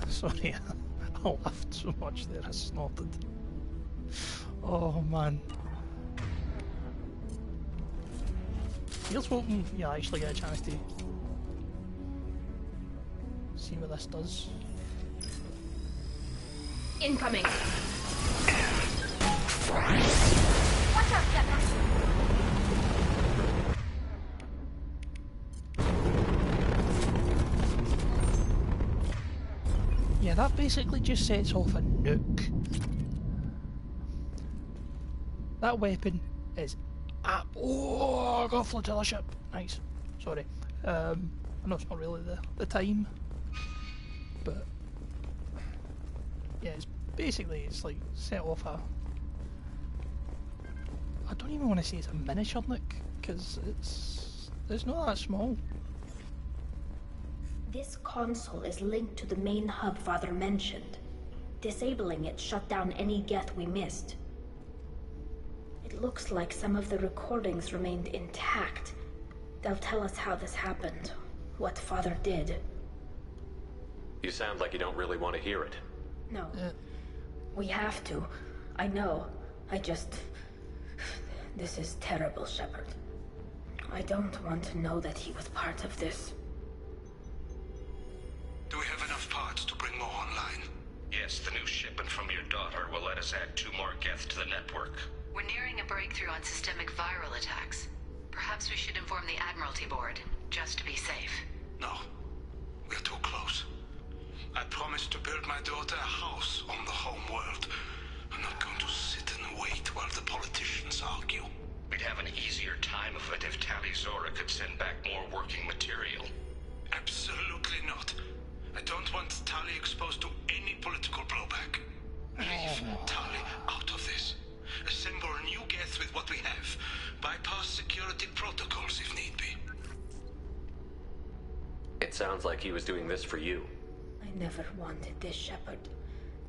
Sorry, I laughed so much there, I snorted. Oh man. Here's hoping you actually get a chance to see what this does. Incoming! Watch out, Shepard! Yeah, that basically just sets off a nuke. That weapon is up. Oh, I got flotilla ship. Nice. Sorry. I know it's not really the time, but yeah, it's basically like set off a. I don't even want to say it's a miniature nuke because it's not that small. This console is linked to the main hub Father mentioned. Disabling it shut down any Geth we missed. It looks like some of the recordings remained intact. They'll tell us how this happened, what Father did. You sound like you don't really want to hear it. No. We have to. I know. This is terrible, Shepard. I don't want to know that he was part of this. Do we have enough parts to bring more online? Yes, the new shipment from your daughter will let us add 2 more Geth to the network. We're nearing a breakthrough on systemic viral attacks. Perhaps we should inform the Admiralty Board, just to be safe. No. We're too close. I promised to build my daughter a house on the home world. I'm not going to sit and wait while the politicians argue. We'd have an easier time of it if Tali Zora could send back more working material. Absolutely not. I don't want Tali exposed to any political blowback. Leave Tali out of this. Assemble a new Geth with what we have. Bypass security protocols if need be. It sounds like he was doing this for you. I never wanted this, Shepard.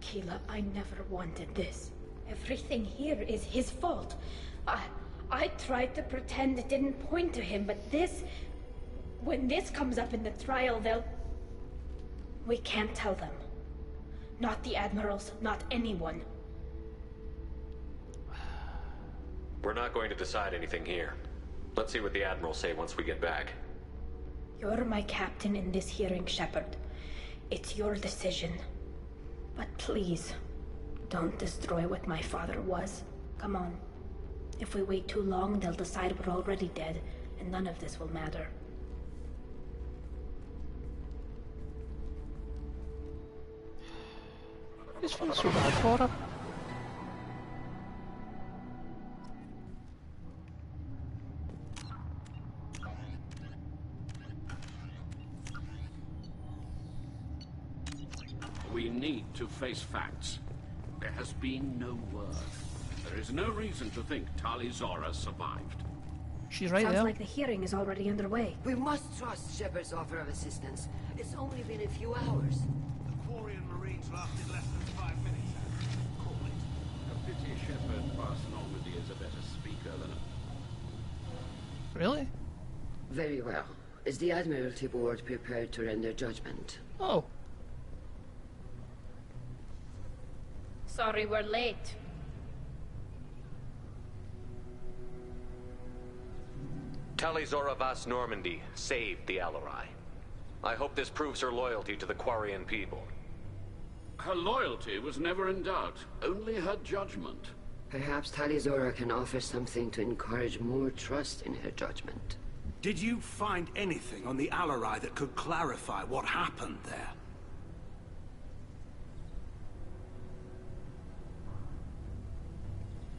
Keela, I never wanted this. Everything here is his fault. I tried to pretend it didn't point to him, but this... When this comes up in the trial, they'll... We can't tell them. Not the Admirals, not anyone. We're not going to decide anything here. Let's see what the Admirals say once we get back. You're my captain in this hearing, Shepard. It's your decision. But please, don't destroy what my father was. Come on. If we wait too long, they'll decide we're already dead, and none of this will matter. This feels so bad for her. We need to face facts. There has been no word. There is no reason to think Tali Zora survived. She's right Sounds there. like the hearing is already underway. We must trust Shepard's offer of assistance. It's only been a few hours. The Quarian Marines lasted less than 5 minutes. Call it. A pity Shepard Vast Normandy is a better speaker than a... Really? Very well. Is the Admiralty Board prepared to render judgment? Oh. Sorry we're late. Tali Zora Vast Normandy saved the Alarai. I hope this proves her loyalty to the Quarian people. Her loyalty was never in doubt, only her judgment. Perhaps Tali Zora can offer something to encourage more trust in her judgment. Did you find anything on the Alarai that could clarify what happened there?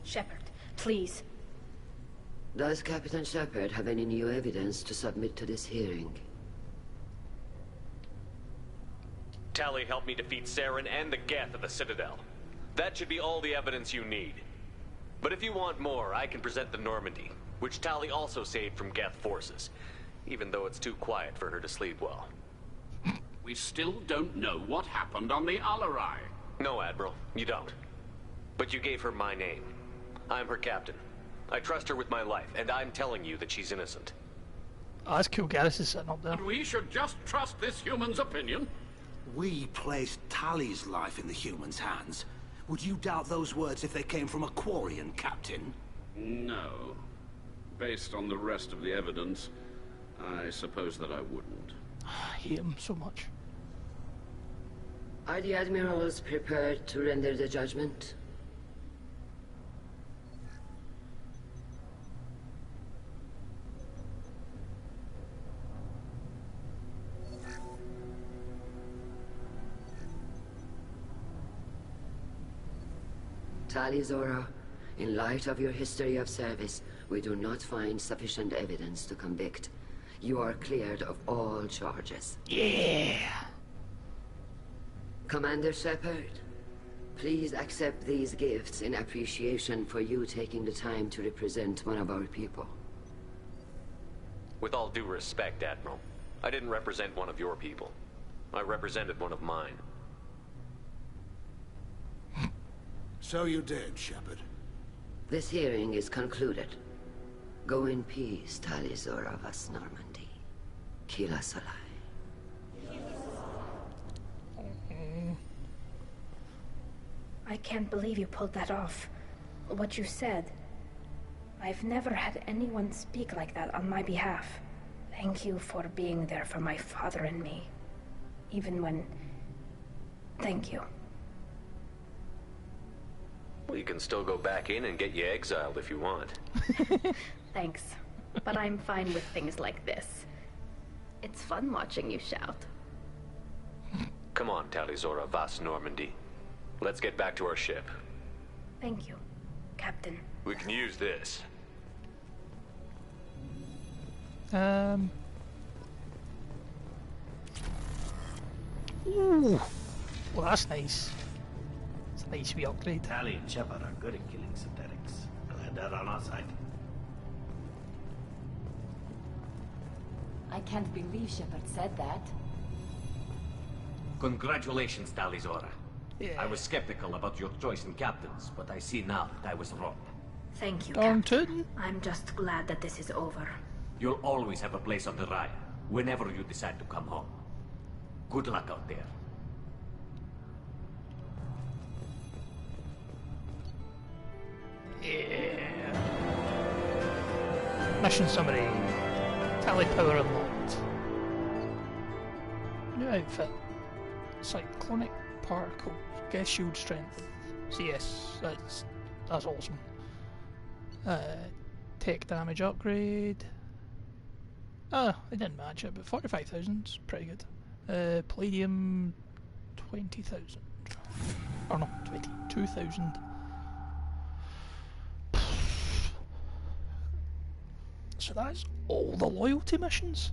Shepard, please. Does Captain Shepard have any new evidence to submit to this hearing? Tali helped me defeat Saren and the Geth at the Citadel. That should be all the evidence you need. But if you want more, I can present the Normandy, which Tali also saved from Geth forces, even though it's too quiet for her to sleep well. We still don't know what happened on the Alarai. No, Admiral, you don't. But you gave her my name. I'm her captain. I trust her with my life, and I'm telling you that she's innocent. Oh, that's cool. Garrus is sitting up there. And we should just trust this human's opinion? We placed Tali's life in the humans' hands. Would you doubt those words if they came from a Quarian, Captain? No. Based on the rest of the evidence, I suppose that I wouldn't. I hate him so much. Are the admirals prepared to render the judgment? Tali Zora, in light of your history of service, we do not find sufficient evidence to convict. You are cleared of all charges. Yeah! Commander Shepard, please accept these gifts in appreciation for you taking the time to represent one of our people. With all due respect, Admiral, I didn't represent one of your people. I represented one of mine. So you did, Shepard. This hearing is concluded. Go in peace, Tali Zora Vas Normandy. Kila Solai. I can't believe you pulled that off. What you said. I've never had anyone speak like that on my behalf. Thank you for being there for my father and me. Even when... Thank you. Well, you can still go back in and get you exiled if you want. Thanks. But I'm fine with things like this. It's fun watching you shout. Come on, Tali Zora Vas Normandy. Let's get back to our ship. Thank you, Captain. We can use this. Ooh. Well, that's nice. It's a nice wee upgrade. Tali and Shepard are good at killing synthetics. Glad they're on our side. I can't believe Shepard said that. Congratulations, Tali Zora. Yeah. I was skeptical about your choice in captains, but I see now that I was wrong. Thank you, Darn Captain. tootin'. I'm just glad that this is over. You'll always have a place on the Raya, whenever you decide to come home. Good luck out there. Yeah. Mission summary. Tali power unlocked. New outfit. Cyclonic particles. Guess shield strength. So yes, that's awesome. Tech damage upgrade. Oh, it didn't match it, but 45,000's pretty good. Palladium 20,000. Or no, 22,000. So that's all the loyalty missions.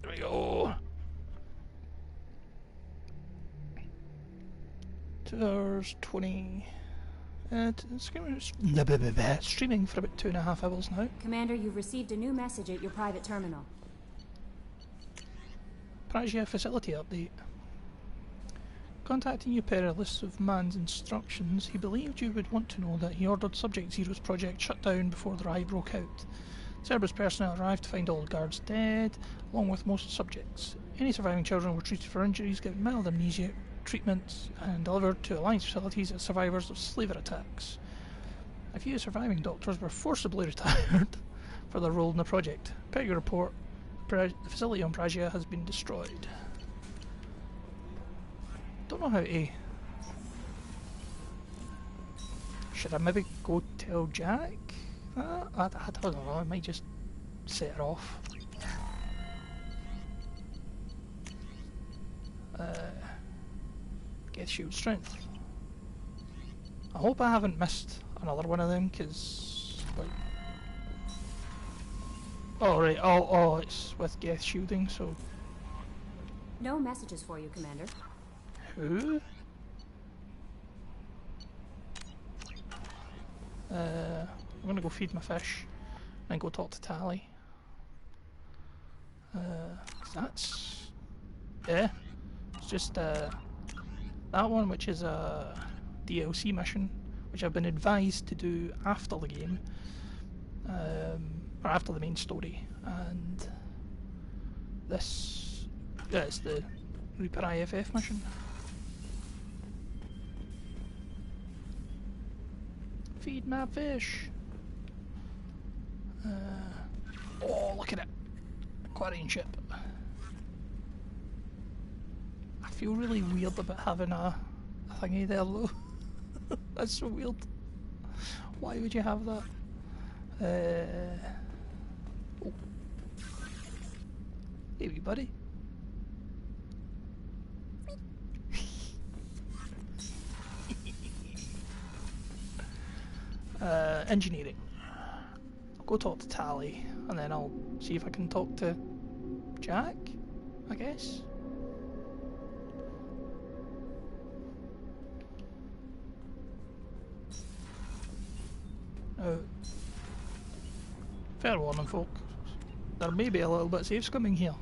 There we go. 2 hours 20. Streaming for about 2.5 hours now. Commander, you've received a new message at your private terminal. Prasia facility update. Contacting you per a list of man's instructions, he believed you would want to know that he ordered Subject Zero's project shut down before the riot broke out. Cerberus personnel arrived to find all guards dead, along with most subjects. Any surviving children were treated for injuries, given mild amnesia treatment, and delivered to Alliance facilities as survivors of slaver attacks. A few surviving doctors were forcibly retired for their role in the project. Per your report, the facility on Prasia has been destroyed. Don't know how to... Should I maybe go tell Jack? I don't know, I might just set her off. Get shield strength. I hope I haven't missed another one of them, because... like... Oh right, oh, it's with Geth shielding, so... No messages for you, Commander. Who? I'm gonna go feed my fish and go talk to Tali. That's... yeah. It's just that one, which is a DLC mission, which I've been advised to do after the game, or after the main story, and this, yeah, it's the Reaper IFF mission. Feed my fish. Oh, look at it. Aquarium ship. I feel really weird about having a thingy there though. That's so weird. Why would you have that? Oh. Hey, wee buddy. Engineering. I'll go talk to Tali, and then I'll see if I can talk to Jack, I guess. Fair warning, folk. There may be a little bit of safe scumming here.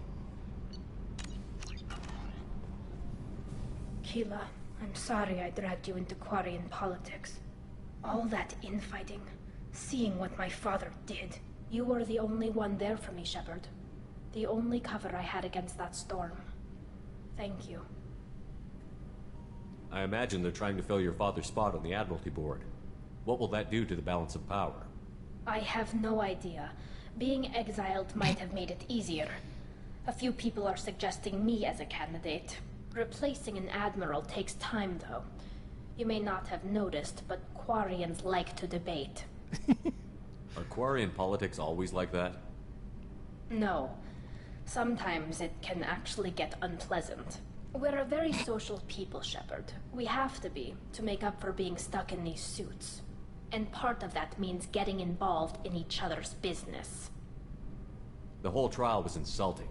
Keela, I'm sorry I dragged you into Quarian politics. All that infighting, seeing what my father did. You were the only one there for me, Shepard. The only cover I had against that storm. Thank you. I imagine they're trying to fill your father's spot on the Admiralty Board. What will that do to the balance of power? I have no idea. Being exiled might have made it easier. A few people are suggesting me as a candidate. Replacing an admiral takes time, though. You may not have noticed, but Quarians like to debate. Are Quarian politics always like that? No. Sometimes it can actually get unpleasant. We're a very social people, Shepard. We have to be, to make up for being stuck in these suits. And part of that means getting involved in each other's business. The whole trial was insulting.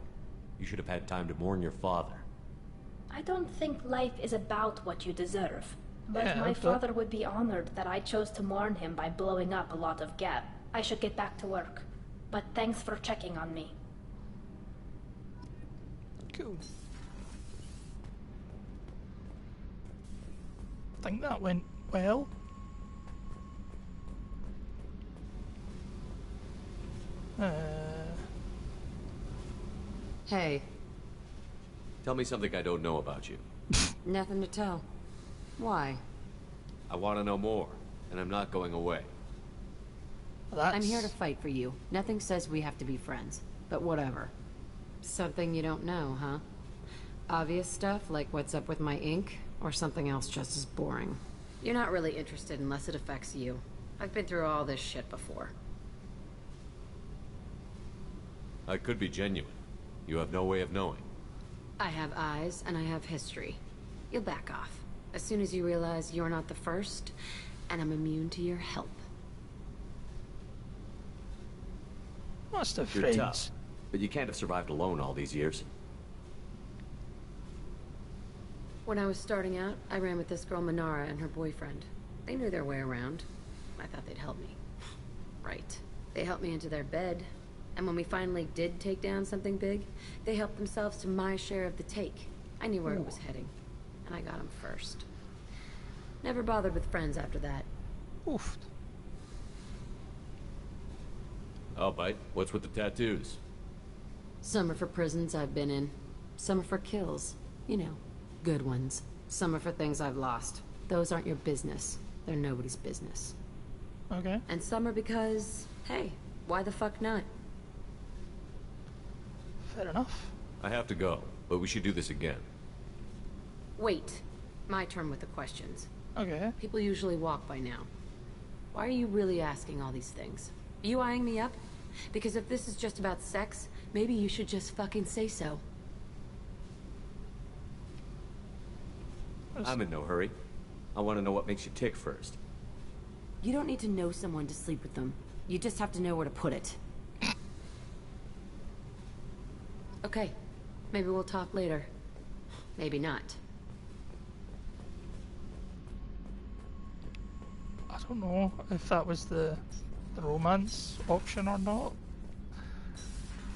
You should have had time to mourn your father. I don't think life is about what you deserve. But Yeah, my but- father would be honored that I chose to mourn him by blowing up a lot of gas. I should get back to work. But thanks for checking on me. Cool. I think that went well. Hey, Tell me something I don't know about you. nothing to tell. Why? I want to know more, and I'm not going away. I'm here to fight for you. Nothing says we have to be friends, but whatever. Something you don't know, huh? Obvious stuff, like what's up with my ink, or something else just as boring. You're not really interested unless it affects you. I've been through all this shit before. I could be genuine. You have no way of knowing. I have eyes, and I have history. You'll back off. As soon as you realize you're not the first, and I'm immune to your help. Must have You're friends. tough, but you can't have survived alone all these years. When I was starting out, I ran with this girl Minara and her boyfriend. They knew their way around. I thought they'd help me. Right. They helped me into their bed, and when we finally did take down something big, they helped themselves to my share of the take. I knew where it was heading, and I got them first. Never bothered with friends after that. Oof. Oh, bite. What's with the tattoos? Some are for prisons I've been in. Some are for kills. You know, good ones. Some are for things I've lost. Those aren't your business. They're nobody's business. Okay. And some are because, hey, why the fuck not? Fair enough. I have to go, but we should do this again. Wait. My turn with the questions. Okay. People usually walk by now. Why are you really asking all these things? Are you eyeing me up? Because if this is just about sex, maybe you should just fucking say so. I'm in no hurry. I want to know what makes you tick first. You don't need to know someone to sleep with them. You just have to know where to put it. Okay. Maybe we'll talk later. Maybe not. don't know if that was the romance option or not.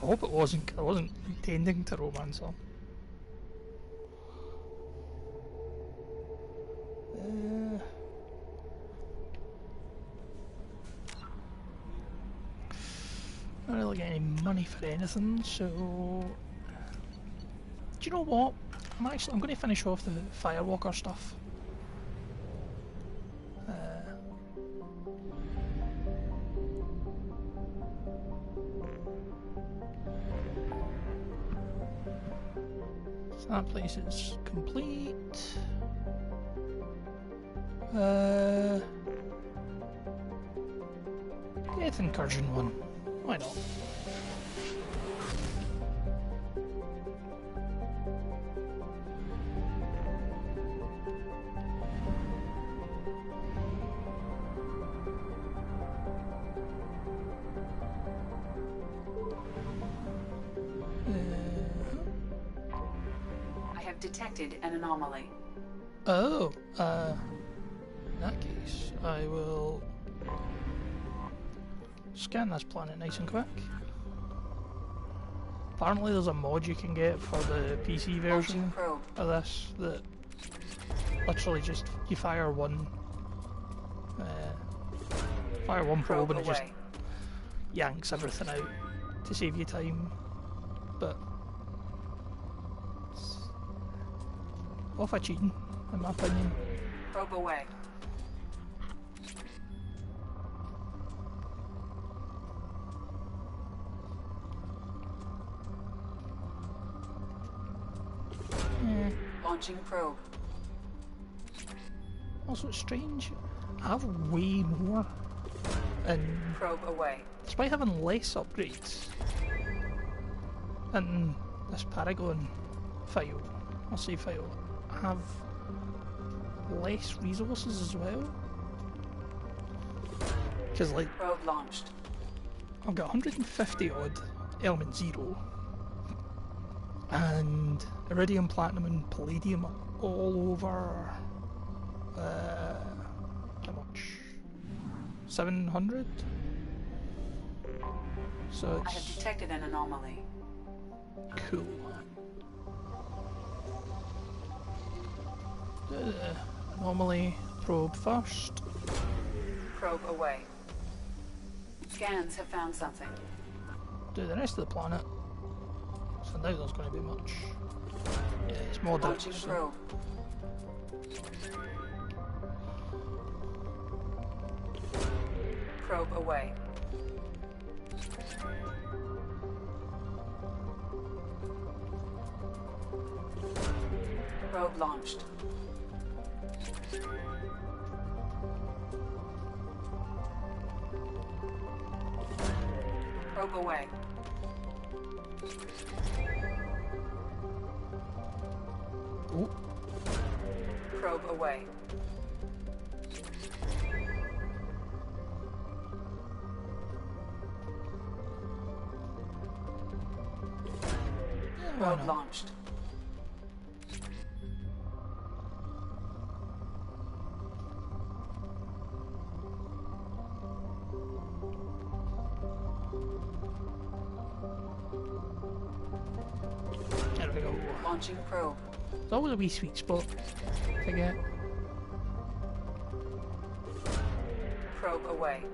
I hope it wasn't, 'cause I wasn't intending to romance her. Not really getting any money for anything, so... Do you know what? I'm going to finish off the Firewalker stuff. So that place is complete. Death Incursion one. Why not? I have detected an anomaly. Oh, in that case, I will scan this planet nice and quick. Apparently there's a mod you can get for the PC version of this that literally just, you fire one probe and it just yanks everything out to save you time, but it's awful cheating in my opinion. Probe away. Launching probe. Also, it's strange. I have way more, and probe away. Despite having less upgrades in this Paragon file, I'll say file, I have less resources as well. Because like, probe launched. I've got 150 odd element 0. And iridium, platinum and palladium are all over how much? 700? So I have detected an anomaly. Cool. Anomaly probe first. Probe away. Scans have found something. Do the rest of the planet. So now there's going to be much. Yeah, it's more launching direct. Probe. Probe away. Probe launched. Probe away. Ooh. Probe away. Probe launched. There we go. Launching probe. It's always a wee sweet spot to get. Probe away.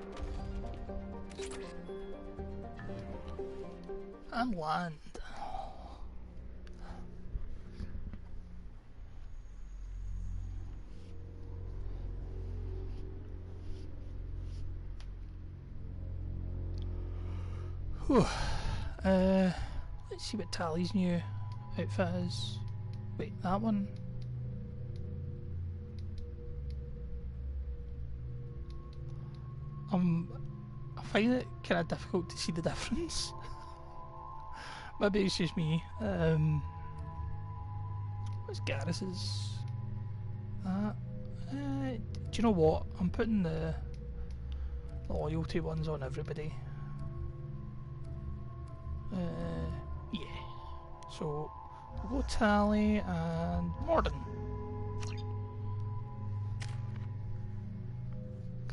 And land. Whew. Let's see what Tally's new outfit is. Wait, that one? I find it kind of difficult to see the difference. Maybe it's just me. What's Garrus's? Do you know what? I'm putting the loyalty ones on everybody. Yeah. So we'll go Tally and Mordin.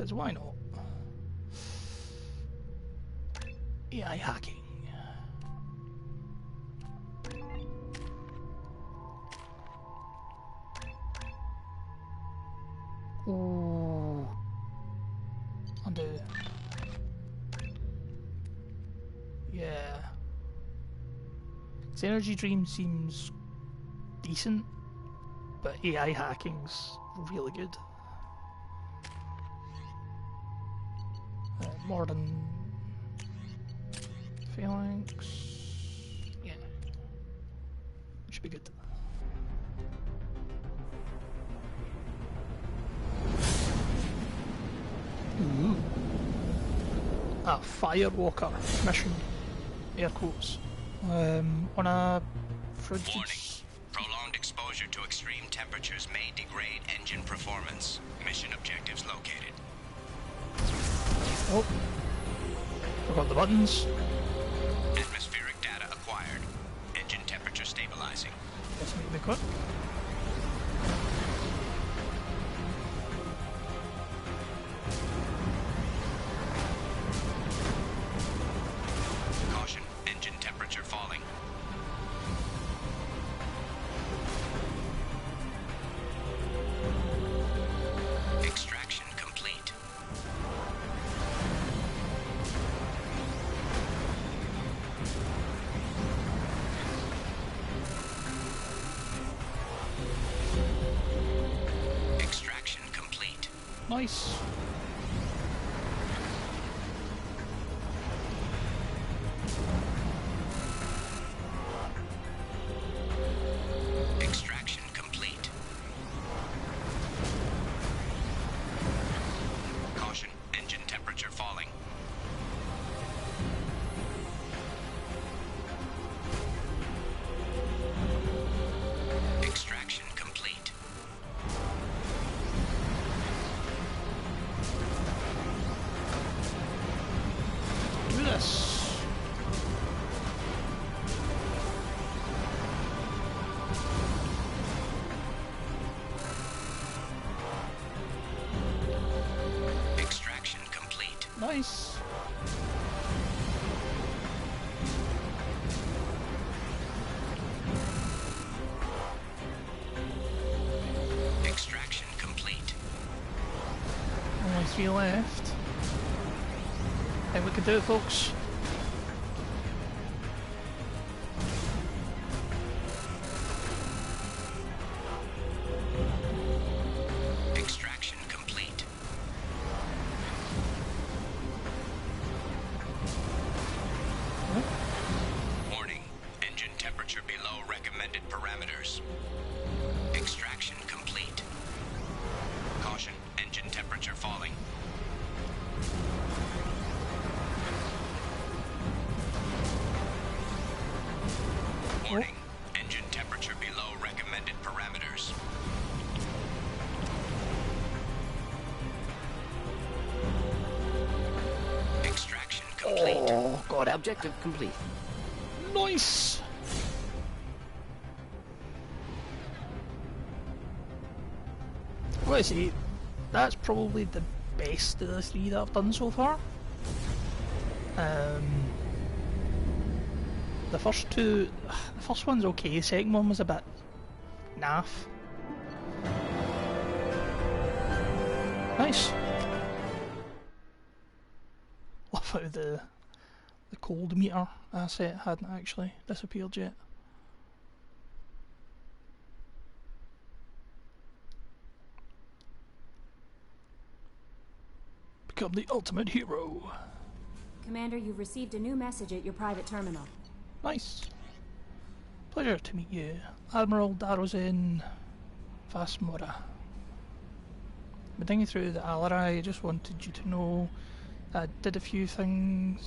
Because why not? AI hacking. Ooh. Undo. Yeah. This energy dream seems decent, but AI hacking's really good. Modern phalanx. Yeah. Should be good. Ooh. A Firewalker mission. Air quotes. On a frigid... Warning. Prolonged exposure to extreme temperatures may degrade engine performance. Mission objectives located. Oh. Forgot the buttons. Atmospheric data acquired. Engine temperature stabilizing. Let's make the cut. Caution, engine temperature falling. Extraction complete. Extraction complete. Nice. Extraction complete. Caution, engine temperature falling. Extraction complete. Do this. Extraction complete. Nice. Extraction complete. Only 3 left. I think we can do it, folks. Extraction complete. Warning, engine temperature below recommended parameters. Extraction complete. Caution, engine temperature falling. Warning, engine temperature below recommended parameters. Extraction complete. Oh, God. Objective complete. Nice. Let's see. That's probably the best of the 3 that I've done so far. The first 2, the first one's okay, the second one was a bit naff. Nice. Love how the cold meter asset hadn't actually disappeared yet. Become the ultimate hero. Commander, you've received a new message at your private terminal. Nice. Pleasure to meet you, Admiral Darozin Vasmora. Been thinking through the Alarai, I just wanted you to know I did find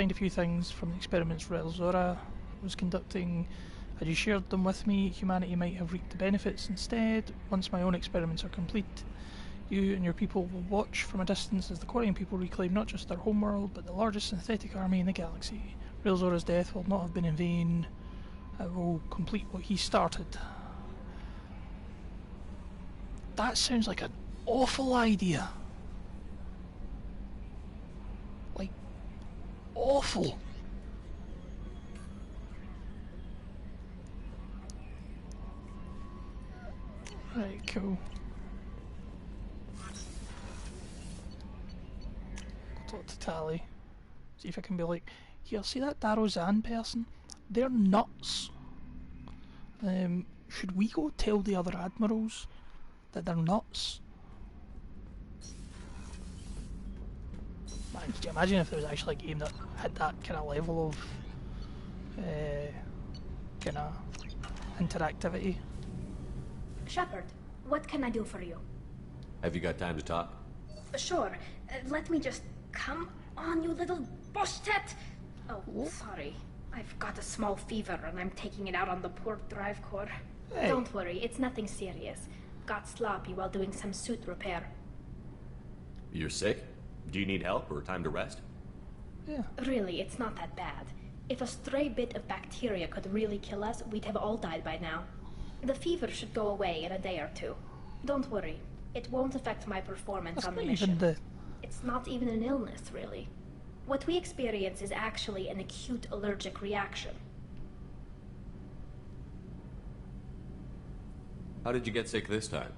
a few things from the experiments Relzora was conducting. Had you shared them with me, humanity might have reaped the benefits instead. Once my own experiments are complete, you and your people will watch from a distance as the Quarian people reclaim not just their homeworld, but the largest synthetic army in the galaxy. Relzora's death will not have been in vain. I will complete what he started. That sounds like an awful idea. awful. Right, cool. Talk to Tali. See if I can be like, here, see that Darozan person? They're nuts. Should we go tell the other admirals that they're nuts? Man, could you imagine if there was actually a game that had that kind of level of kind of interactivity? Shepard, what can I do for you? Have you got time to talk? Sure. Let me just... Come on, you little boshtet! Oh, sorry. I've got a small fever and I'm taking it out on the poor drive core. Hey. Don't worry, it's nothing serious. Got sloppy while doing some suit repair. You're sick? Do you need help or time to rest? Yeah. Really, it's not that bad. If a stray bit of bacteria could really kill us, we'd have all died by now. The fever should go away in a day or two. Don't worry. It won't affect my performance on the mission. It's not even an illness, really. What we experience is actually an acute allergic reaction. How did you get sick this time?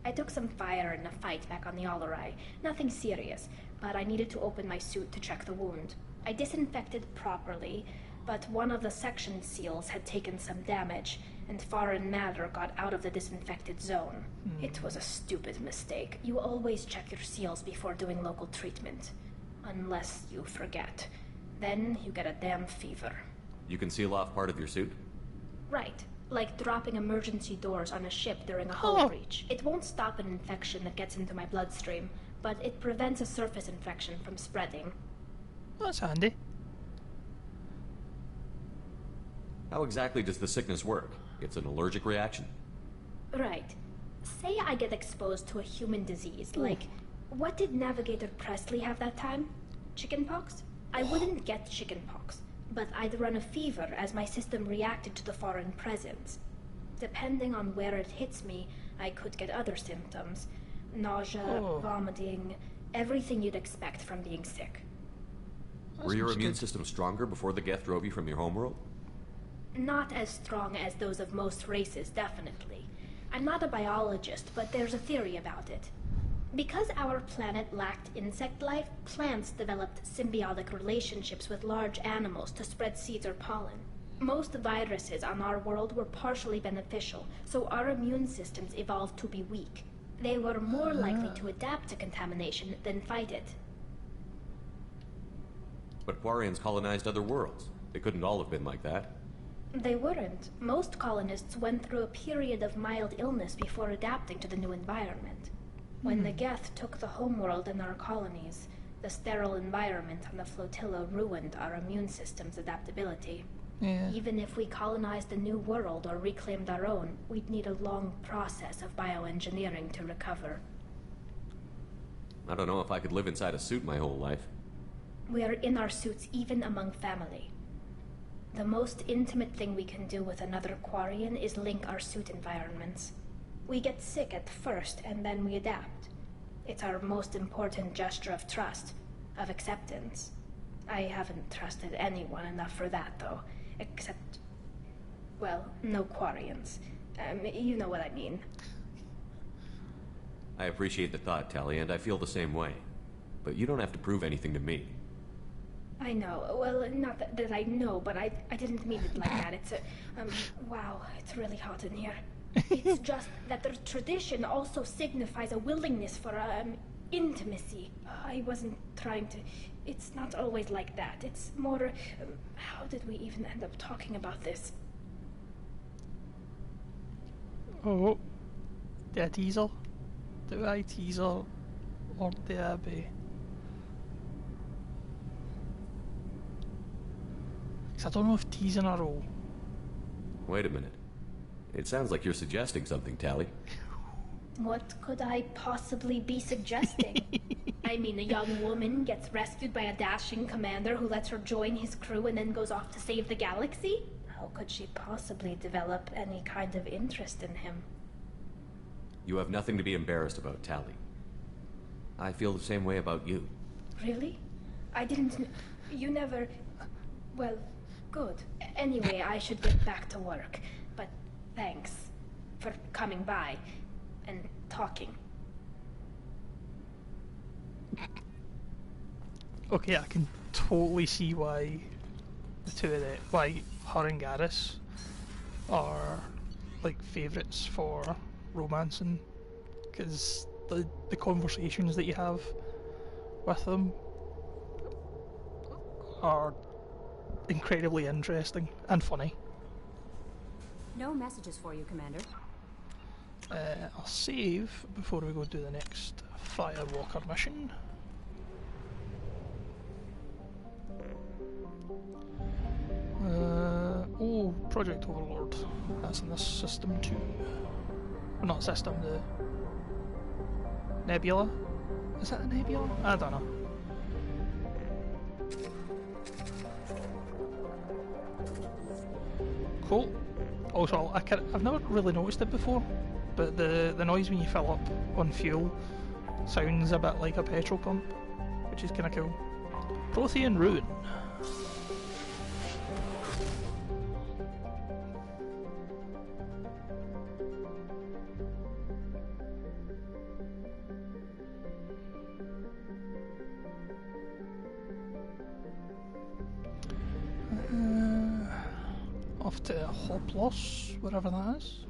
I took some fire in a fight back on the Alarai. Nothing serious, but I needed to open my suit to check the wound. I disinfected properly, but one of the section seals had taken some damage, and foreign matter got out of the disinfected zone. It was a stupid mistake. You always check your seals before doing local treatment. Unless you forget. Then you get a damn fever. You can seal off part of your suit? Right. Like dropping emergency doors on a ship during a hull breach. It won't stop an infection that gets into my bloodstream, but it prevents a surface infection from spreading. That's handy. How exactly does the sickness work? It's an allergic reaction? Right. Say I get exposed to a human disease, like... What did Navigator Presley have that time? Chickenpox? I wouldn't get chickenpox, but I'd run a fever as my system reacted to the foreign presence. Depending on where it hits me, I could get other symptoms. Nausea, vomiting, everything you'd expect from being sick. Were your immune system stronger before the Geth drove you from your homeworld? Not as strong as those of most races, definitely. I'm not a biologist, but there's a theory about it. Because our planet lacked insect life, plants developed symbiotic relationships with large animals to spread seeds or pollen. Most viruses on our world were partially beneficial, so our immune systems evolved to be weak. They were more likely to adapt to contamination than fight it. But Quarians colonized other worlds. They couldn't all have been like that. They weren't. Most colonists went through a period of mild illness before adapting to the new environment. When the Geth took the homeworld and our colonies, the sterile environment on the flotilla ruined our immune system's adaptability. Yeah. Even if we colonized a new world or reclaimed our own, we'd need a long process of bioengineering to recover. I don't know if I could live inside a suit my whole life. We are in our suits even among family. The most intimate thing we can do with another Quarian is link our suit environments. We get sick at first, and then we adapt. It's our most important gesture of trust, of acceptance. I haven't trusted anyone enough for that, though. Except... well, no Quarians. You know what I mean. I appreciate the thought, Tali, and I feel the same way. But you don't have to prove anything to me. I know. Well, not that I know, but I didn't mean it like that. It's a... wow, it's really hot in here. It's just that the tradition also signifies a willingness for, intimacy. I wasn't trying to... It's not always like that. It's more... how did we even end up talking about this? Oh. Det er teaser. Det er teaser. Og det er B. I don't know if teasing are all. Wait a minute. It sounds like you're suggesting something, Tali. What could I possibly be suggesting? I mean, a young woman gets rescued by a dashing commander who lets her join his crew and then goes off to save the galaxy? How could she possibly develop any kind of interest in him? You have nothing to be embarrassed about, Tali. I feel the same way about you. Really? I didn't... You never... Well, good. Anyway, I should get back to work. But thanks for coming by and talking. Okay, I can totally see why the two of them, why her and Garrus are like favourites for romancing, because the conversations that you have with them are incredibly interesting and funny. No messages for you, Commander. I'll save before we go do the next Firewalker mission. Oh, Project Overlord. That's in this system too. Well, not system, the Nebula? Is that the Nebula? I don't know. Cool. Also, I've never really noticed it before, but the noise when you fill up on fuel sounds a bit like a petrol pump, which is kind of cool. Prothean Ruin. Off to Hoplos, wherever that is.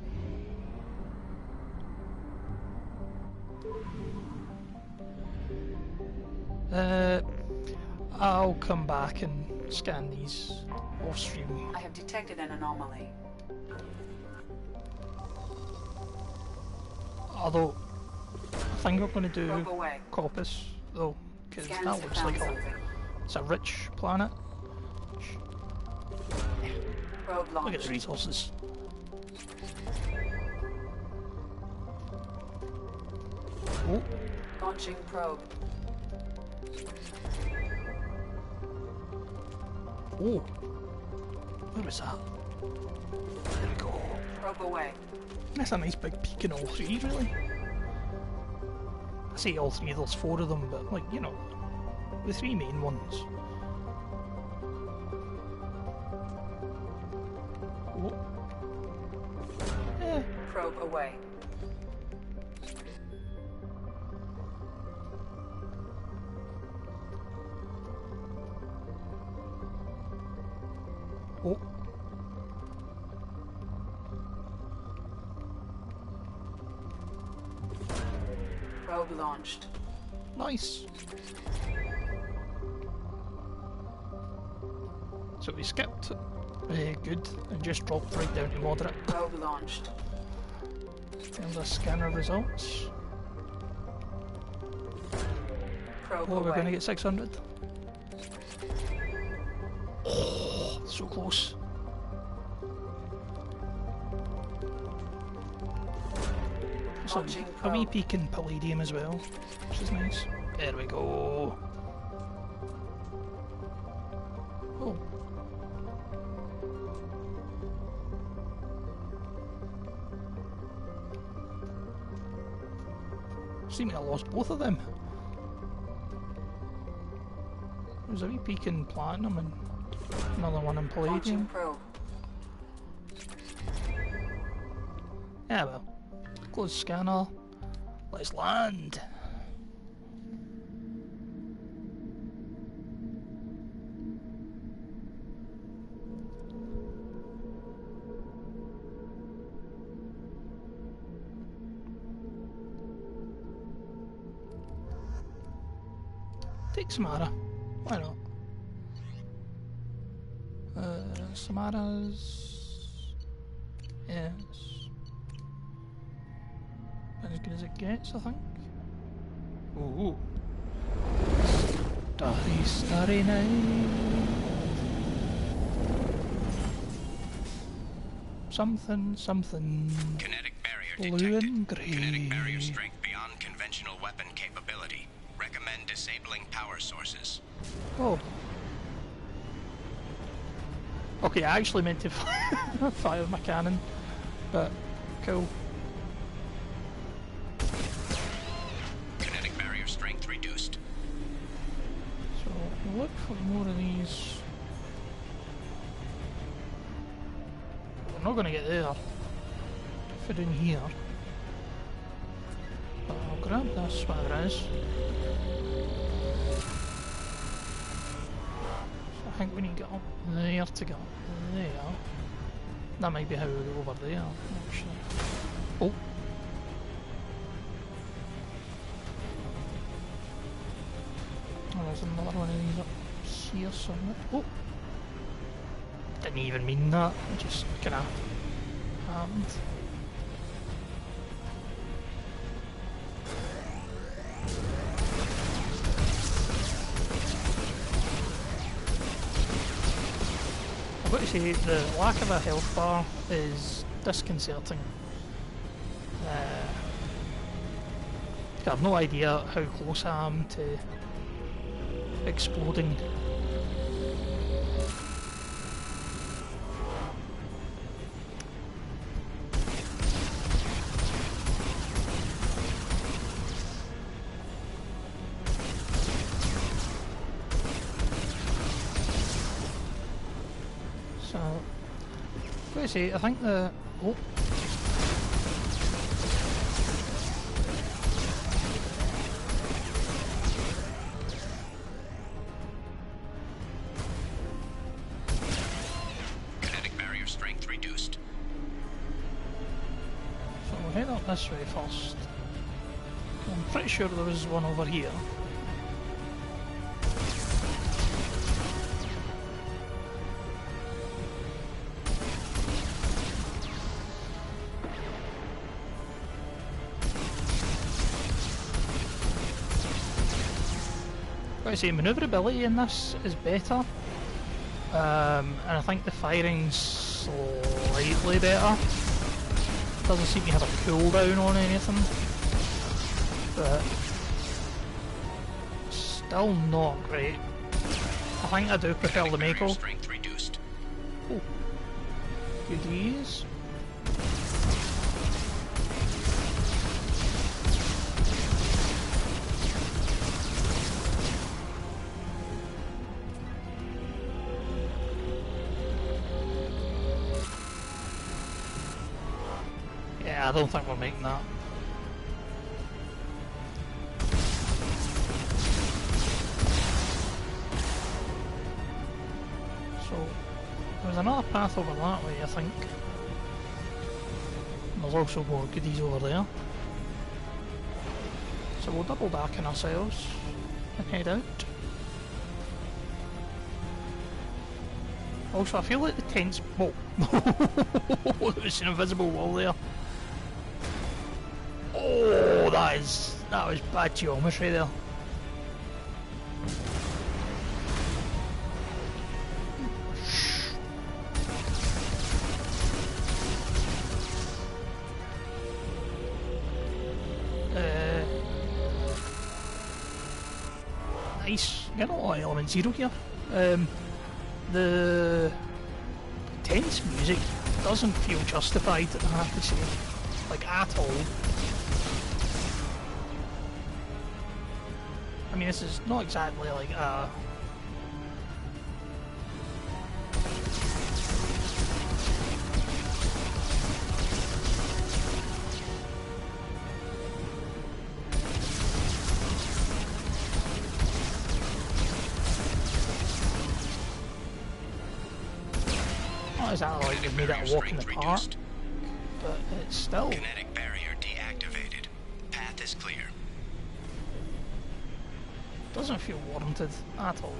I'll come back and scan these off stream. I have detected an anomaly. Although, I think we're going to do Corpus, though, because that looks like it's a rich planet. Look at the resources. Oh. Launching probe. Oh. Where was that? There we go. Probe away. That's a nice big peak in all three, really. I say all three, there's four of them, but, like, you know, the three main ones. Oh. Yeah. Probe away. Oh. Probe launched. Nice. So we skipped good and just dropped right down to moderate. Probe launched. There's our scanner results. Probe we're away. going to get 600. Oh, so close. So a wee peak in Palladium as well, which is nice. There we go. Oh. Seem to have lost both of them. There's a wee peak in Platinum and another one in Palladium. Yeah, well. Close scanner. Let's land. Take Samara. Why not? Samara's... yes. As good as it gets, I think. Ooh. Starry, starry night. Something, something. Kinetic barrier blue detected. and grey. Kinetic barrier strength beyond conventional weapon capability. Recommend disabling power sources. Oh. Okay, I actually meant to fire my cannon, but cool. Kinetic barrier strength reduced. So, look for more of these. We're not going to get there if we're in here. But I'll grab this, whatever it is. So I think we need to get up there to get up there. That might be how we go over there, actually. Oh! Oh, there's another one of these up here somewhere. Oh! Didn't even mean that, it just kinda happened. I've got to say, the lack of a health bar is disconcerting. I've no idea how close I am to exploding. So, I've got to say, I think the... Oh. This way first. I'm pretty sure there was one over here. Got to say, manoeuvrability in this is better, and I think the firing's slightly better. Doesn't seem to have a cooldown on anything, but still not great. I think I do prefer the Mako. Oh, goodies. I don't think we're making that. So, there's another path over that way, I think. And there's also more goodies over there. So we'll double back in ourselves and head out. Also, I feel like the tent's... Whoa! There's an invisible wall there. Oh, that was bad geometry there. Nice. Getting a lot of element 0 here. The tense music doesn't feel justified, I have to say, like at all. I mean, this is not exactly like not exactly like they've made it a walk in the park, but it's still... Kinetic barrier deactivated. Path is clear. Doesn't feel warranted at all.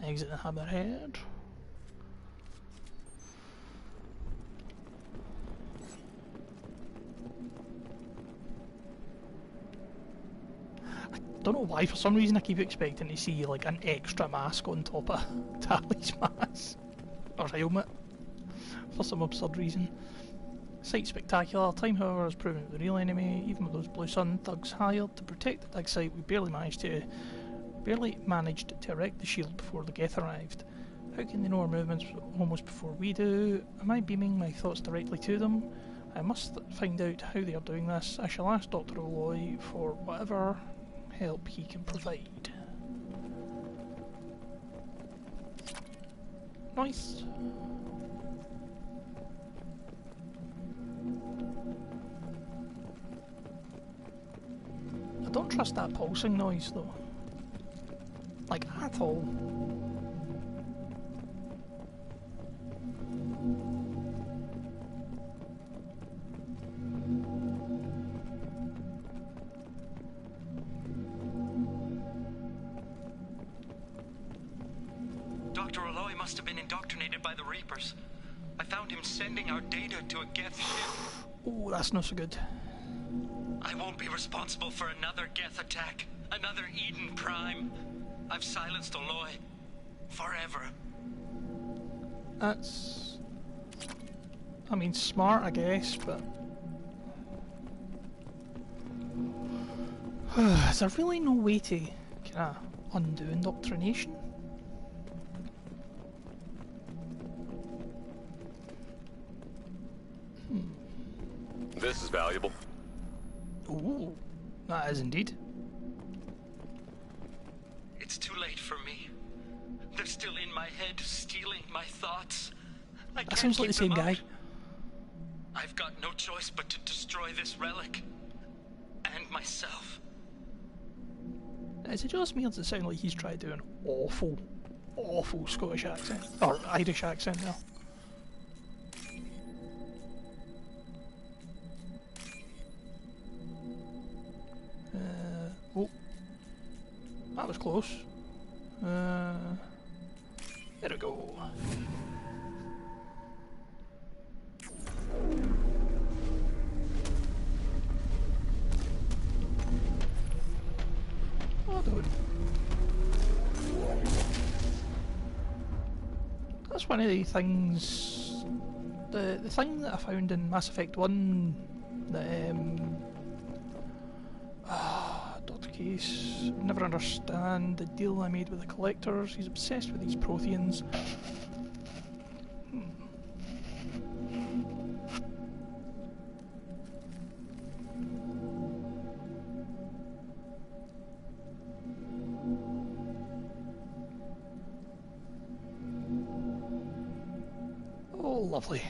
Exit the Hammerhead. I don't know why, for some reason I keep expecting to see like an extra mask on top of Tali's mask. Or helmet. For some absurd reason. Site spectacular. Time, however, has proven the real enemy. Even with those Blue Sun thugs hired to protect the dig site, we barely managed to erect the shield before the Geth arrived. How can they know our movements almost before we do? Am I beaming my thoughts directly to them? I must find out how they are doing this. I shall ask Dr. Aloy for whatever help he can provide. Nice. I don't trust that pulsing noise though. Like, at all. Dr. Aloy must have been indoctrinated by the Reapers. I found him sending our data to a Geth ship. Oh, that's not so good. I won't be responsible for another Geth attack. Another Eden Prime. I've silenced Aloy. Forever. That's... I mean, smart, I guess, but... Is there really no way to kind of undo indoctrination? This is valuable. Ooh, that is indeed. It's too late for me. They're still in my head, stealing my thoughts. That sounds like the same guy. I've got no choice but to destroy this relic. And myself. Is it just me or does it sound like he's tried to do an awful, awful Scottish accent? Or Irish accent now? Oh. That was close. There we go. Oh, dude. That's one of the things. The thing that I found in Mass Effect 1 that Dr. Case never understand the deal I made with the collectors. He's obsessed with these Protheans. Oh, lovely.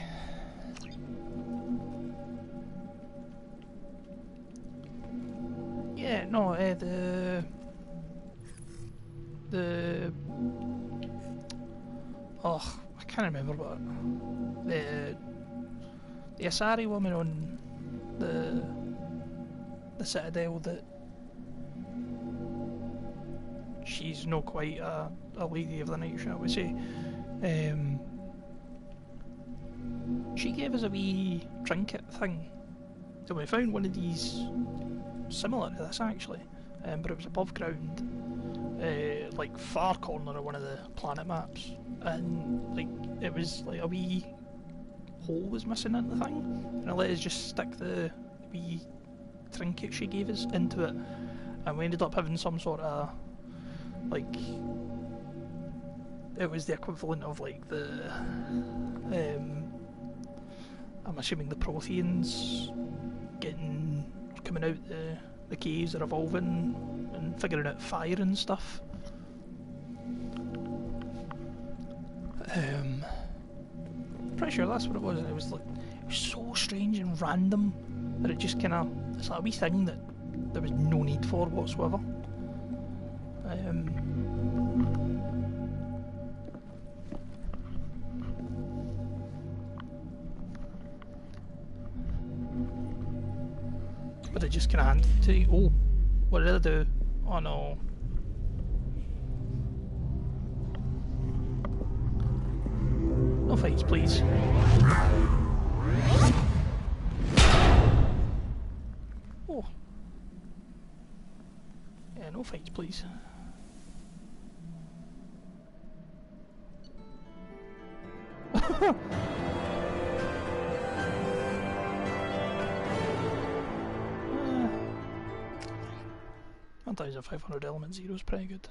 Yeah, no, oh, I can't remember what the Asari woman on the Citadel, that she's not quite a lady of the night, shall we say. She gave us a wee trinket thing. So we found one of these similar to this actually, but it was above ground, like far corner of one of the planet maps, and like it was like a wee hole was missing in the thing, and I let us just stick the wee trinket she gave us into it, and we ended up having some sort of like, it was the equivalent of like the I'm assuming the Protheans coming out the caves are evolving and figuring out fire and stuff. Pretty sure that's what it was. It was like, it was so strange and random that it just kind of, it's like a wee thing that there was no need for whatsoever. But it just kind of handed it to you. Oh, what did I do? Oh no. No fights, please. Oh. Yeah, no fights, please. Sometimes a 500 element zero is pretty good.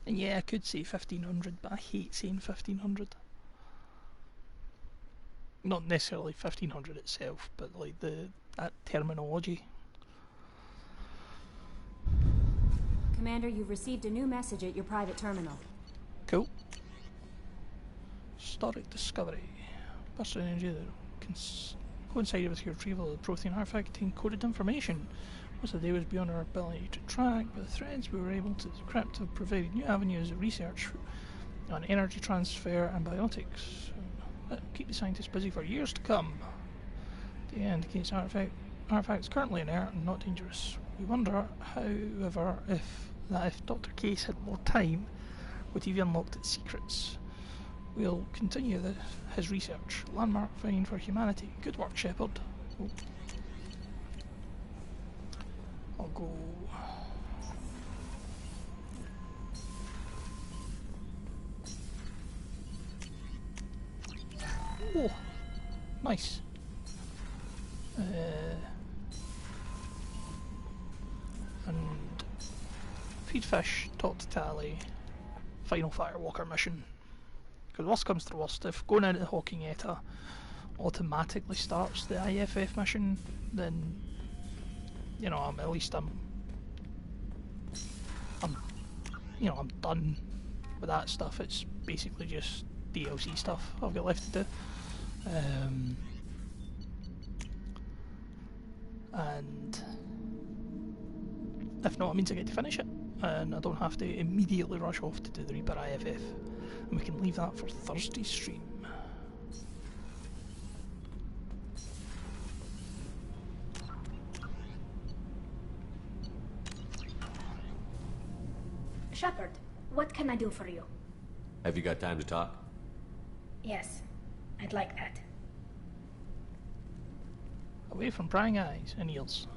And yeah, I could say 1500, but I hate saying 1500. Not necessarily 1500 itself, but like that terminology. Commander, you've received a new message at your private terminal. Cool. Historic discovery. Burst of energy that coincided with your retrieval of the Prothean artifact contained coded information. Most of the day was beyond our ability to track, but the threads we were able to decrypt have provided new avenues of research on energy transfer and biotics. That'll keep the scientists busy for years to come. The indicates artifacts currently inert and not dangerous. We wonder, however, if Dr. Case had more time, would he have unlocked its secrets? We'll continue his research. Landmark find for humanity. Good work, Shepard. Oh. I'll go. Oh, nice. And feed fish, talk to Tali. Final Firewalker mission. Because worst comes to worst, if going into the Hawking ETA automatically starts the IFF mission, then you know I'm done with that stuff. It's basically just DLC stuff I've got left to do. And if not, it means I get to finish it, and I don't have to immediately rush off to do the Reaper IFF. And we can leave that for Thursday's stream. Shepard, what can I do for you? Have you got time to talk? Yes, I'd like that. Away from prying eyes and ears.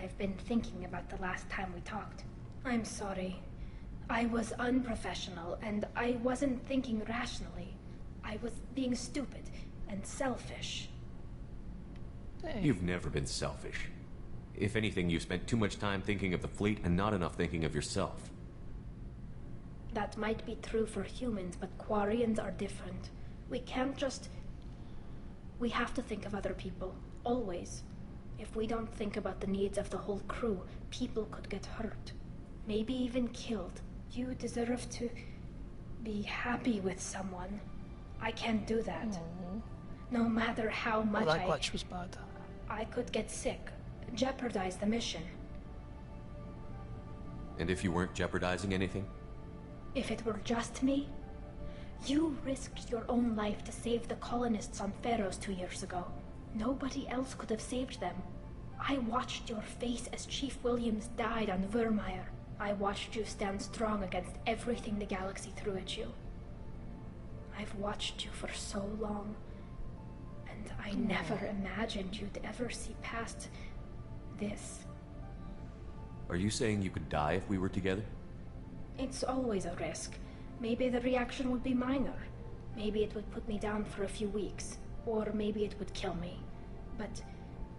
I've been thinking about the last time we talked. I'm sorry. I was unprofessional, and I wasn't thinking rationally. I was being stupid and selfish. Hey. You've never been selfish. If anything, you spent too much time thinking of the fleet and not enough thinking of yourself. That might be true for humans, but Quarians are different. We can't just... We have to think of other people, always. If we don't think about the needs of the whole crew, people could get hurt. Maybe even killed. You deserve to be happy with someone. I can't do that. Aww. No matter how much that glitch was bad. I could get sick, jeopardize the mission. And if you weren't jeopardizing anything? If it were just me? You risked your own life to save the colonists on Pharos 2 years ago. Nobody else could have saved them. I watched your face as Chief Williams died on Vermeer. I watched you stand strong against everything the galaxy threw at you. I've watched you for so long, and I never imagined you'd ever see past this. Are you saying you could die if we were together? It's always a risk. Maybe the reaction would be minor. Maybe it would put me down for a few weeks. Or maybe it would kill me. But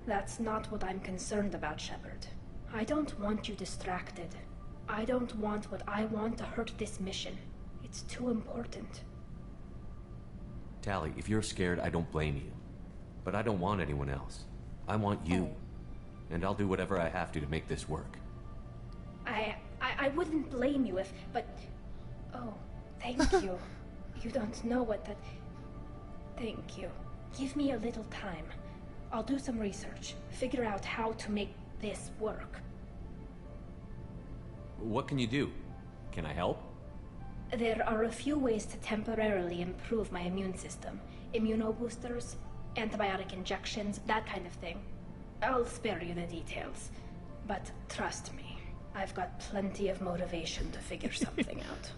that's not what I'm concerned about, Shepard. I don't want you distracted. I don't want what I want to hurt this mission. It's too important. Tali, if you're scared, I don't blame you. But I don't want anyone else. I want you. And I'll do whatever I have to make this work. I wouldn't blame you if... But... Oh, thank you. You don't know what that... Thank you. Give me a little time. I'll do some research. Figure out how to make this work. What can you do? Can I help? There are a few ways to temporarily improve my immune system. Immunoboosters, antibiotic injections, that kind of thing. I'll spare you the details. But trust me, I've got plenty of motivation to figure something out.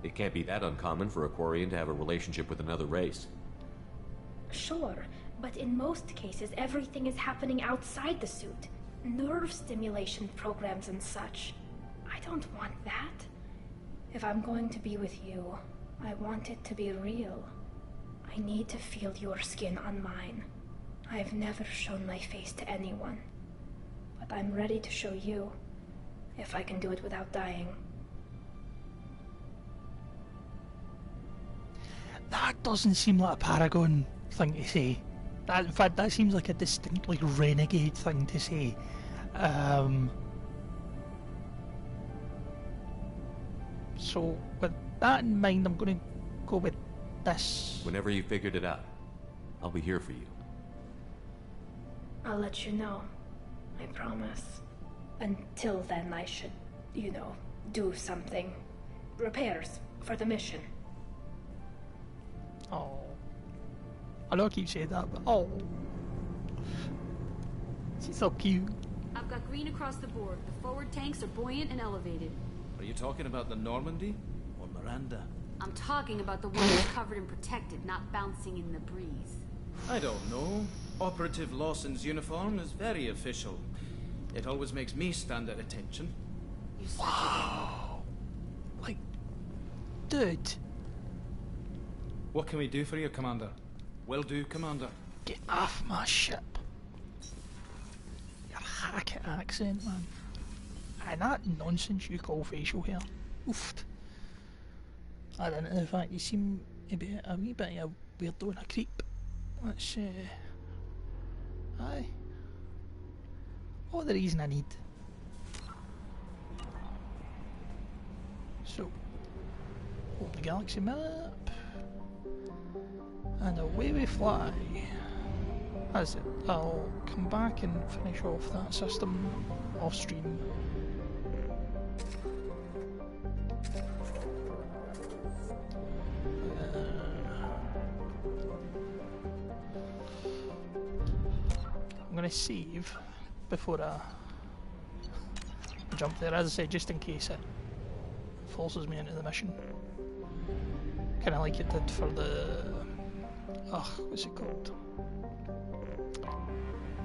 It can't be that uncommon for a Quarian to have a relationship with another race. Sure, but in most cases everything is happening outside the suit. Nerve stimulation programs and such. I don't want that. If I'm going to be with you, I want it to be real. I need to feel your skin on mine. I've never shown my face to anyone. But I'm ready to show you, if I can do it without dying. That doesn't seem like a Paragon thing to say. In fact, that seems like a distinctly renegade thing to say. So, with that in mind, I'm going to go with this. Whenever you figured it out, I'll be here for you. I'll let you know. I promise. Until then, I should, you know, do something. Repairs for the mission. Oh. I know I keep saying that, but oh. She's so cute. I've got green across the board. The forward tanks are buoyant and elevated. Are you talking about the Normandy or Miranda? I'm talking about the one that's covered and protected, not bouncing in the breeze. I don't know. Operative Lawson's uniform is very official. It always makes me stand at attention. Wow. Like, dude. What can we do for you, Commander? Will do, Commander. Get off my ship. Your Hackett accent, man. And that nonsense you call facial hair. Oof. I don't know, in fact, you seem to be a wee bit of a weirdo and a creep. That's, aye. All the reason I need. So, open the galaxy map. And away we fly. That's it. I'll come back and finish off that system off stream. I'm going to save before I jump there, as I said, just in case it forces me into the mission. Kind of like it did for the... what's it called?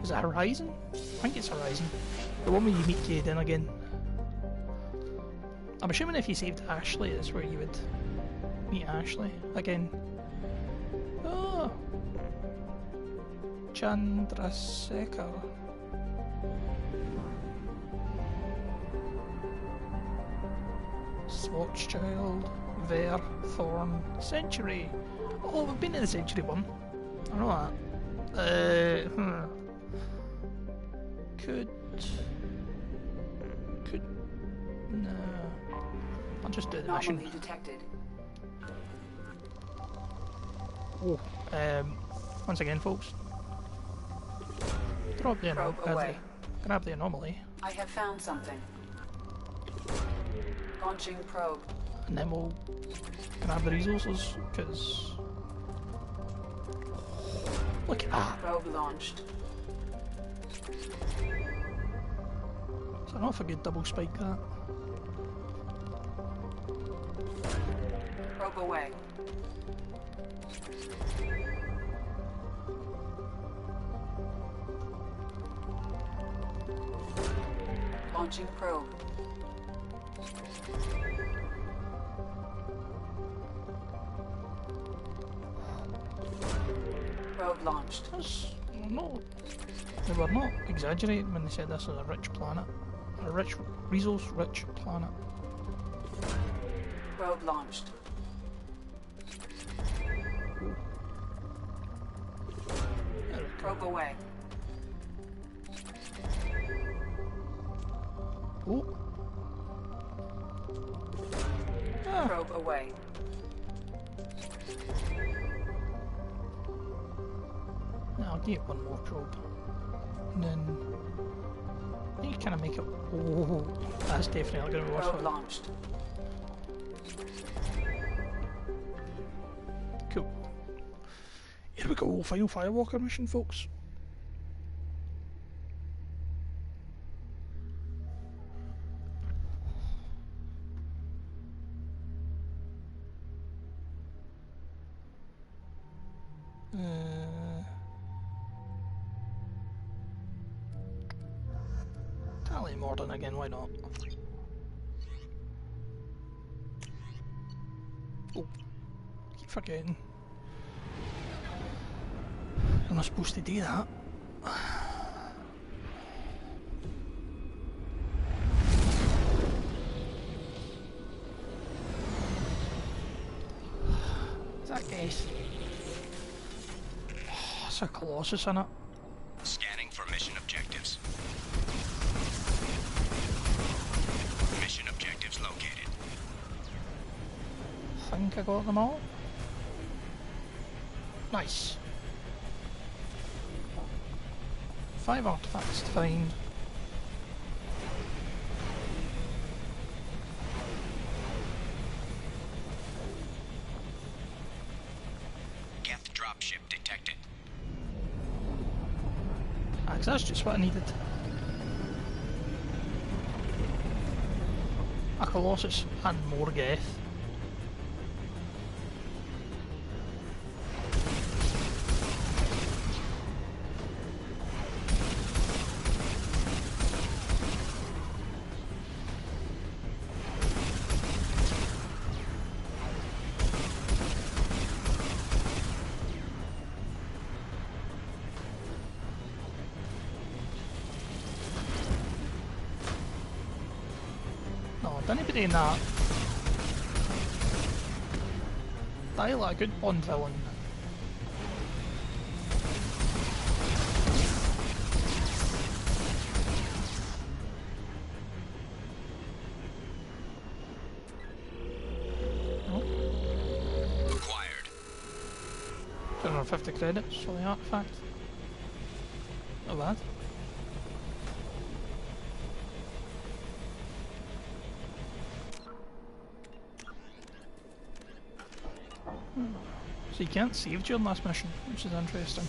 Is it Horizon? I think it's Horizon. The one where you meet Kaden again. I'm assuming if you saved Ashley, that's where you would meet Ashley again. Oh! Chandrasekhar. Swatchchild, Ver, Thorn, Century. Oh, we've been in the Century one. I know that. Could... No. I'll just do the mission. Anomaly detected. Oh, once again, folks. Drop the anomaly. Grab the anomaly. I have found something. Launching probe. And then we'll grab the resources, because... Look at that! Probe launched. It's an awful good double spike, that. Probe away. Launching probe. Probe launched. No, they were not exaggerating when they said this is a rich planet. A rich, resource-rich planet. Probe launched. Probe away. Oh. Probe away. Now I'll get one more probe. And then you kind of make it. Oh, that's definitely going to be worth it. Probe launched. Cool. Here we go, final Firewalker mission, folks. Tally Morden again, why not? Oh, keep forgetting. I'm not supposed to do that. Is that case? Oh, That's a Colossus in it. Scanning for mission objectives. Mission objectives located. I think I got them all. Nice. 5 artifacts to find. Geth dropship detected. That's just what I needed. A Colossus and more Geth. Anybody in that? Dial a good Bond villain. Oh. Acquired. 250 credits for the artifact. Not bad. So you can't save during this mission, which is interesting.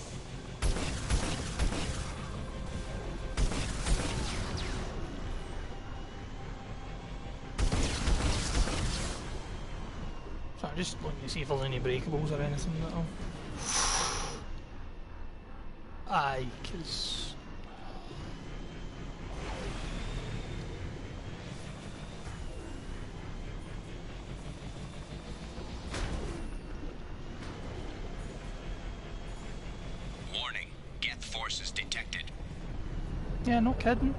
So I'm just looking to see if there's any breakables or anything that'll... Aye, 'cause... Yeah, no kidding.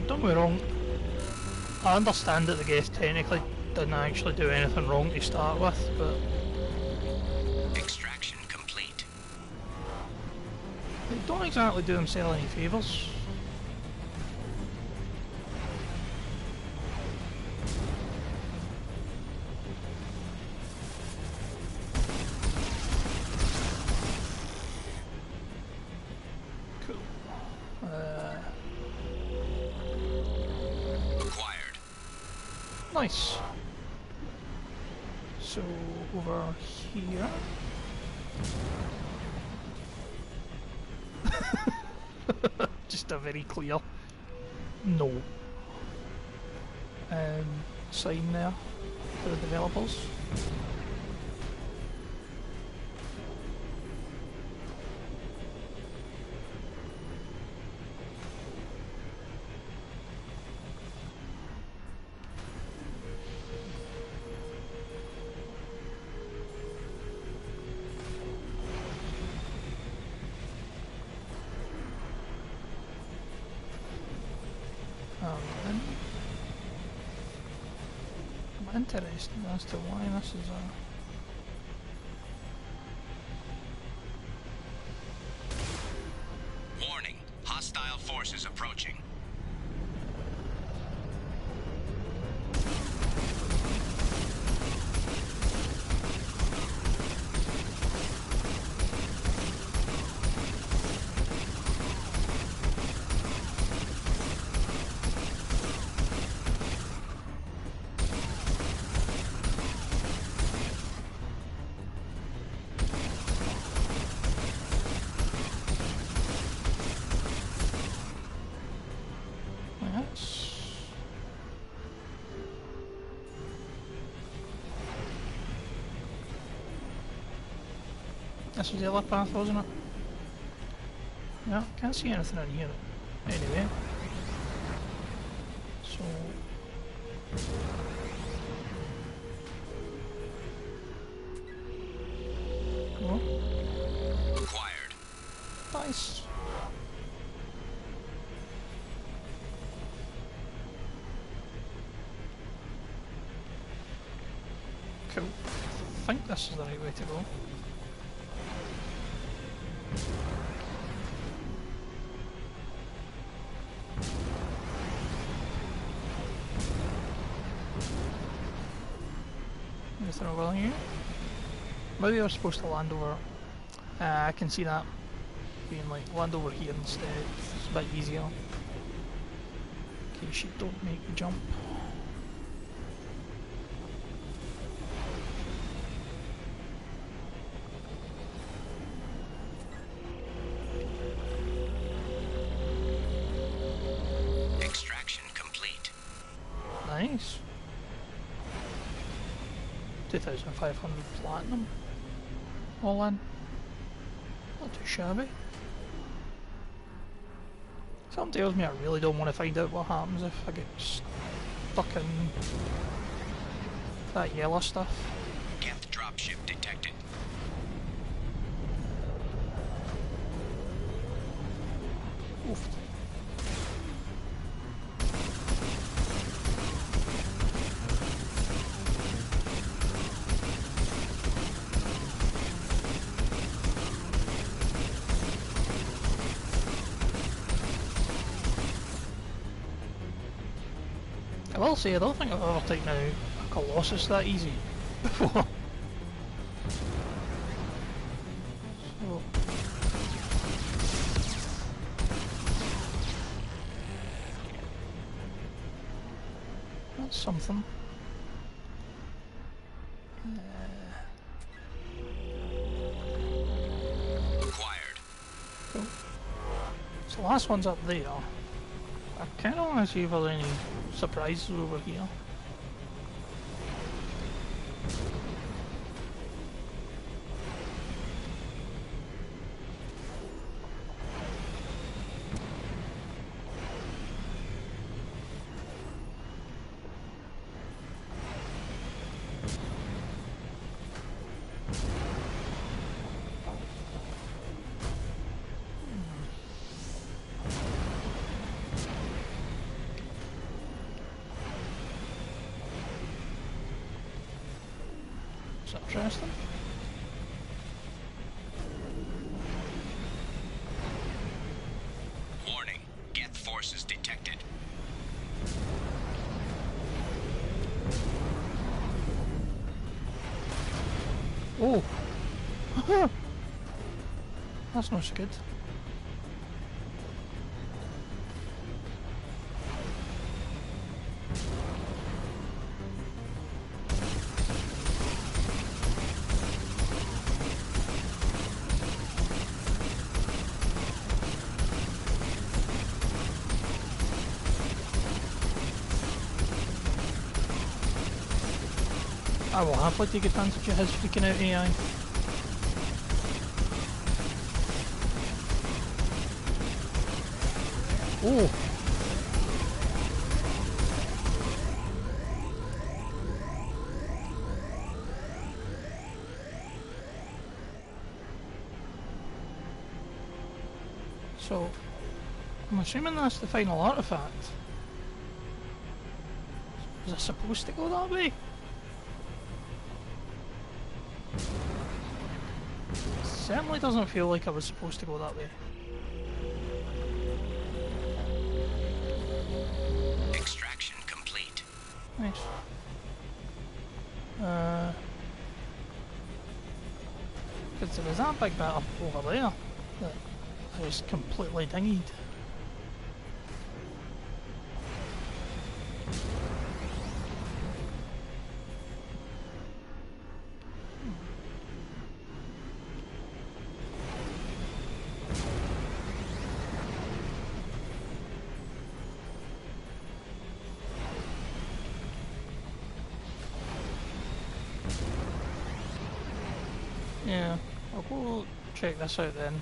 Don't get me wrong, I understand that the Geth technically didn't actually do anything wrong to start with, but... Extraction complete. They don't exactly do themselves any favours. Nice. So over here. Just a very clear no. Sign there for the developers. I'm interested as to why this is a... Warning, hostile forces approaching. This was the other path, wasn't it? Yeah, can't see anything in here. Anyway. So... Oh. Acquired. Nice. Cool. I think this is the right way to go. Anything over here? Maybe we're supposed to land over. I can see that being like land over here instead. It's a bit easier. In case you don't make the jump. Extraction complete. Nice. 2,500 platinum. All in. Not too shabby. Something tells me I really don't want to find out what happens if I get stuck in that yellow stuff. Geth dropship detected. Oof. I will say, I don't think I've ever taken out a Colossus that easy before. So. That's something. Acquired. Cool. So the last one's up there. I kinda wanna see if there's any surprises over here. That's interesting. Warning. Geth forces detected. Oh! That's not so good. I will happily take advantage of his freaking out AI. Oh! So, I'm assuming that's the final artifact. Was I supposed to go that way? Certainly doesn't feel like I was supposed to go that way. Extraction complete. Nice. Because there was that big bit up over there that I was completely dinged. Yeah, I'll go check this out then.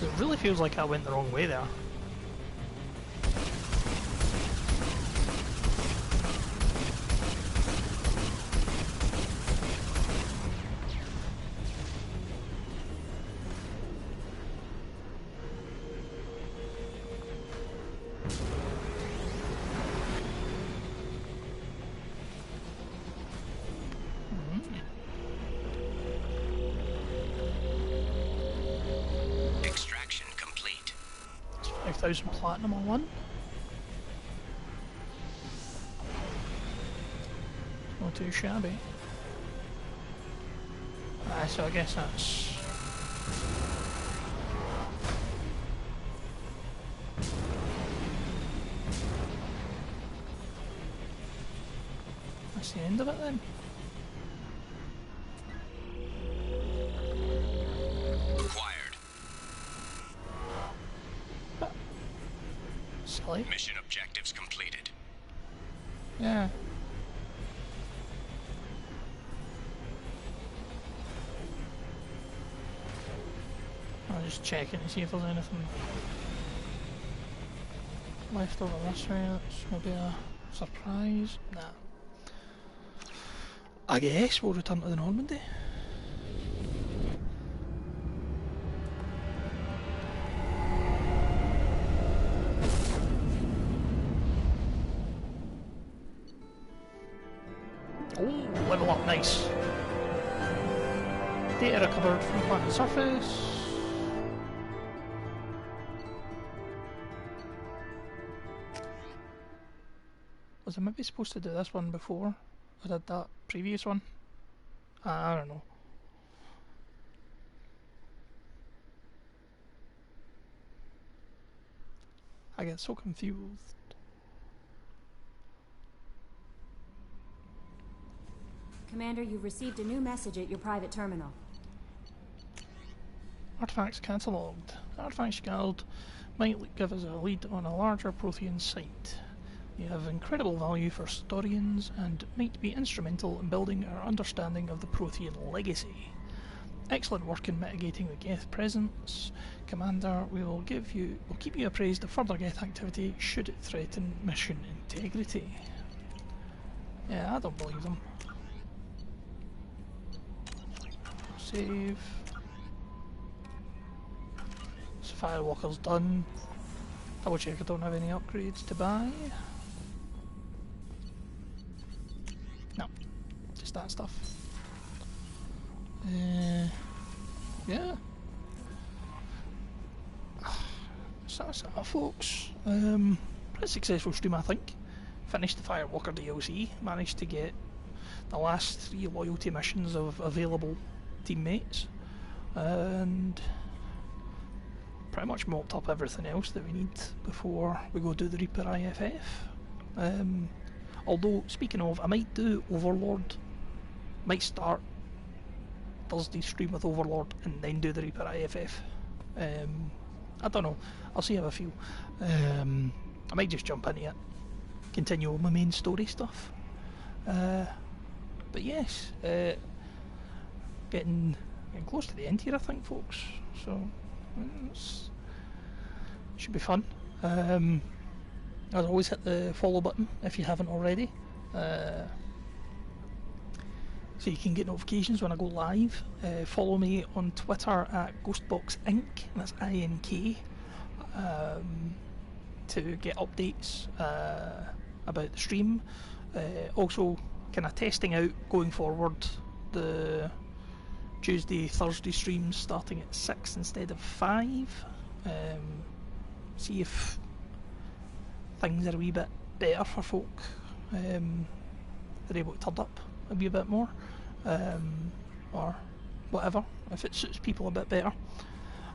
It really feels like I went the wrong way there. Extraction complete. 5,000 platinum on one. Not too shabby. So I guess that's... that's the end of it then. Silly. Mission objectives completed. Yeah. I'll just check it and see if there's anything left over this way. That's maybe a surprise. Nah. I guess we'll return to the Normandy. Oh, level up, nice. Data recovered from planet surface. Was I maybe supposed to do this one before I did that previous one? I don't know. I get so confused. Commander, you've received a new message at your private terminal. Artifacts catalogued. Artifacts Guild might give us a lead on a larger Prothean site. You have incredible value for historians and might be instrumental in building our understanding of the Prothean legacy. Excellent work in mitigating the Geth presence. Commander, we'll keep you appraised of further Geth activity should it threaten mission integrity. Yeah, I don't believe them. Save. So Firewalker's done. Double check I don't have any upgrades to buy. No, just that stuff. Yeah. So that's that, folks. Pretty successful stream, I think. Finished the Firewalker DLC. Managed to get the last 3 loyalty missions of available teammates, and pretty much mopped up everything else that we need before we go do the Reaper IFF. Although, speaking of, I might do Overlord. Might start Thursday stream with Overlord and then do the Reaper IFF. I don't know. I'll see how I feel. I might just jump into it, continue on my main story stuff. But yes, getting close to the end here, I think, folks. So should be fun. As always, hit the follow button if you haven't already, so you can get notifications when I go live. Follow me on Twitter at GhostboxInc, that's INK, to get updates about the stream. Also, kind of testing out going forward the Tuesday, Thursday streams starting at 6 instead of 5. See if things are a wee bit better for folk. They're able to turn up a wee bit more, or whatever, if it suits people a bit better.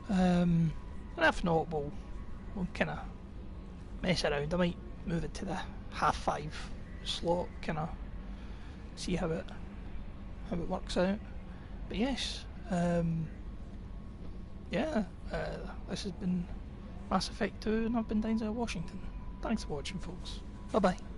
And if not, we'll kind of mess around. I might move it to the 5:30 slot, kind of see how it works out. But yes, yeah, this has been Mass Effect 2, and I've been Denzel Washington. Thanks for watching, folks. Bye-bye.